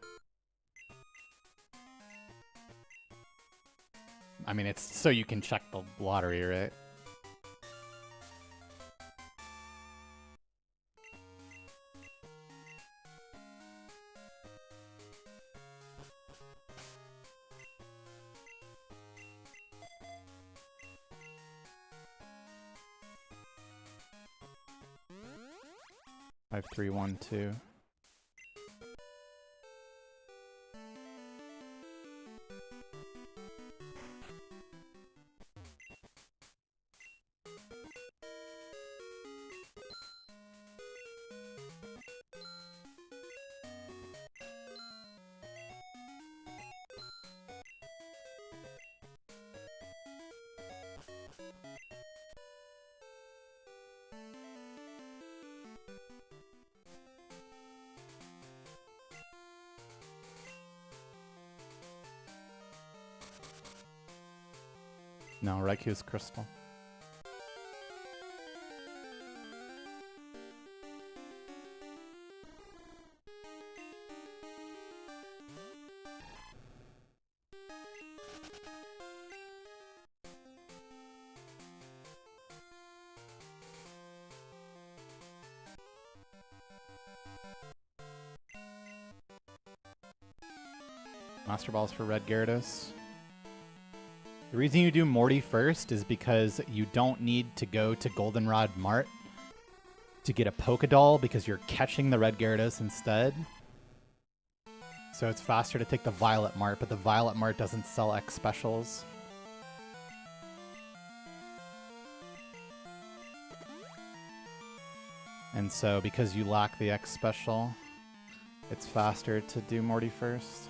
I mean, it's so you can check the lottery, right? Five, 3, 1, 2. No, Raiku's crystal. Master Balls for Red Gyarados. The reason you do Morty first is because you don't need to go to Goldenrod Mart to get a Poké Doll because you're catching the Red Gyarados instead. So it's faster to take the Violet Mart, but the Violet Mart doesn't sell X specials. And so because you lack the X special, it's faster to do Morty first.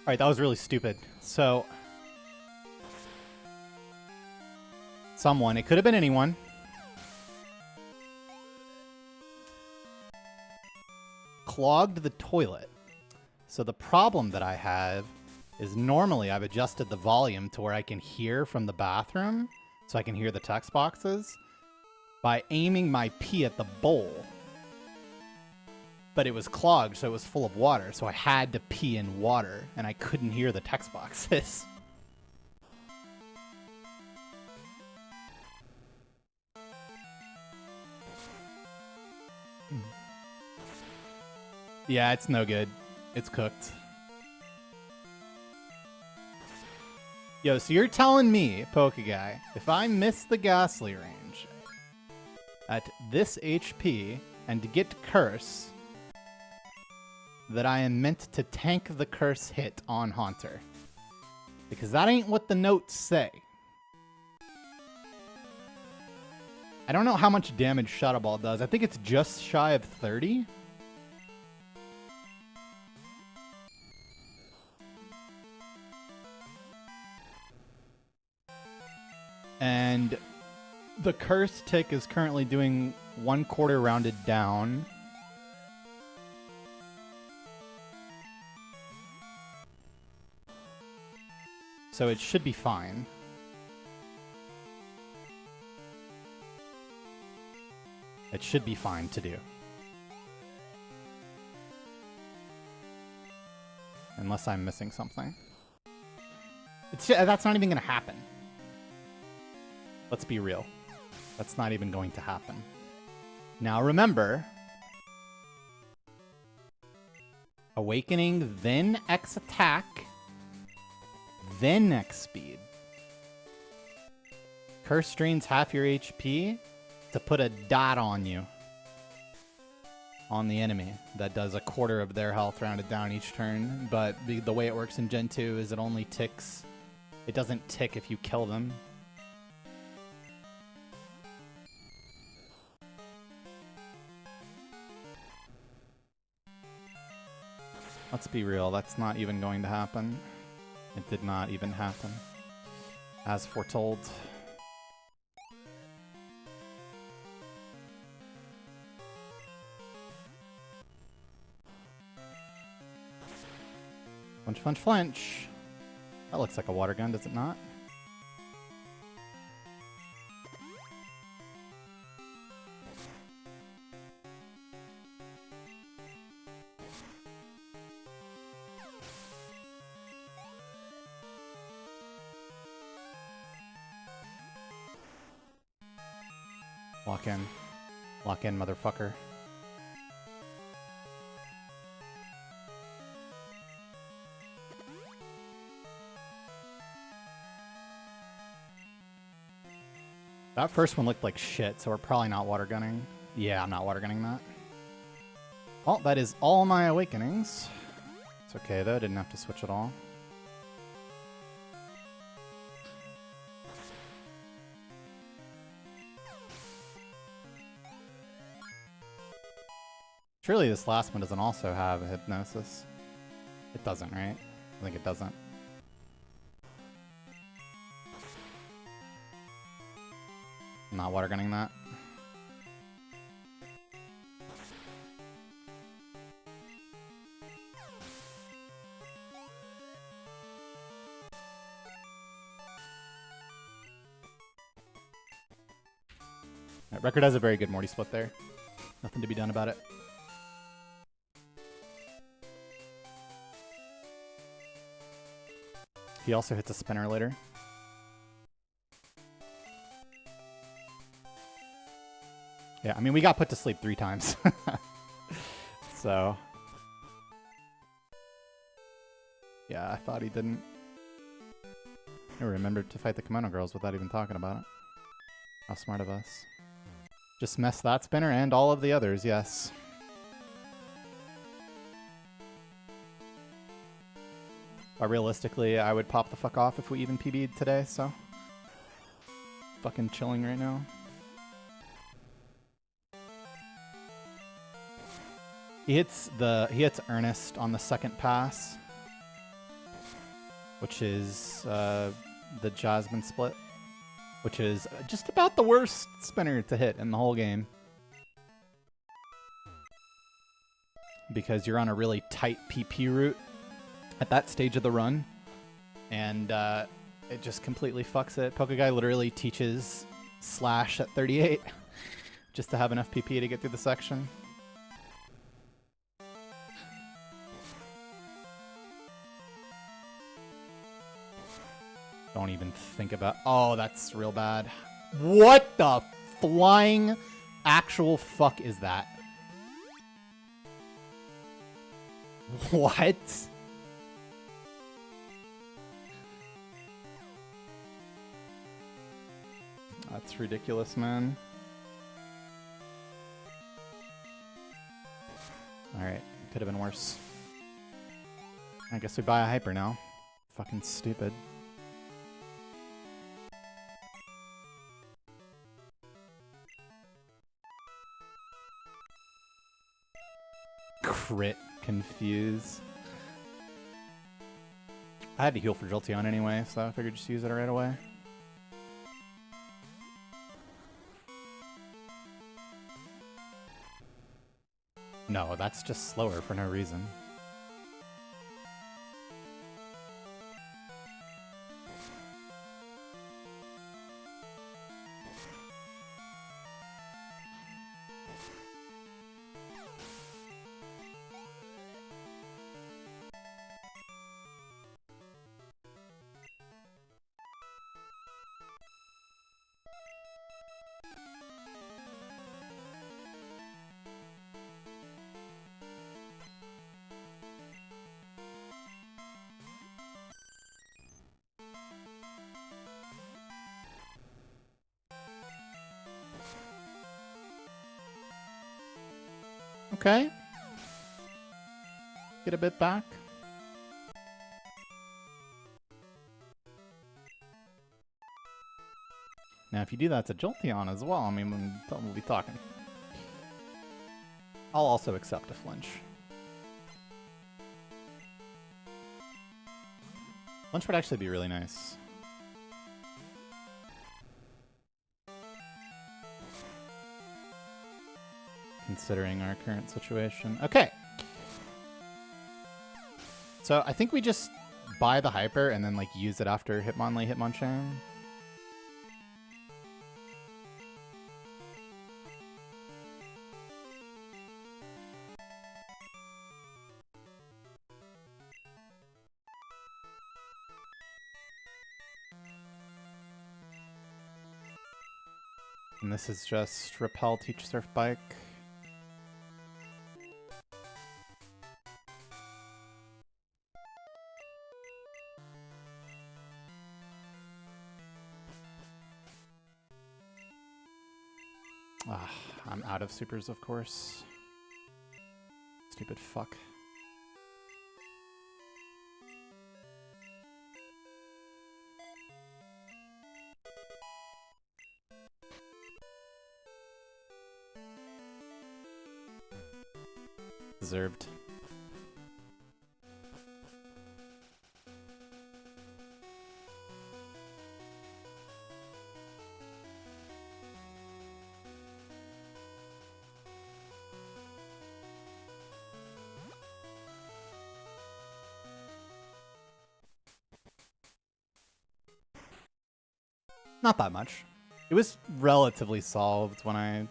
Alright, that was really stupid. So, someone, it could have been anyone, clogged the toilet. So the problem that I have is normally I've adjusted the volume to where I can hear from the bathroom, so I can hear the text boxes, by aiming my pee at the bowl. But it was clogged, so it was full of water, so I had to pee in water, and I couldn't hear the text boxes. Yeah, it's no good. It's cooked. Yo, so you're telling me, Pokeguy, if I miss the Ghastly range at this HP and to get Curse, that I am meant to tank the Curse hit on Haunter? Because that ain't what the notes say. I don't know how much damage Shadow Ball does. I think it's just shy of 30. And the Curse tick is currently doing 1/4 rounded down. So it should be fine. It should be fine to do. Unless I'm missing something. That's not even going to happen. Let's be real. That's not even going to happen. Now remember, Awakening, then X attack, then X speed. Curse drains half your HP to put a dot on you. On the enemy. That does 1/4 of their health rounded down each turn. But the way it works in Gen 2 is it only ticks. It doesn't tick if you kill them. Let's be real, that's not even going to happen. It did not even happen. As foretold. Flinch, flinch, flinch. That looks like a water gun, does it not? Lock in. Lock in, motherfucker. That first one looked like shit, so we're probably not water gunning. Yeah, I'm not water gunning that. Well, that is all my awakenings. It's okay though, didn't have to switch at all. Surely this last one doesn't also have a hypnosis. It doesn't, right? I think it doesn't. I'm not water gunning that. Right, Record has a very good Morty split there. Nothing to be done about it. He also hits a spinner later. Yeah, I mean, we got put to sleep 3 times. So. Yeah, I thought he didn't. I remembered to fight the Kimono Girls without even talking about it. How smart of us. Just mess that spinner and all of the others, yes. But realistically, I would pop the fuck off if we even PB'd today, so. Fucking chilling right now. He hits Ernest on the second pass, which is the Jasmine split, which is just about the worst spinner to hit in the whole game. Because you're on a really tight PP route at that stage of the run, and it just completely fucks it. Pokeguy literally teaches slash at 38 just to have enough PP to get through the section. Don't even think about... Oh, that's real bad. What the flying actual fuck is that? What? That's ridiculous, man. Alright, could have been worse. I guess we buy a hyper now. Fucking stupid. Crit confuse. I had to heal for Jolteon anyway, so I figured just use it right away. No, that's just slower for no reason. Okay. Get a bit back. Now, if you do that to Jolteon as well, I mean, we'll be talking. I'll also accept a flinch. Flinch would actually be really nice. Considering our current situation. Okay. So I think we just buy the hyper and then like use it after Hitmonlee, Hitmonchan. And this is just Repel, Teach Surf Bike. Ah, I'm out of supers, of course. Stupid fuck. Deserved. Not that much. It was relatively solved when I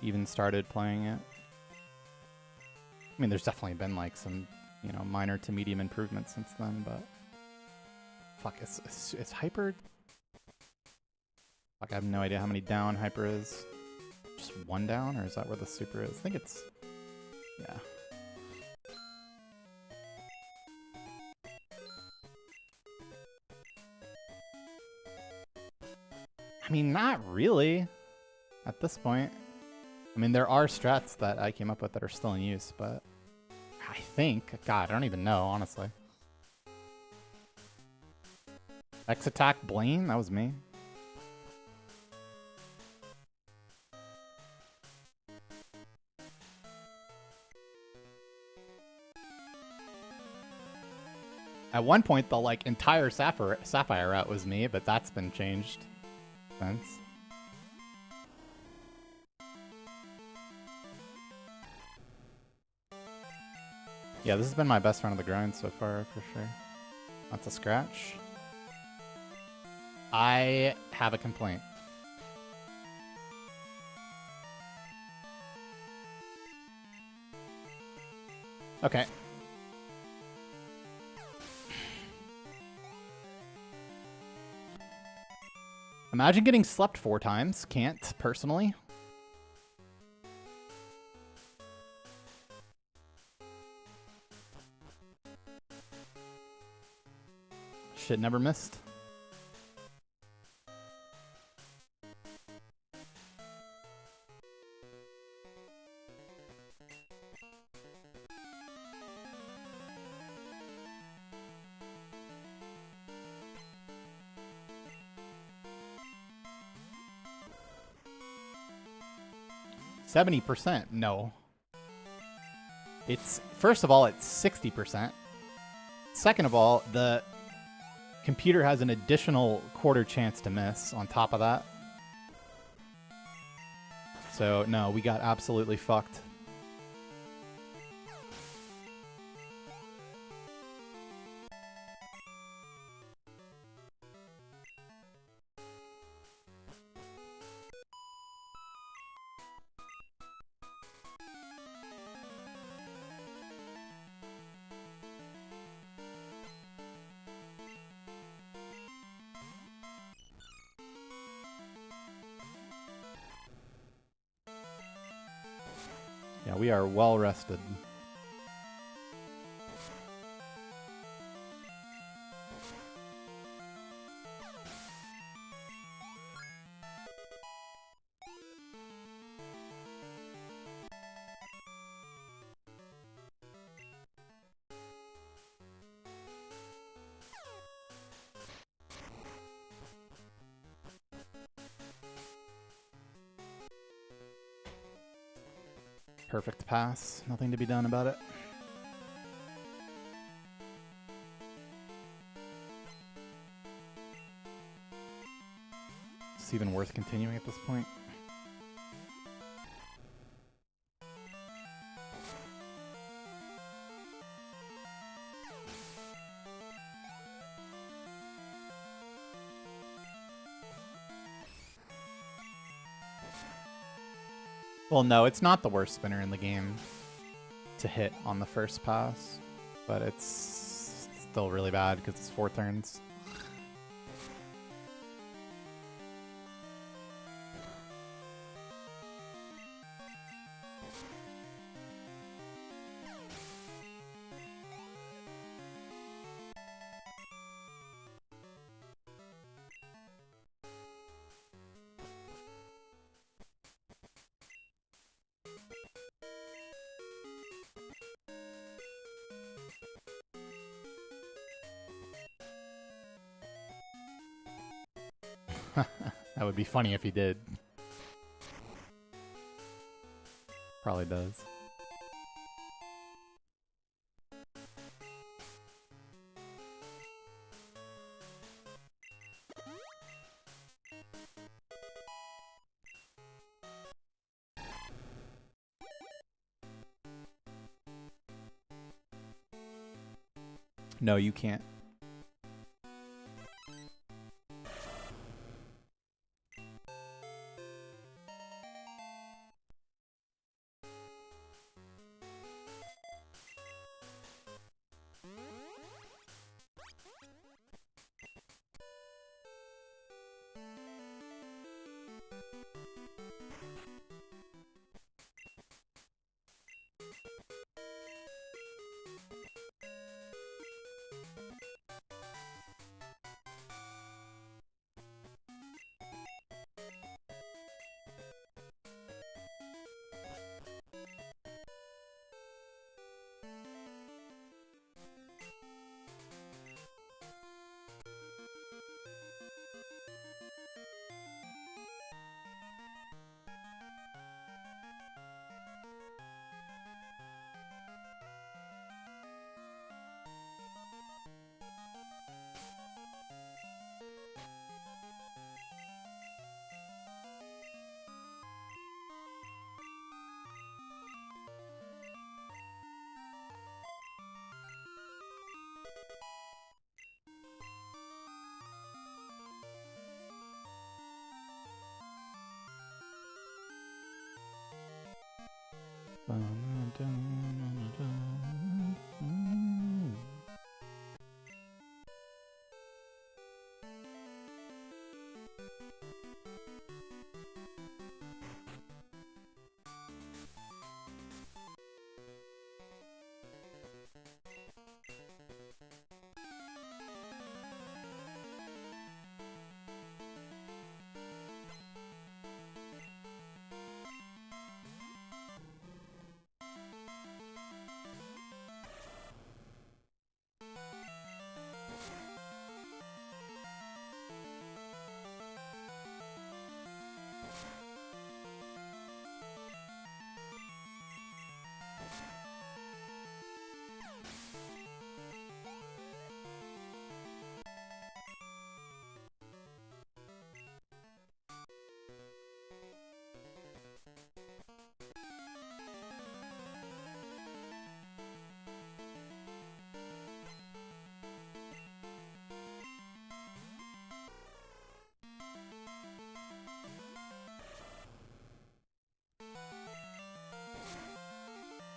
even started playing it. I mean, there's definitely been like some, you know, minor to medium improvements since then, but fuck, it's hyper. Fuck, I have no idea how many down hyper is. Just one down, or is that where the super is? I think it's, yeah. I mean, not really at this point. I mean, there are strats that I came up with that are still in use, but I think, God, I don't even know, honestly. X attack Blaine, that was me. At one point, the like entire Sapphire route was me, but that's been changed since. Yeah, this has been my best run of the grind so far, for sure. That's a scratch. I have a complaint. Okay. Imagine getting slept 4 times. Can't, personally. Shit never missed. %70%? No. It's, first of all, it's 60%. Second of all, the computer has an additional quarter chance to miss on top of that. So, no, we got absolutely fucked. Yeah, we are well rested. Perfect pass. Nothing to be done about it. It's even worth continuing at this point. Well, no, it's not the worst spinner in the game to hit on the first pass, but it's still really bad because it's 4 turns. That would be funny if he did. Probably does. No, you can't.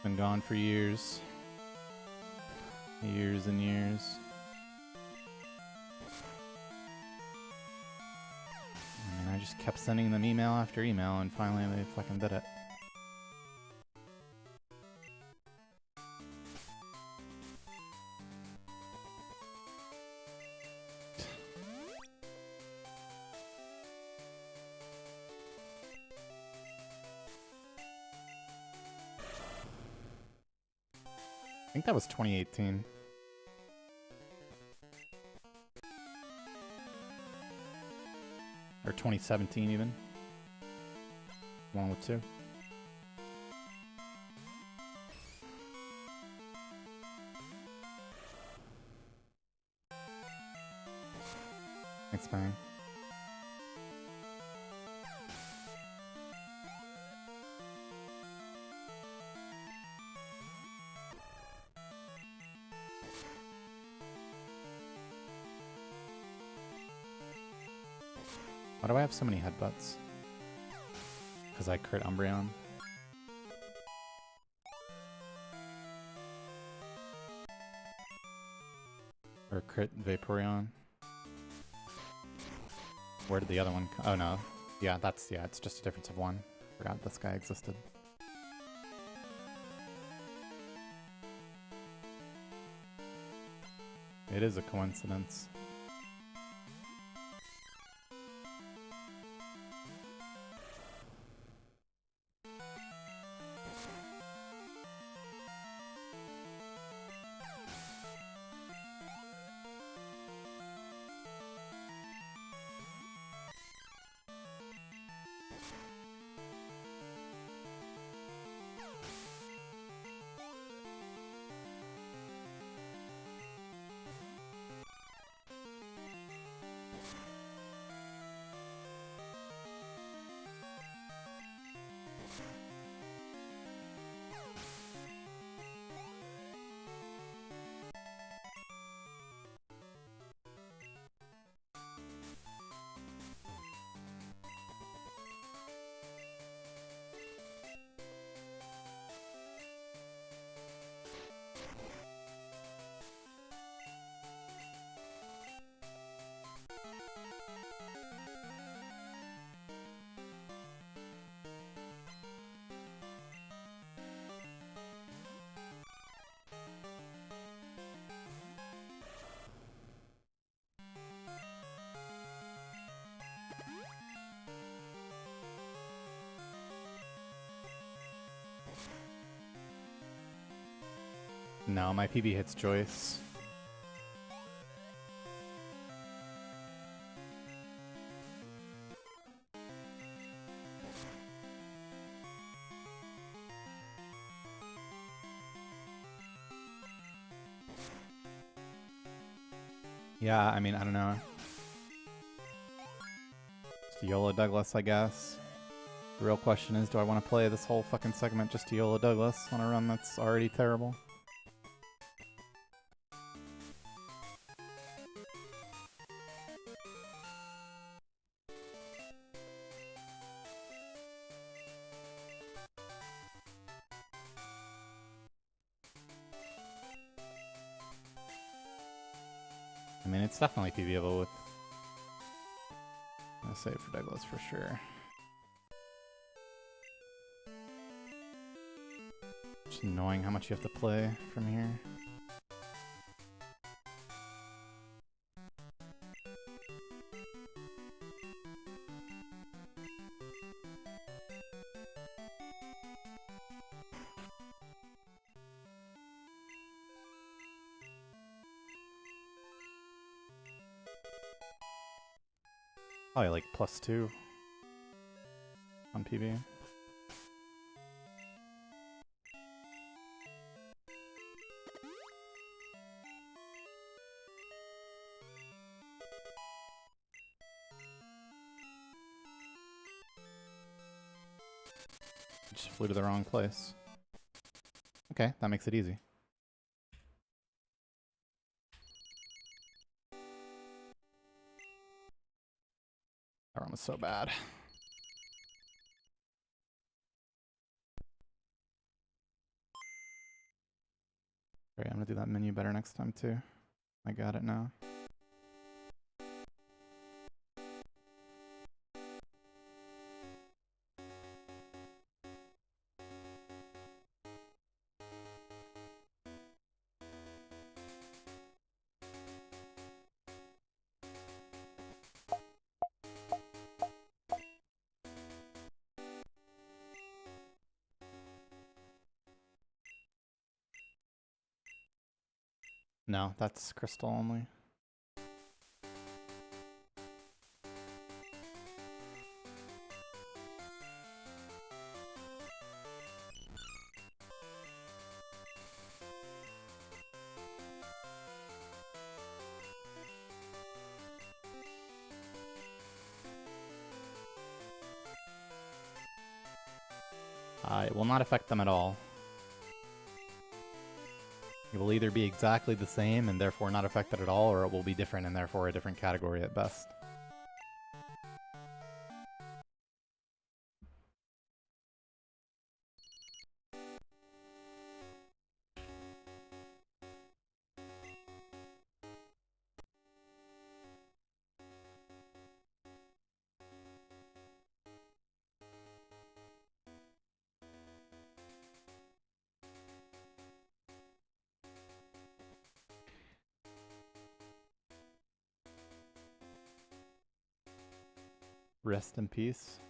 Been gone for years. Years and years. I mean, I just kept sending them email after email, and finally they fucking did it. I think that was 2018. Or 2017 even. One with two. Thanks, Bang. Why do I have so many headbutts? Because I crit Umbreon. Or crit Vaporeon. Where did the other one come? Oh no. Yeah, it's just a difference of one. Forgot this guy existed. It is a coincidence. No, my PB hits Joyce. Yeah, I mean, I don't know. Just YOLO Douglas, I guess. The real question is, do I want to play this whole fucking segment just to YOLO Douglas on a run that's already terrible? I mean, it's definitely PBable with... I'm gonna save for Douglas for sure. Just annoying how much you have to play from here. Probably like +2 on PB. Just flew to the wrong place. Okay, that makes it easy. That run was so bad. Great, I'm gonna do that menu better next time too. I got it now. No, that's crystal only. It will not affect them at all. It will either be exactly the same and therefore not affected at all, or it will be different and therefore a different category at best. Rest in peace.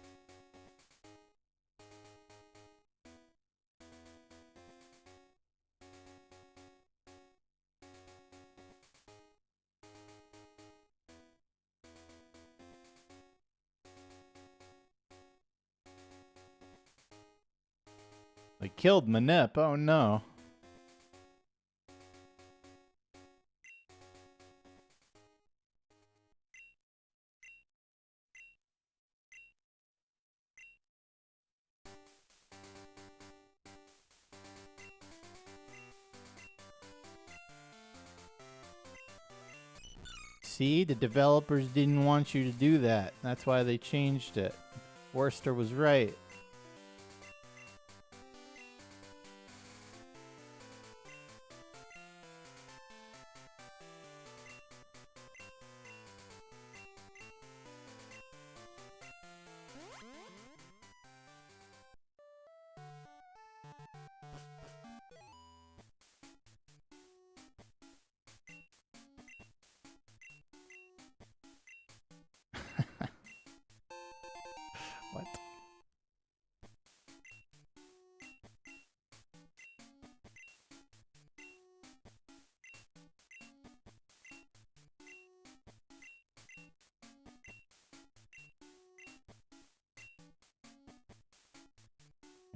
They killed Manip, oh no. See, the developers didn't want you to do that. That's why they changed it. Worcester was right. What?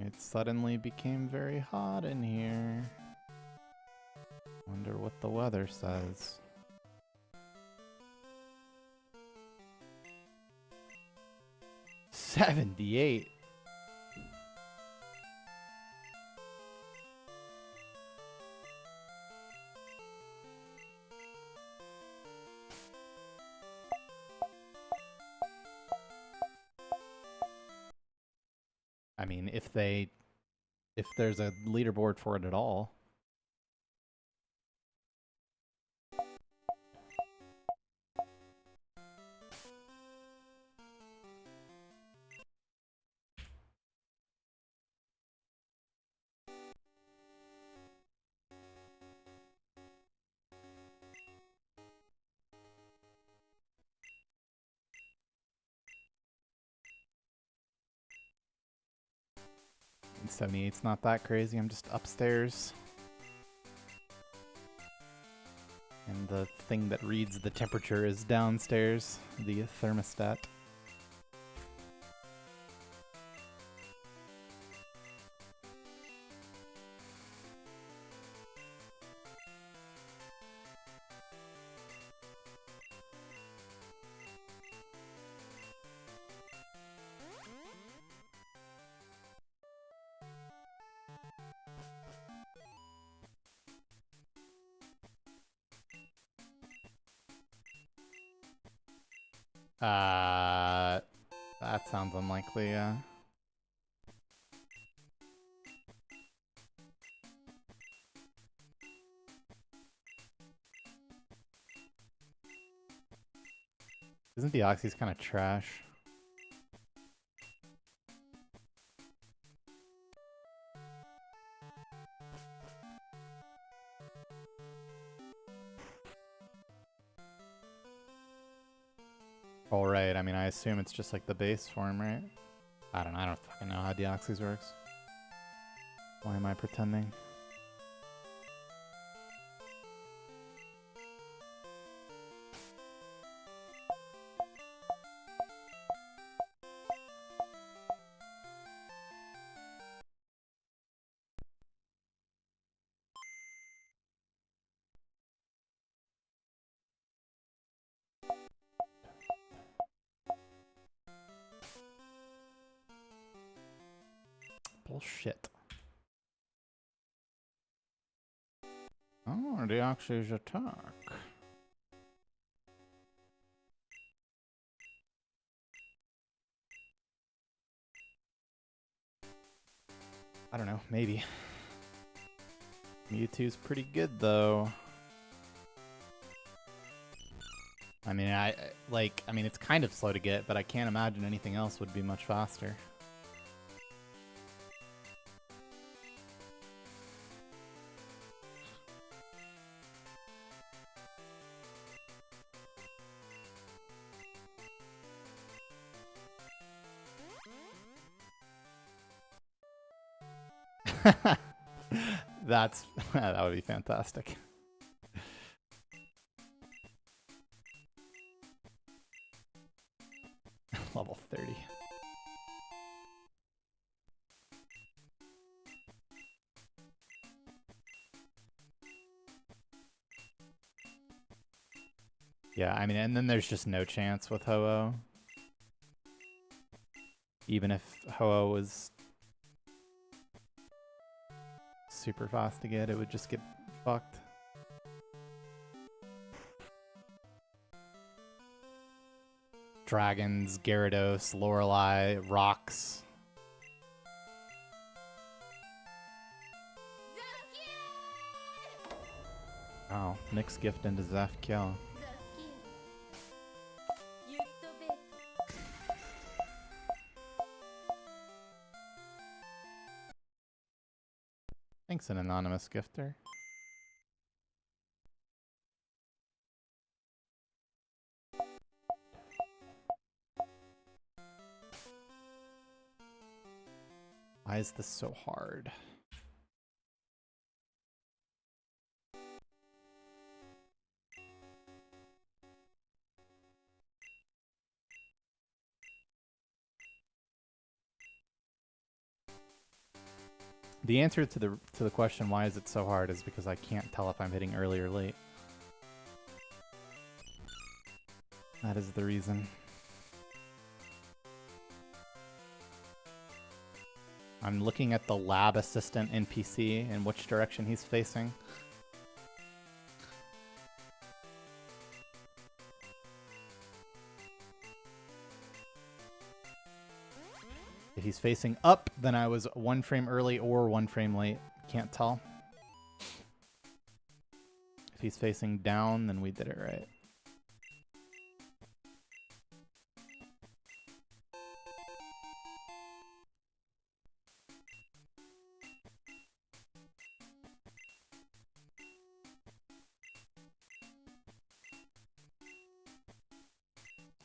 It suddenly became very hot in here. Wonder what the weather says. $78. I mean, if there's a leaderboard for it at all. And 78's not that crazy. I'm just upstairs. And the thing that reads the temperature is downstairs, the thermostat. That sounds unlikely, yeah. Isn't the Oxys kind of trash? Alright, I mean, I assume it's just like the base form, right? I don't fucking know how Deoxys works. Why am I pretending? Bullshit. Oh, Deoxys attack. I don't know, maybe. Mewtwo's pretty good though. I mean, I mean, it's kind of slow to get, but I can't imagine anything else would be much faster. That would be fantastic. Level 30. Yeah, I mean, and then there's just no chance with Ho-Oh. Even if Ho-Oh was super fast to get, it would just get fucked. Dragons, Gyarados, Lorelei, Rocks. Oh, mixed gift into Zafkiel. Thanks, an anonymous gifter. Why is this so hard? The answer to the question why is it so hard is because I can't tell if I'm hitting early or late. That is the reason. I'm looking at the lab assistant NPC and which direction he's facing. If he's facing up, then I was 1 frame early or 1 frame late. Can't tell. If he's facing down, then we did it right.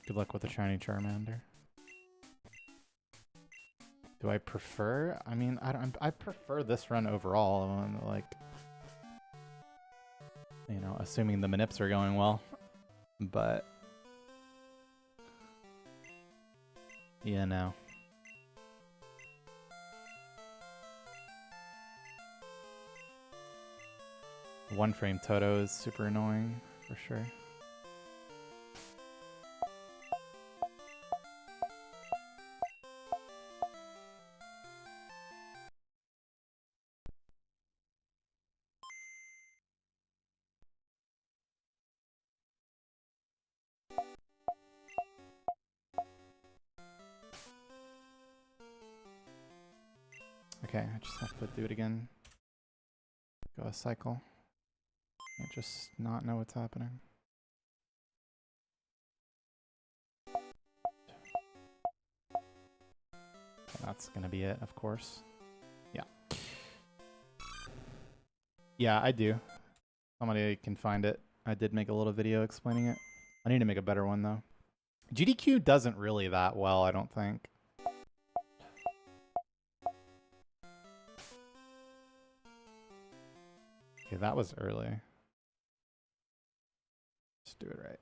Good luck with the shiny Charmander. Do I prefer? I mean, I prefer this run overall. Like, you know, assuming the manips are going well, but yeah, no. One frame Toto is super annoying for sure. Okay, I just have to do it again. Go a cycle. I just not know what's happening. That's gonna be it, of course. Yeah. Yeah, I do. Somebody can find it. I did make a little video explaining it. I need to make a better one, though. GDQ doesn't really that well, I don't think. Okay, that was early. Let's do it right.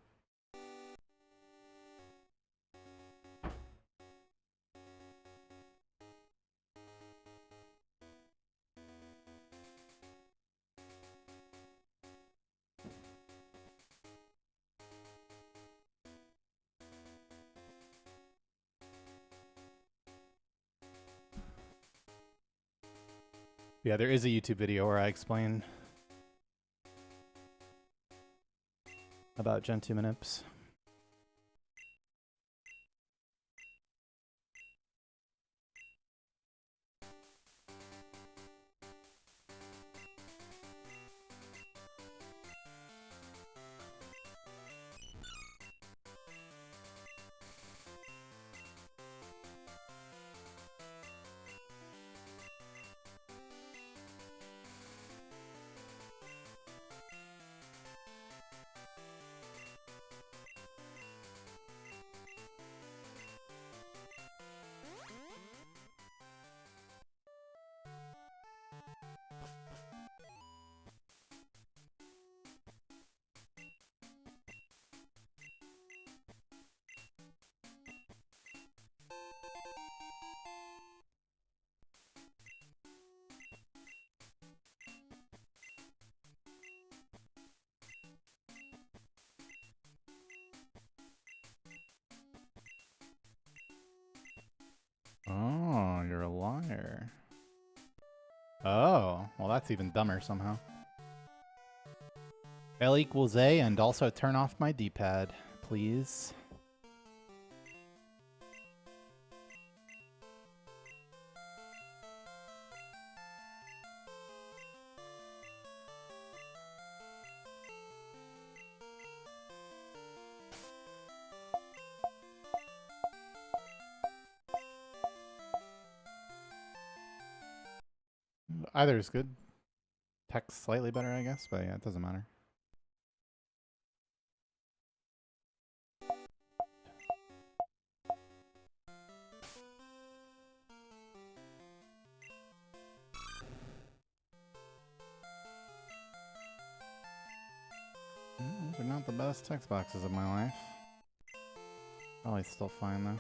Yeah, there is a YouTube video where I explain about Gen 2 manips. Oh, you're a liar. Oh, well that's even dumber somehow. L equals A and also turn off my D-pad, please. Either is good. Text slightly better, I guess, but yeah, it doesn't matter. These are not the best text boxes of my life. Probably still fine though.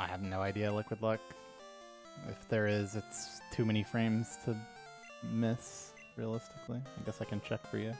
I have no idea, Liquid Luck. If there is, it's too many frames to miss, realistically. I guess I can check for you.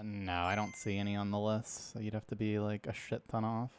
No, I don't see any on the list, so you'd have to be like a shit ton off.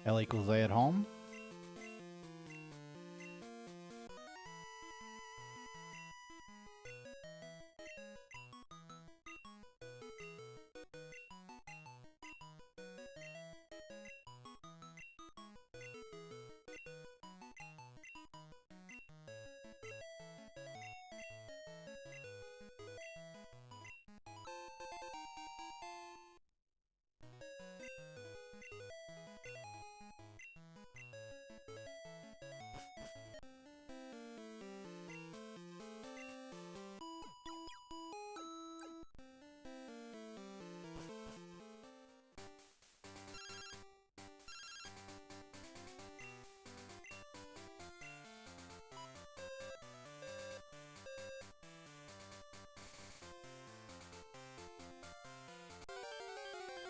L equals A at home.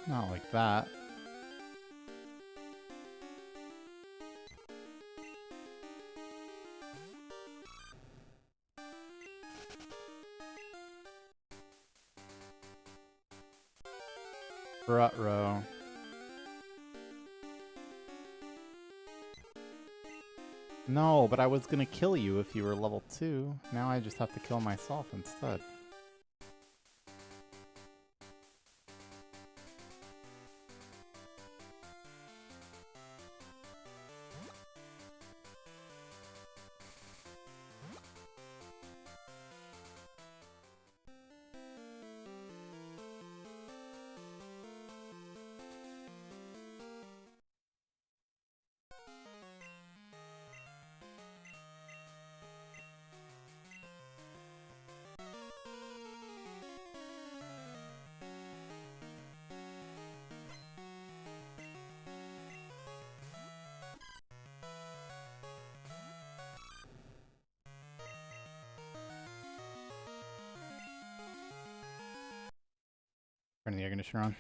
Not like that. Ruh-roh. No, but I was gonna kill you if you were level 2. Now I just have to kill myself instead. Turn the air conditioner on.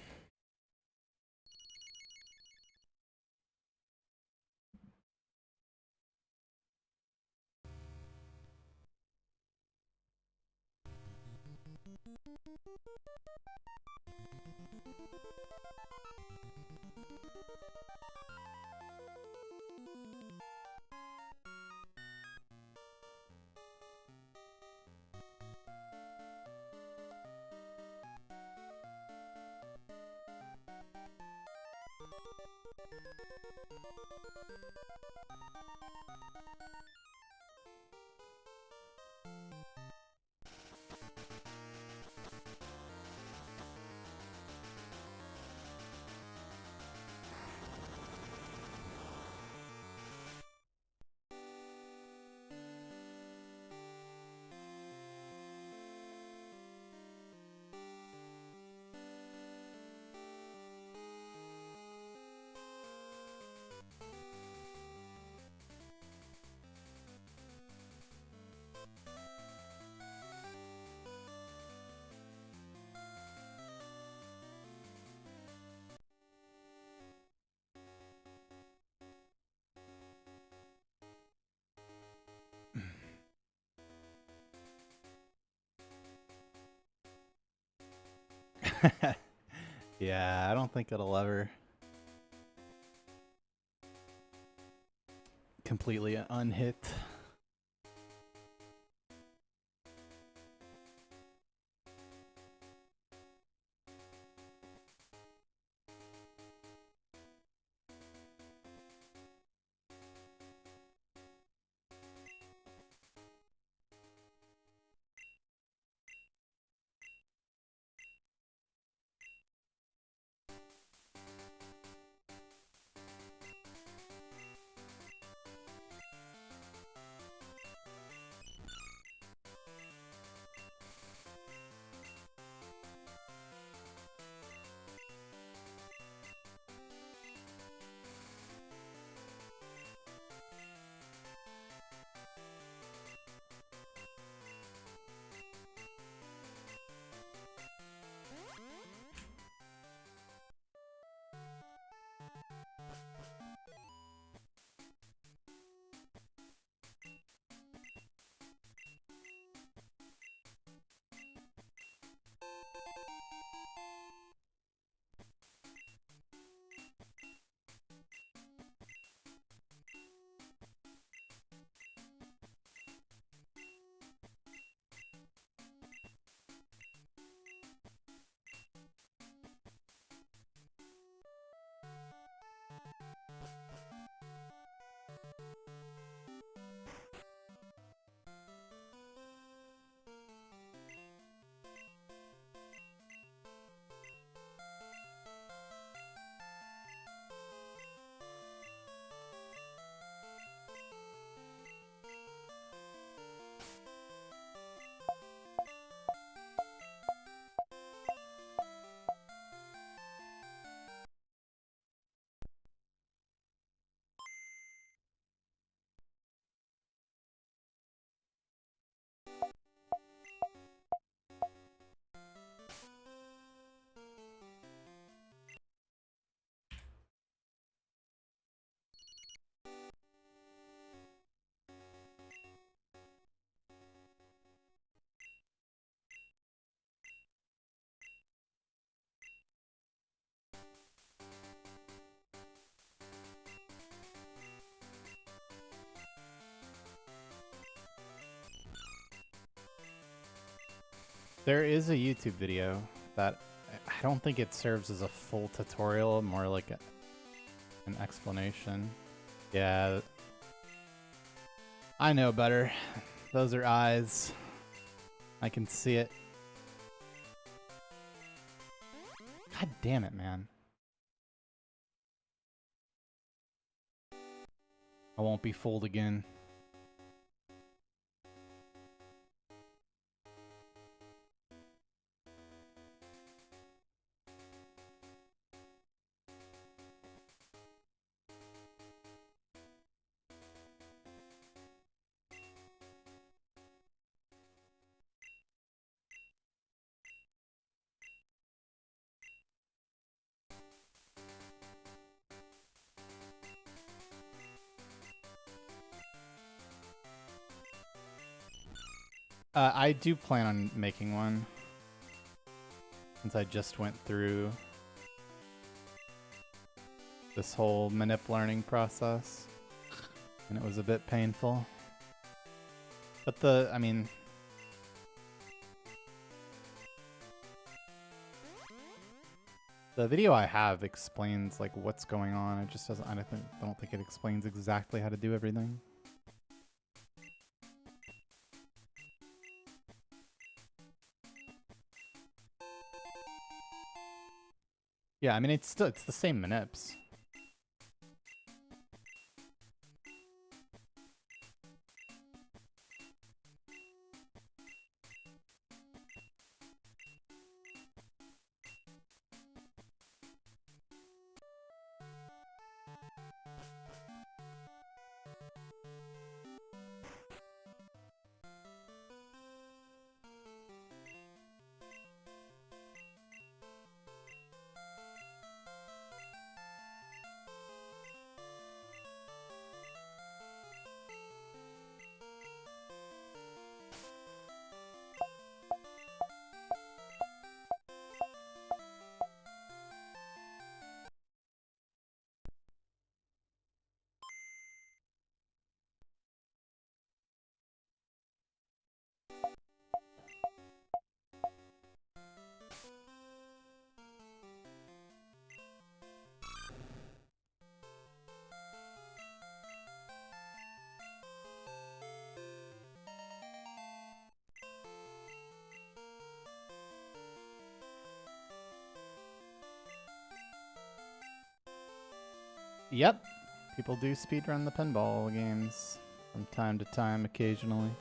Yeah, I don't think it'll ever completely unhit. There is a YouTube video that I don't think it serves as a full tutorial, more like an explanation. Yeah, I know better. Those are eyes. I can see it. God damn it, man. I won't be fooled again. I do plan on making one, since I just went through this whole manip learning process, and it was a bit painful. But I mean, the video I have explains like what's going on. It just doesn't, I don't think it explains exactly how to do everything. Yeah, I mean, it's the same manips. Yep. People do speedrun the pinball games from time to time, occasionally.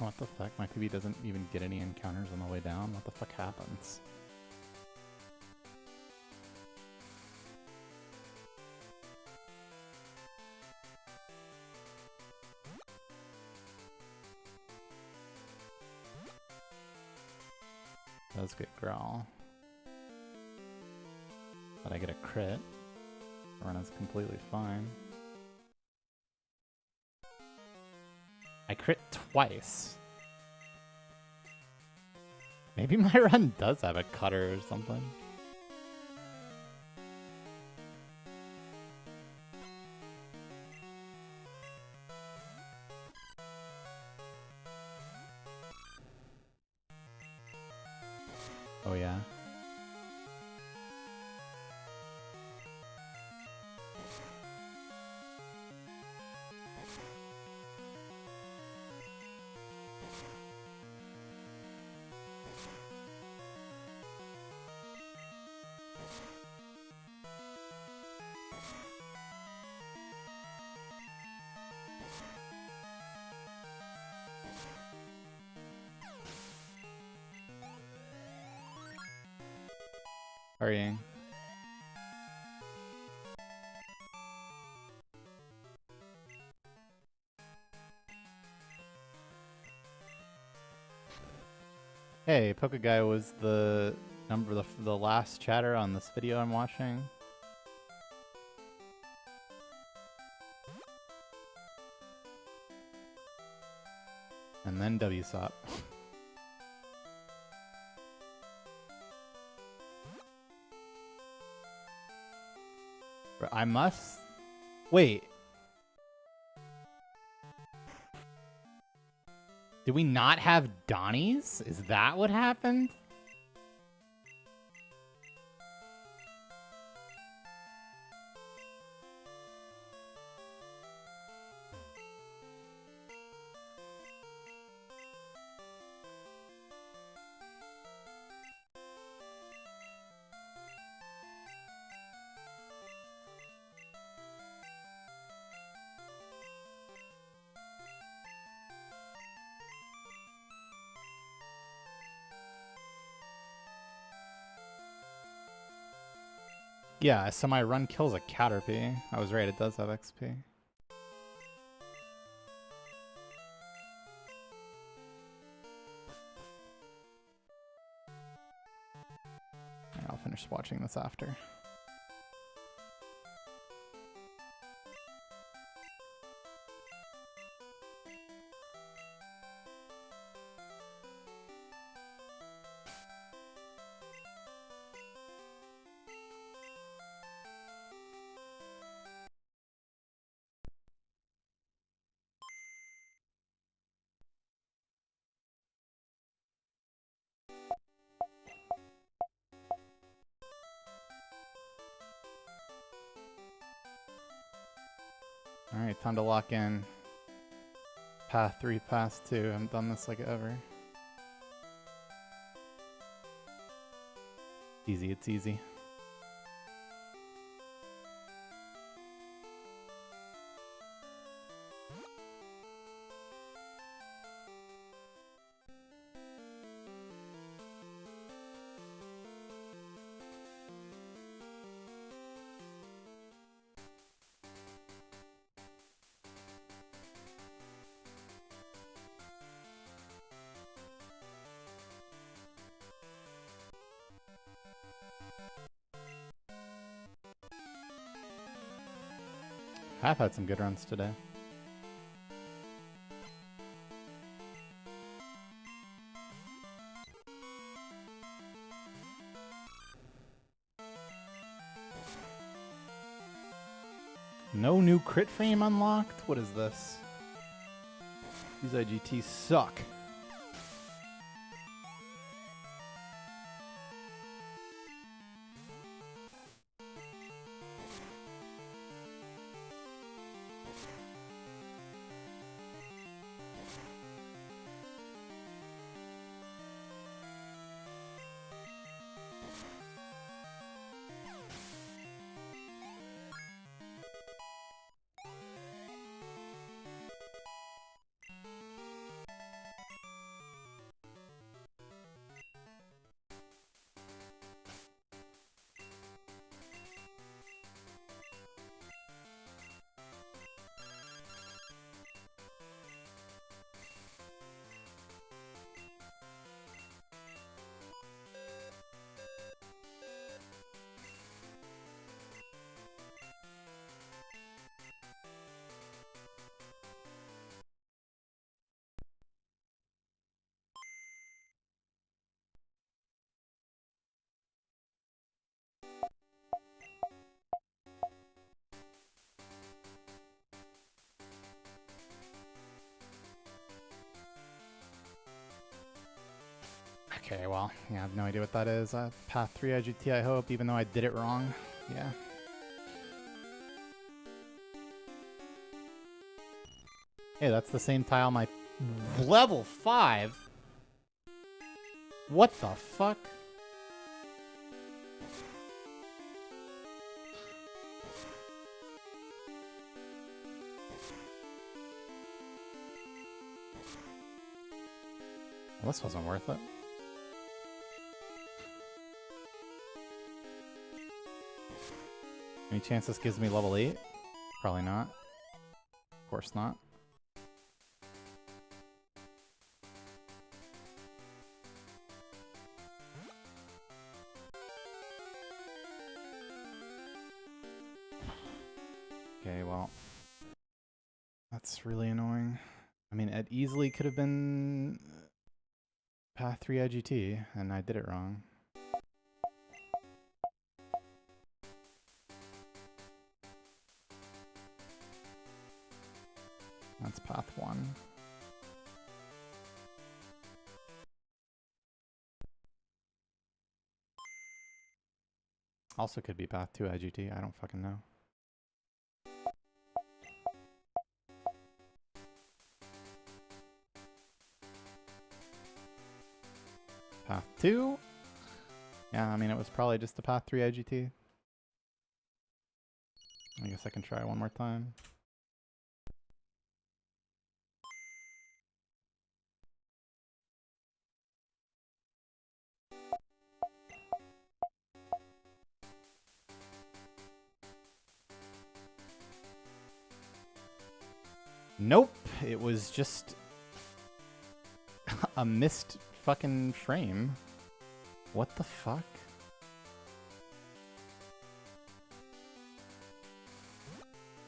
What the fuck? My PB doesn't even get any encounters on the way down? What the fuck happens? Does get growl. But I get a crit. The run is completely fine. I crit twice. Maybe my run does have a cutter or something. Oh yeah. Hurrying. Hey, Poke Guy was the the last chatter on this video I'm watching. And then WSOP. I must... Wait. Did we not have Donnies? Is that what happened? Yeah, so my run kills a Caterpie. I was right, it does have XP. I'll finish watching this after. Alright, time to lock in. Path 3, pass 2. I haven't done this like ever. Easy, it's easy. I've had some good runs today. No new crit frame unlocked? What is this? These IGTs suck. Okay, well, yeah, I have no idea what that is. Path 3 IGT, I hope, even though I did it wrong. Yeah. Hey, that's the same tile my level 5? What the fuck? Well, this wasn't worth it. Any chance this gives me level 8? Probably not. Of course not. Okay, well, that's really annoying. I mean, it easily could have been Path 3 IGT, and I did it wrong. That's Path 1. Also could be Path 2 IGT, I don't fucking know. Path 2? Yeah, I mean, it was probably just the Path 3 IGT. I guess I can try one more time. Nope. It was just a missed fucking frame. What the fuck?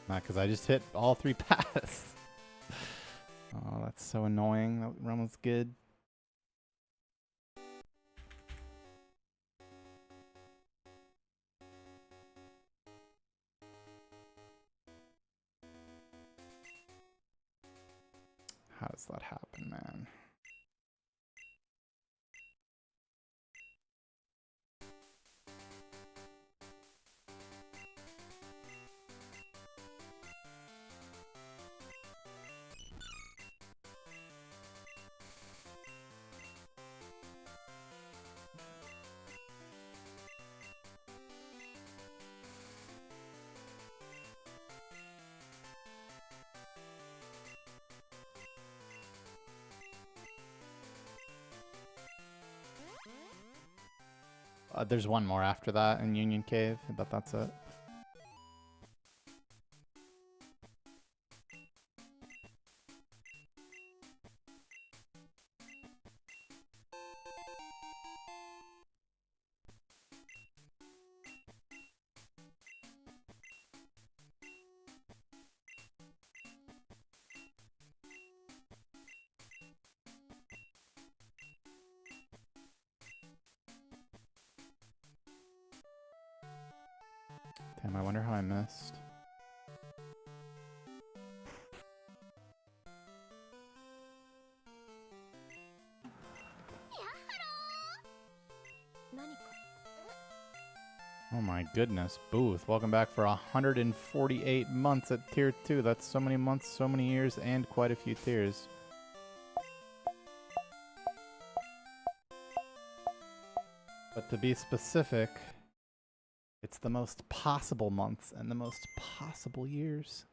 Not because I just hit all 3 paths. Oh, that's so annoying. That run was good. How does that happen, man? There's one more after that in Union Cave, but that's it. Damn, I wonder how I missed. Oh my goodness, Booth. Welcome back for 148 months at tier 2. That's so many months, so many years, and quite a few tiers. But to be specific, it's the most possible months and the most possible years.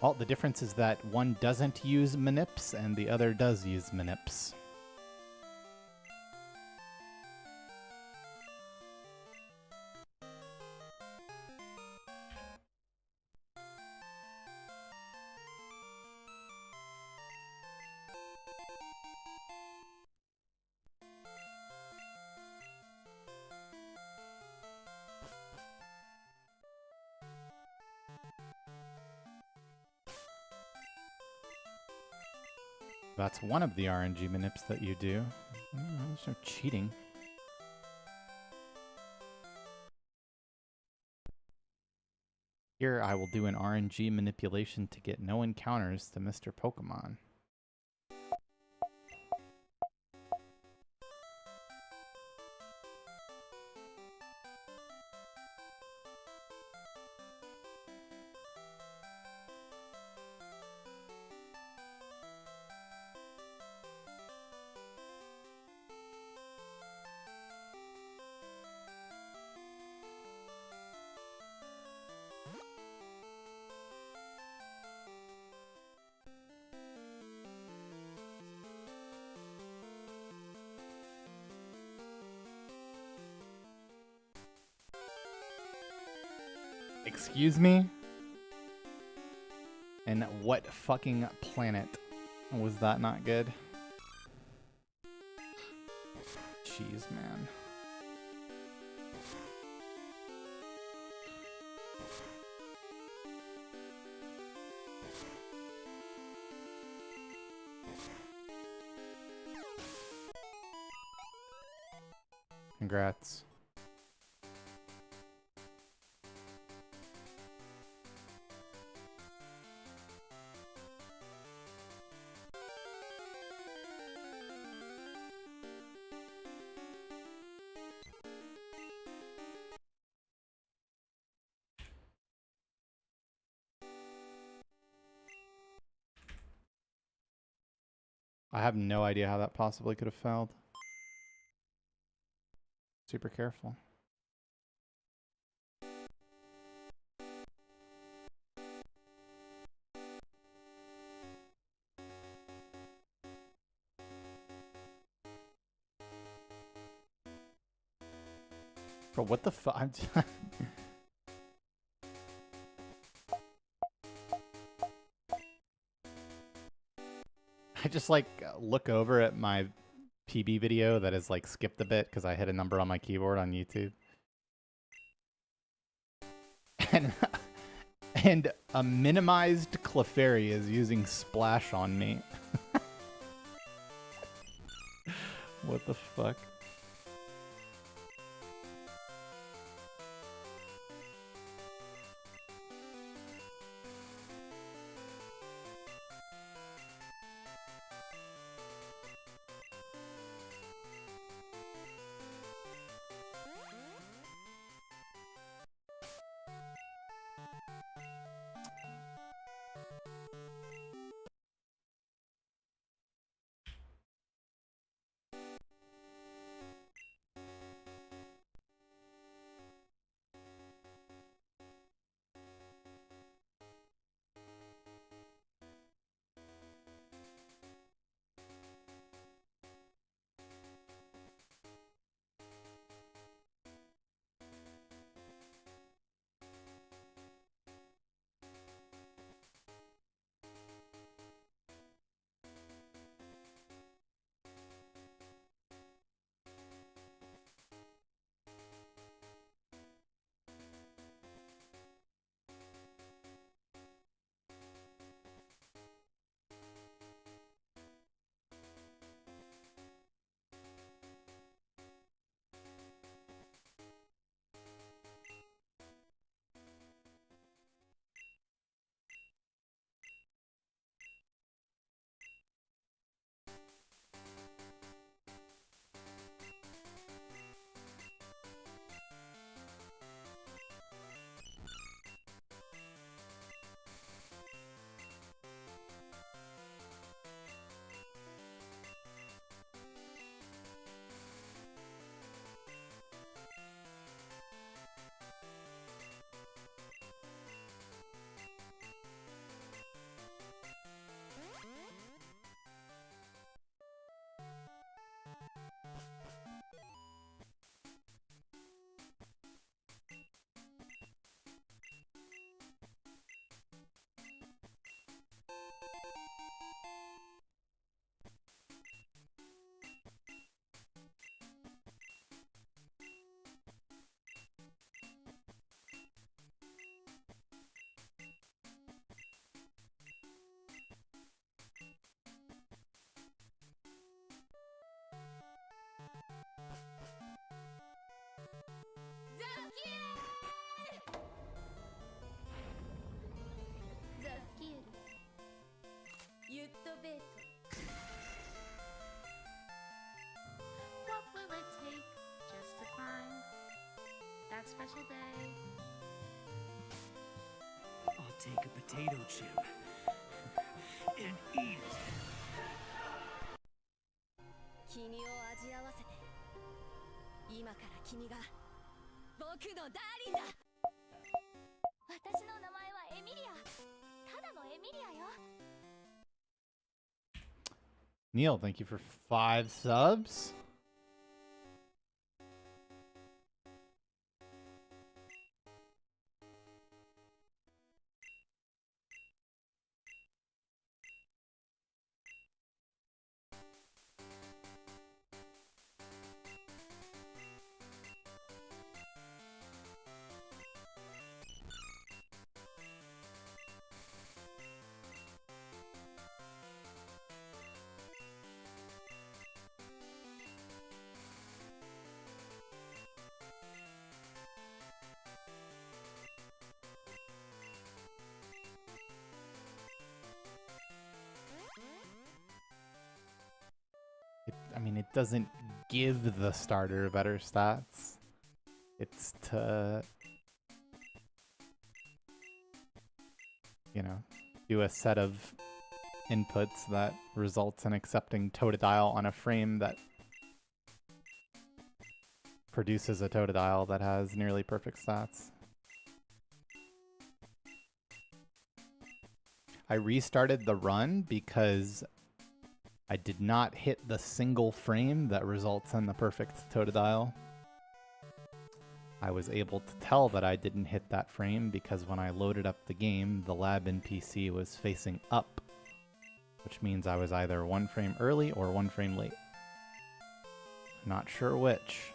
Well, the difference is that one doesn't use manips and the other does use manips. That's one of the RNG manips that you do. There's no cheating. Here I will do an RNG manipulation to get no encounters to Mr. Pokemon. Excuse me? And what fucking planet was that not good? Jeez, man. Congrats. I have no idea how that possibly could have failed. Super careful. Bro, what the fuck? I just like look over at my PB video that is like skipped a bit because I hit a number on my keyboard on YouTube. And a minimized Clefairy is using Splash on me. What the fuck? What will it take just to find that special day? I'll take a potato chip and eat it. 君を味合わせて今から君が僕のダーリンだ私の名前はエミリアただのエミリアよ Neil, thank you for 5 subs. I mean, it doesn't give the starter better stats. It's to, you know, do a set of inputs that results in accepting Totodile on a frame that produces a Totodile that has nearly perfect stats. I restarted the run because I did not hit the single frame that results in the perfect Totodile. I was able to tell that I didn't hit that frame because when I loaded up the game, the lab NPC was facing up, which means I was either 1 frame early or 1 frame late. Not sure which.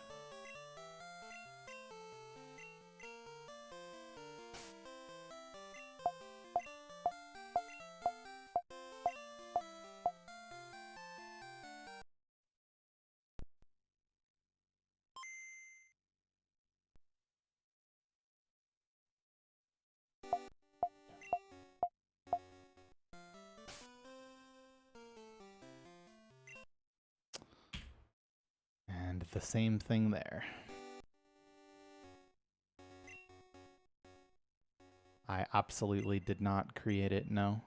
And the same thing there. I absolutely did not create it, no.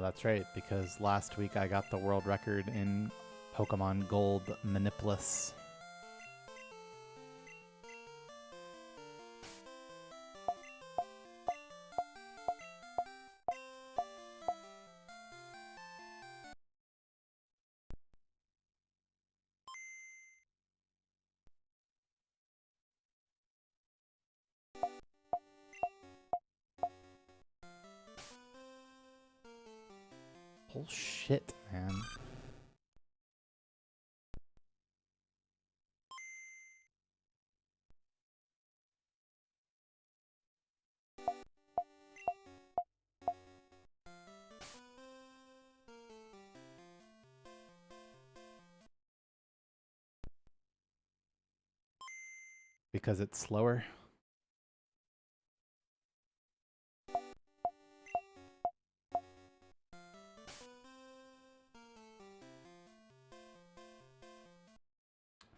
That's right, because last week I got the world record in Pokemon Gold Manipless. Bullshit, man. Because it's slower.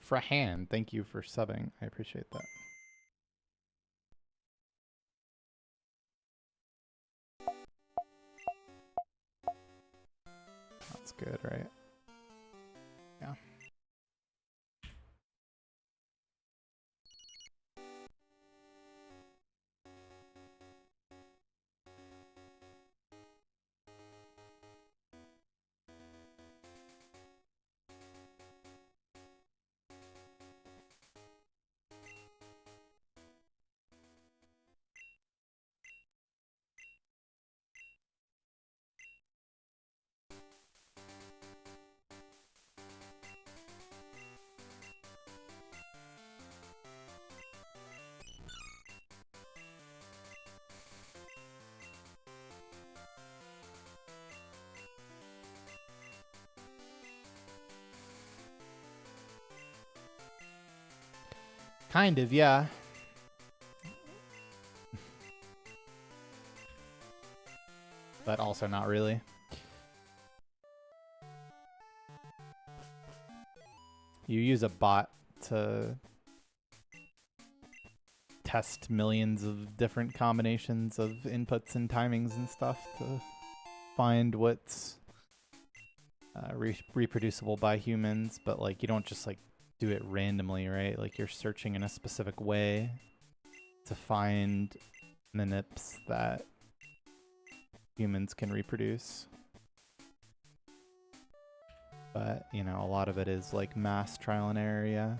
Frahan, thank you for subbing. I appreciate that. That's good, right? Yeah. Kind of, yeah. But also not really. You use a bot to test millions of different combinations of inputs and timings and stuff to find what's reproducible by humans, but like you don't just like do it randomly, right? Like you're searching in a specific way to find manips that humans can reproduce. But, you know, a lot of it is like mass trial and error, yeah.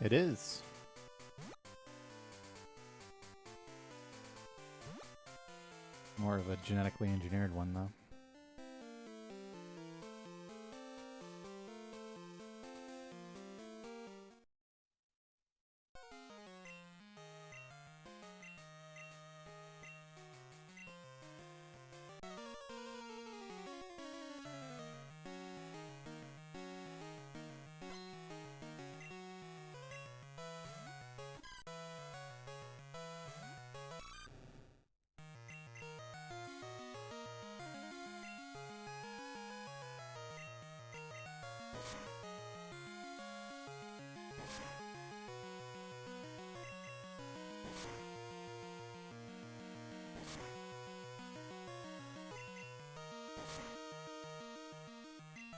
It is. More of a genetically engineered one, though.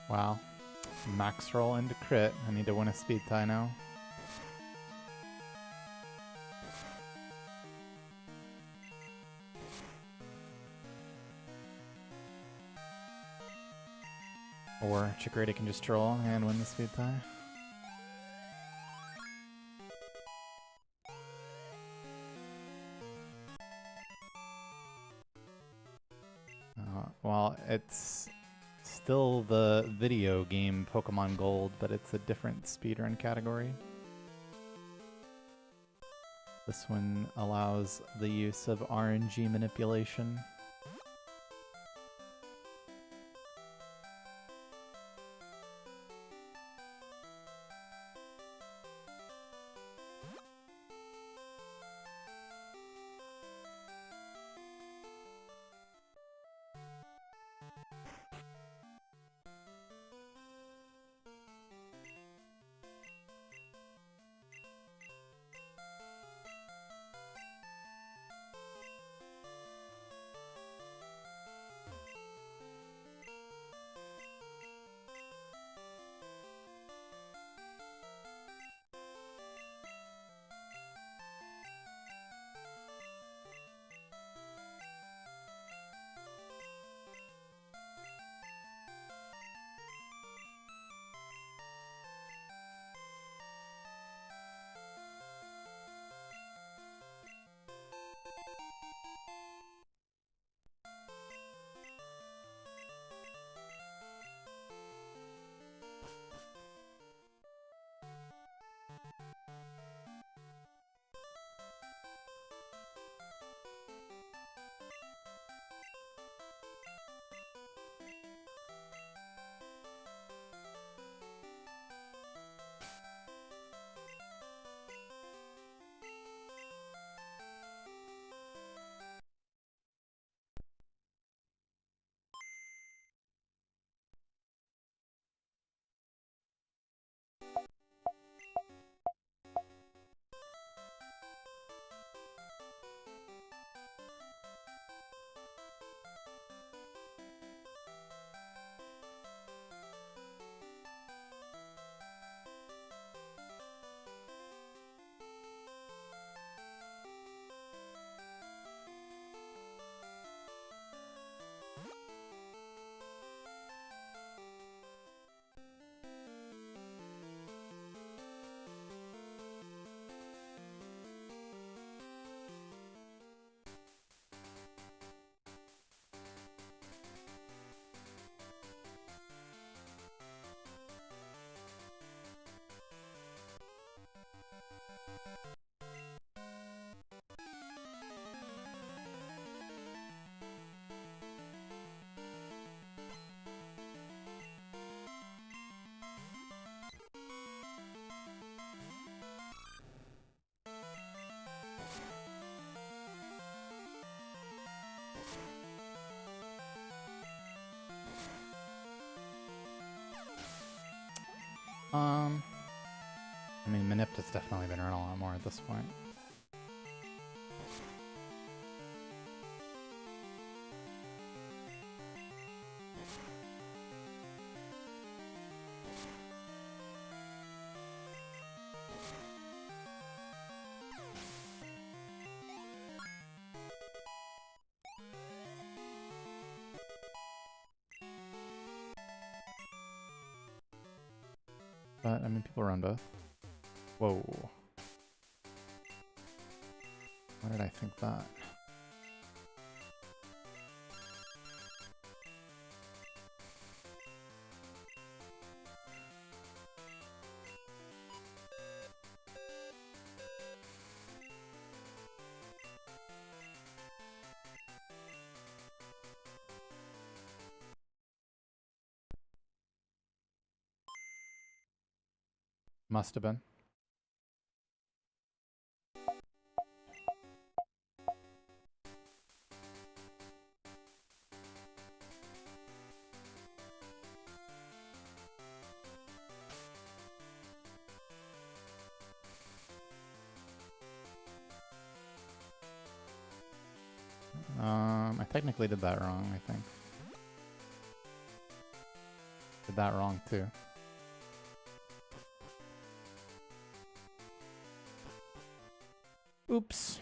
Wow. Max roll into crit. I need to win a speed tie now. Or Chikorita can just troll and win the speed tie. Well, it's still the video game Pokemon Gold, but it's a different speedrun category. This one allows the use of RNG manipulation. I mean, Manip has definitely been around a lot more at this point. But, I mean, people run both. Whoa. Why did I think that? Must have been. I technically did that wrong, I think. Did that wrong too. Oops.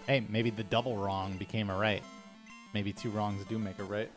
Hey, maybe the double wrong became a right. Maybe two wrongs do make a right.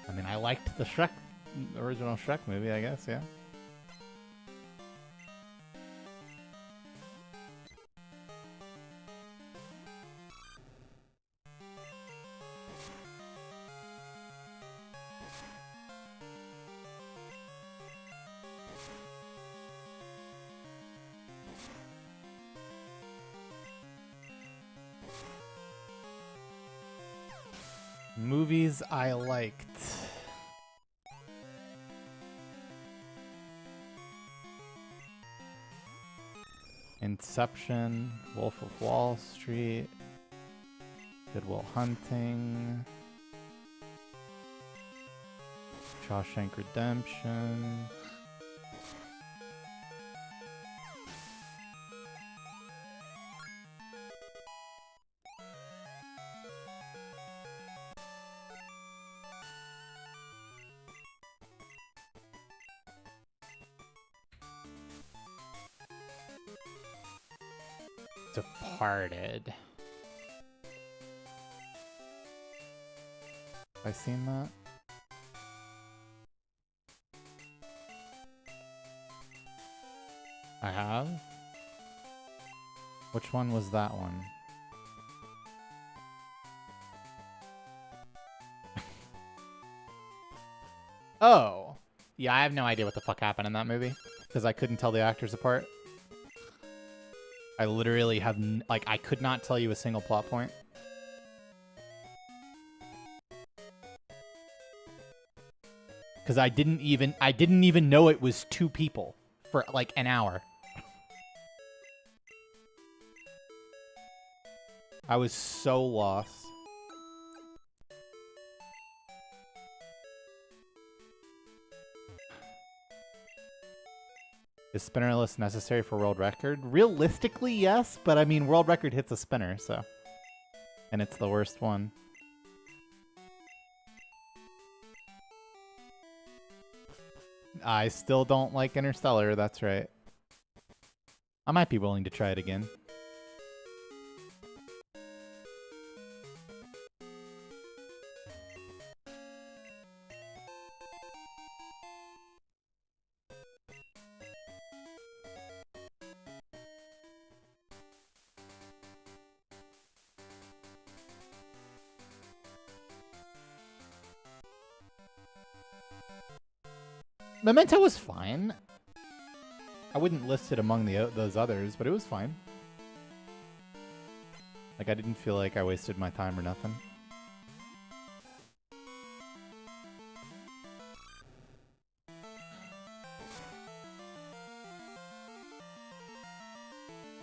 I mean, I liked the original Shrek movie, I guess, yeah. Movies I liked. Inception, Wolf of Wall Street, Good Will Hunting, Shawshank Redemption. Departed. Have I seen that? I have? Which one was that one? Oh. Yeah, I have no idea what the fuck happened in that movie. Because I couldn't tell the actors apart. I literally have... like, I could not tell you a single plot point. Because I didn't even know it was two people for, like, an hour. I was so lost. Is spinnerless necessary for world record? Realistically, yes, but I mean, world record hits a spinner, so. And it's the worst one. I still don't like Interstellar, that's right. I might be willing to try it again. Memento was fine. I wouldn't list it among those others, but it was fine. Like, I didn't feel like I wasted my time or nothing.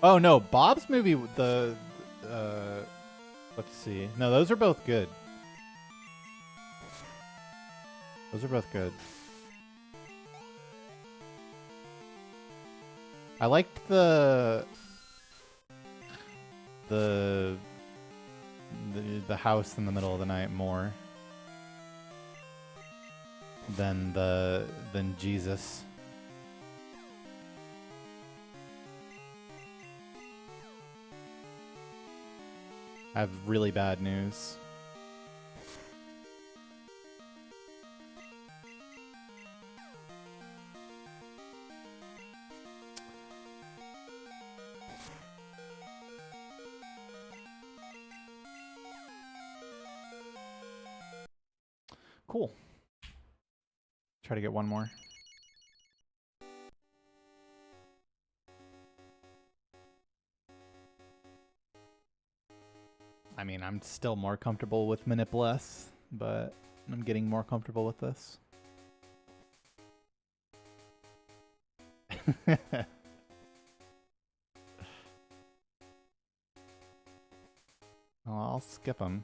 Oh no, Bob's movie, let's see. No, those are both good. Those are both good. I liked the house in the middle of the night more than Jesus. I have really bad news. Cool. Try to get one more. I mean, I'm still more comfortable with manip less, but I'm getting more comfortable with this. Well, I'll skip them.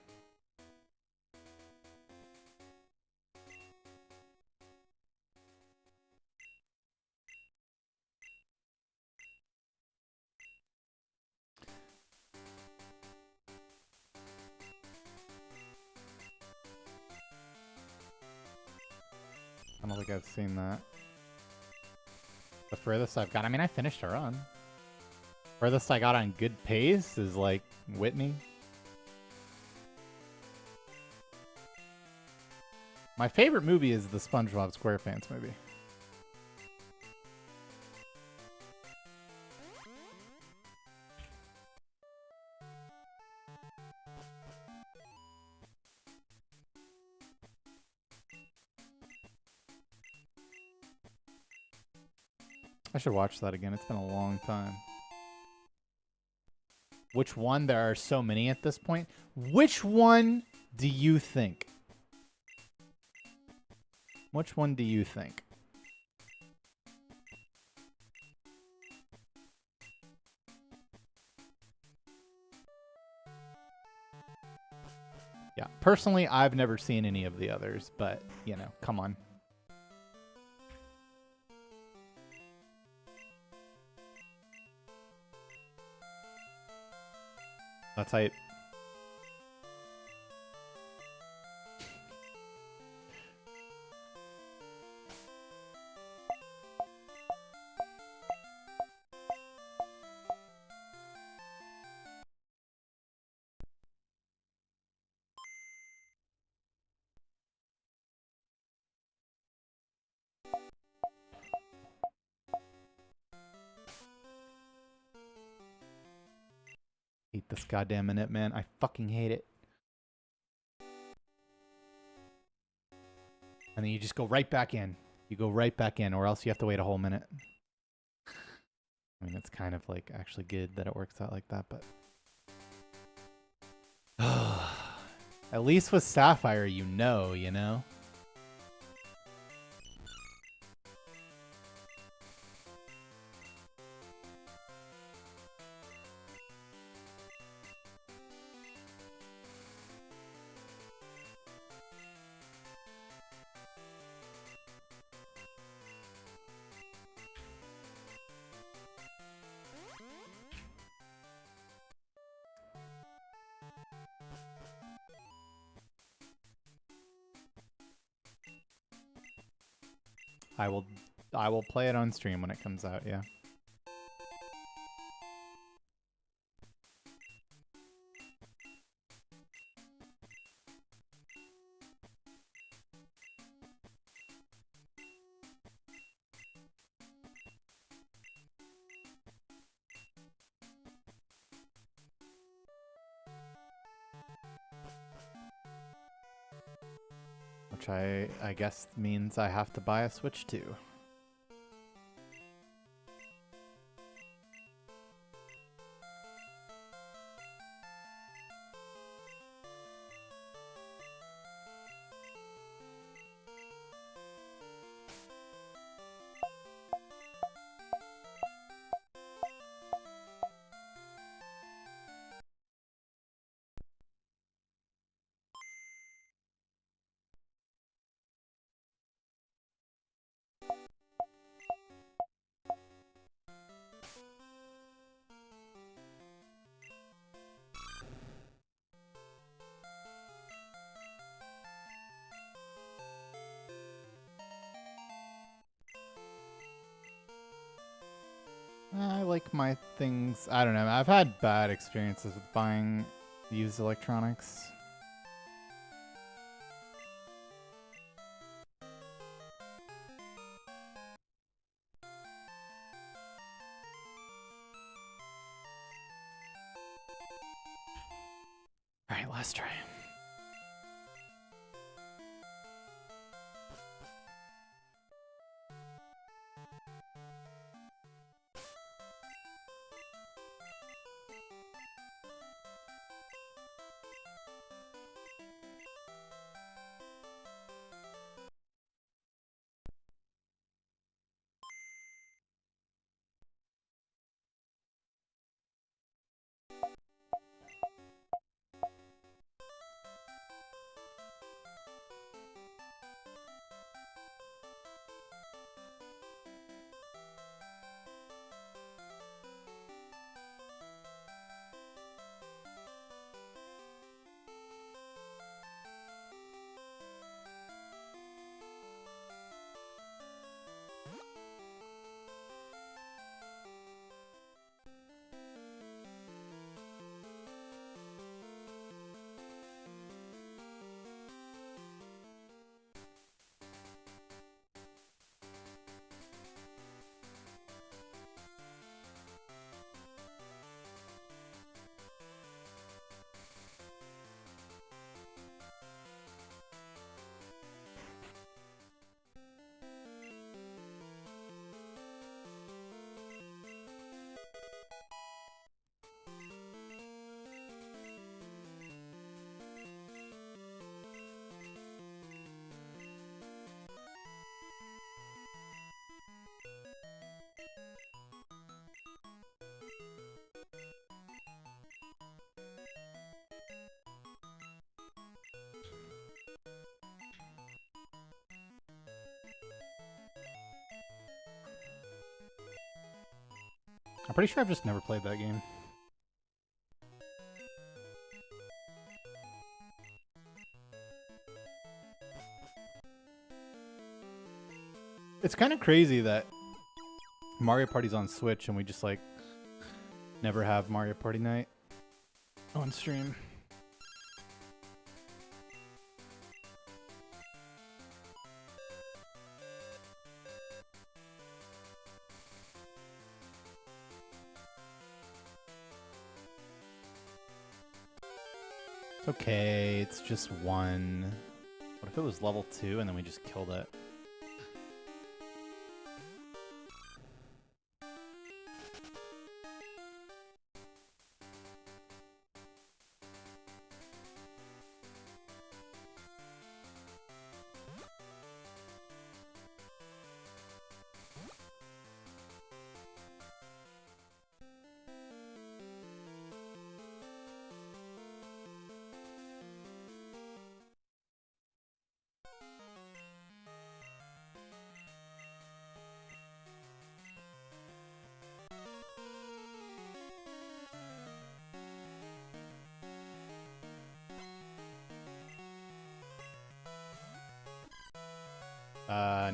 I don't think I've seen that. The furthest I've got, I mean, I finished a run. Furthest I got on good pace is like Whitney. My favorite movie is the SpongeBob SquarePants movie. I should watch that again. It's been a long time. Which one? There are so many at this point. Which one do you think? Which one do you think? Yeah, personally, I've never seen any of the others, but, you know, come on. That's hype. Hate this goddamn minute, man. I fucking hate it. And then you just go right back in. You go right back in, or else you have to wait a whole minute. I mean, it's kind of like actually good that it works out like that, but at least with Sapphire, you know. I will play it on stream when it comes out, yeah. Which I guess means I have to buy a Switch too. I like my things. I don't know. I've had bad experiences with buying used electronics. All right, last try. I'm pretty sure I've just never played that game. It's kind of crazy that Mario Party's on Switch and we just like never have Mario Party night on stream. It's okay, it's just one. What If it was level 2 and then we just killed it.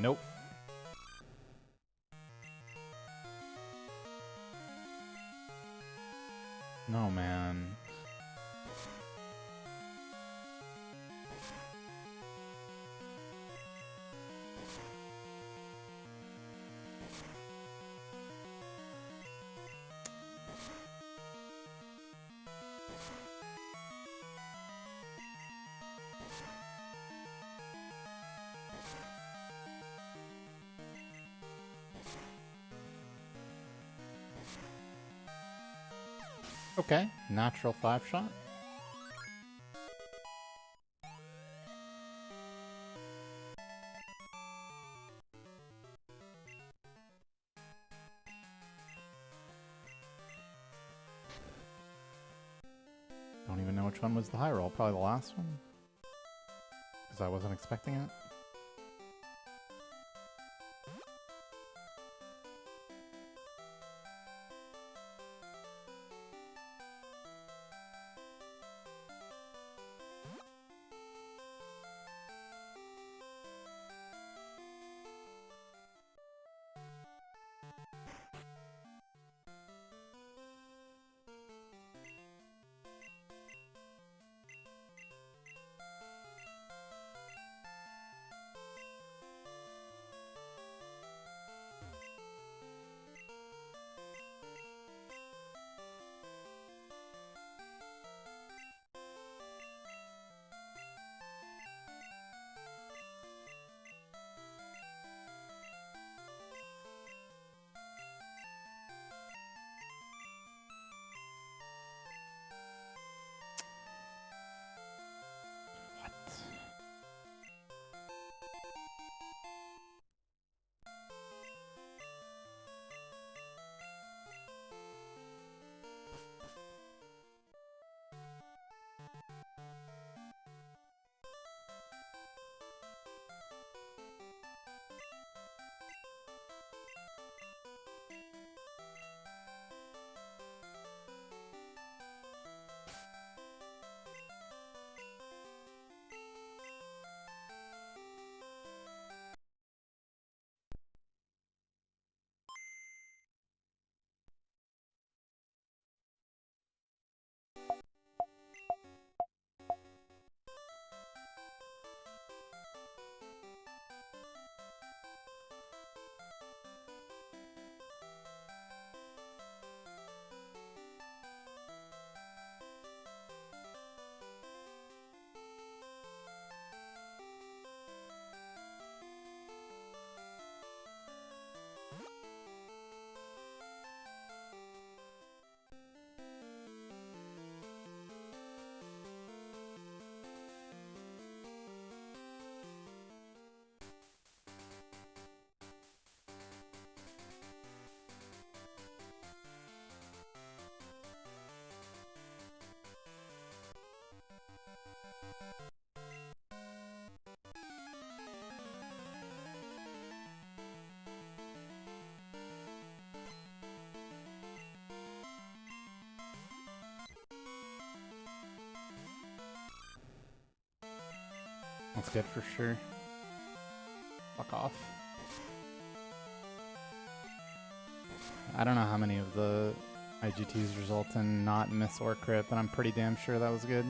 Nope. No, man. Okay, natural 5-shot. Don't even know which one was the high roll. Probably the last one. Because I wasn't expecting it. That's good for sure. Fuck off. I don't know how many of the IGTs result in not miss or crit, but I'm pretty damn sure that was good.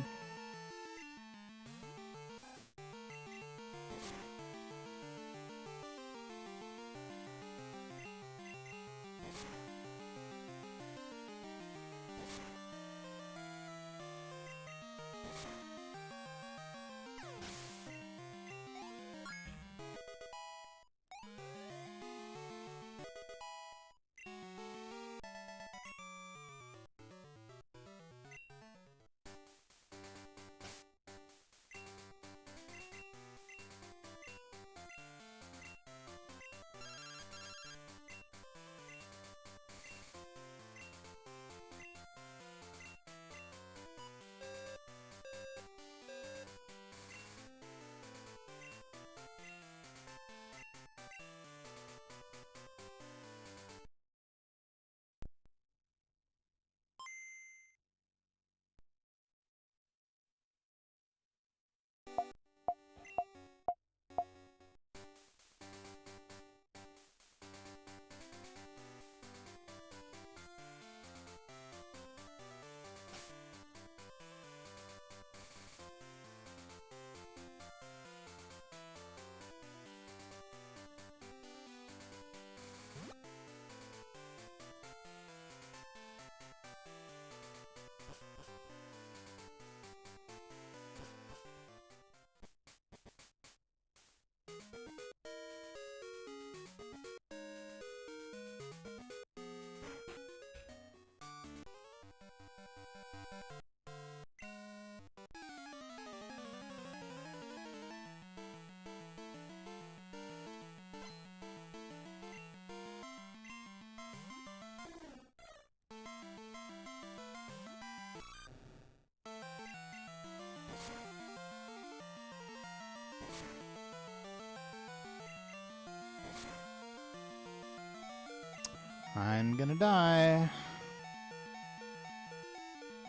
I'm gonna die.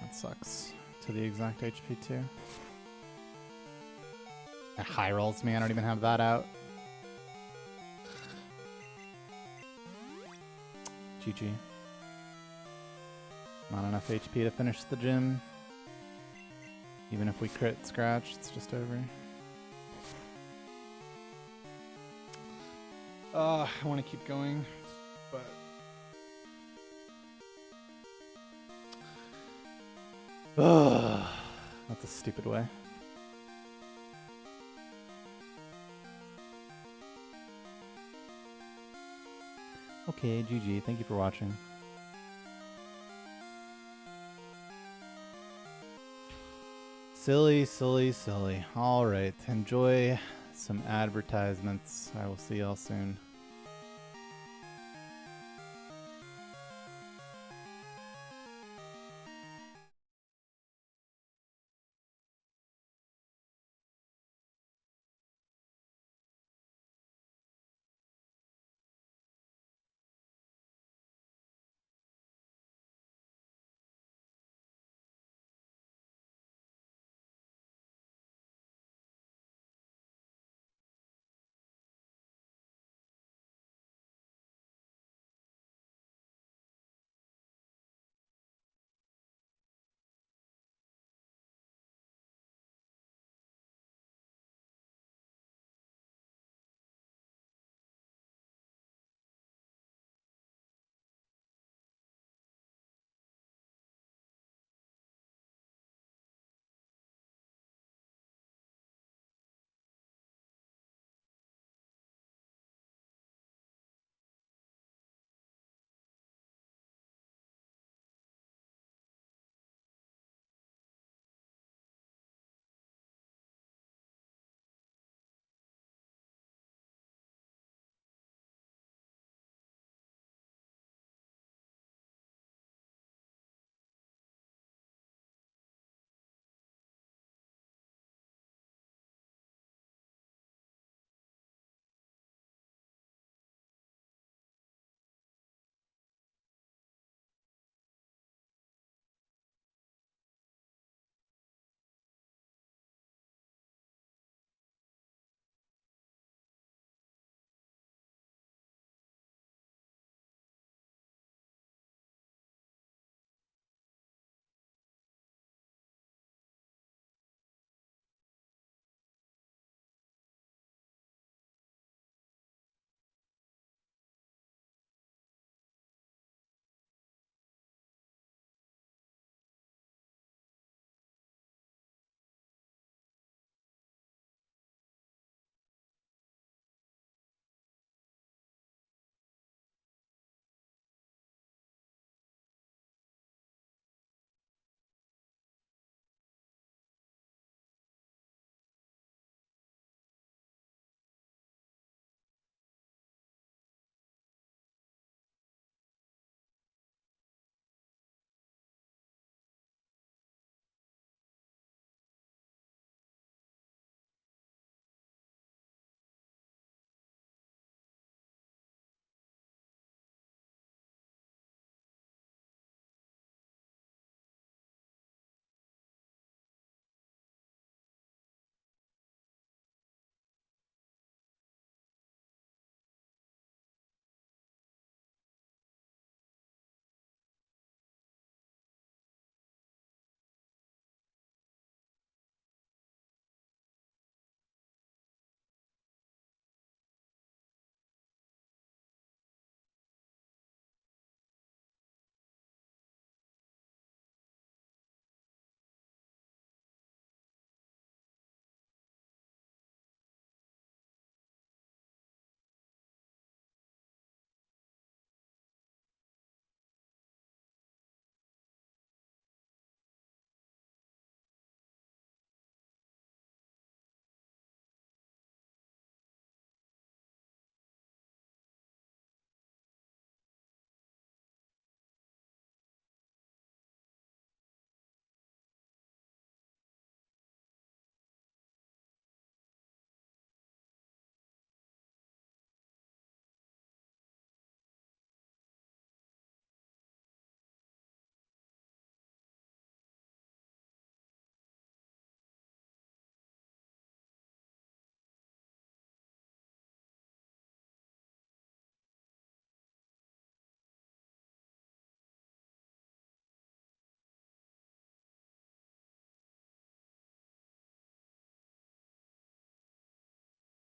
That sucks. To the exact HP too. That high rolls me, I don't even have that out. GG. Not enough HP to finish the gym. Even if we crit scratch, it's just over. I want to keep going, but that's a stupid way. Okay, GG. Thank you for watching. Silly, silly, silly. All right. Enjoy some advertisements. I will see y'all soon.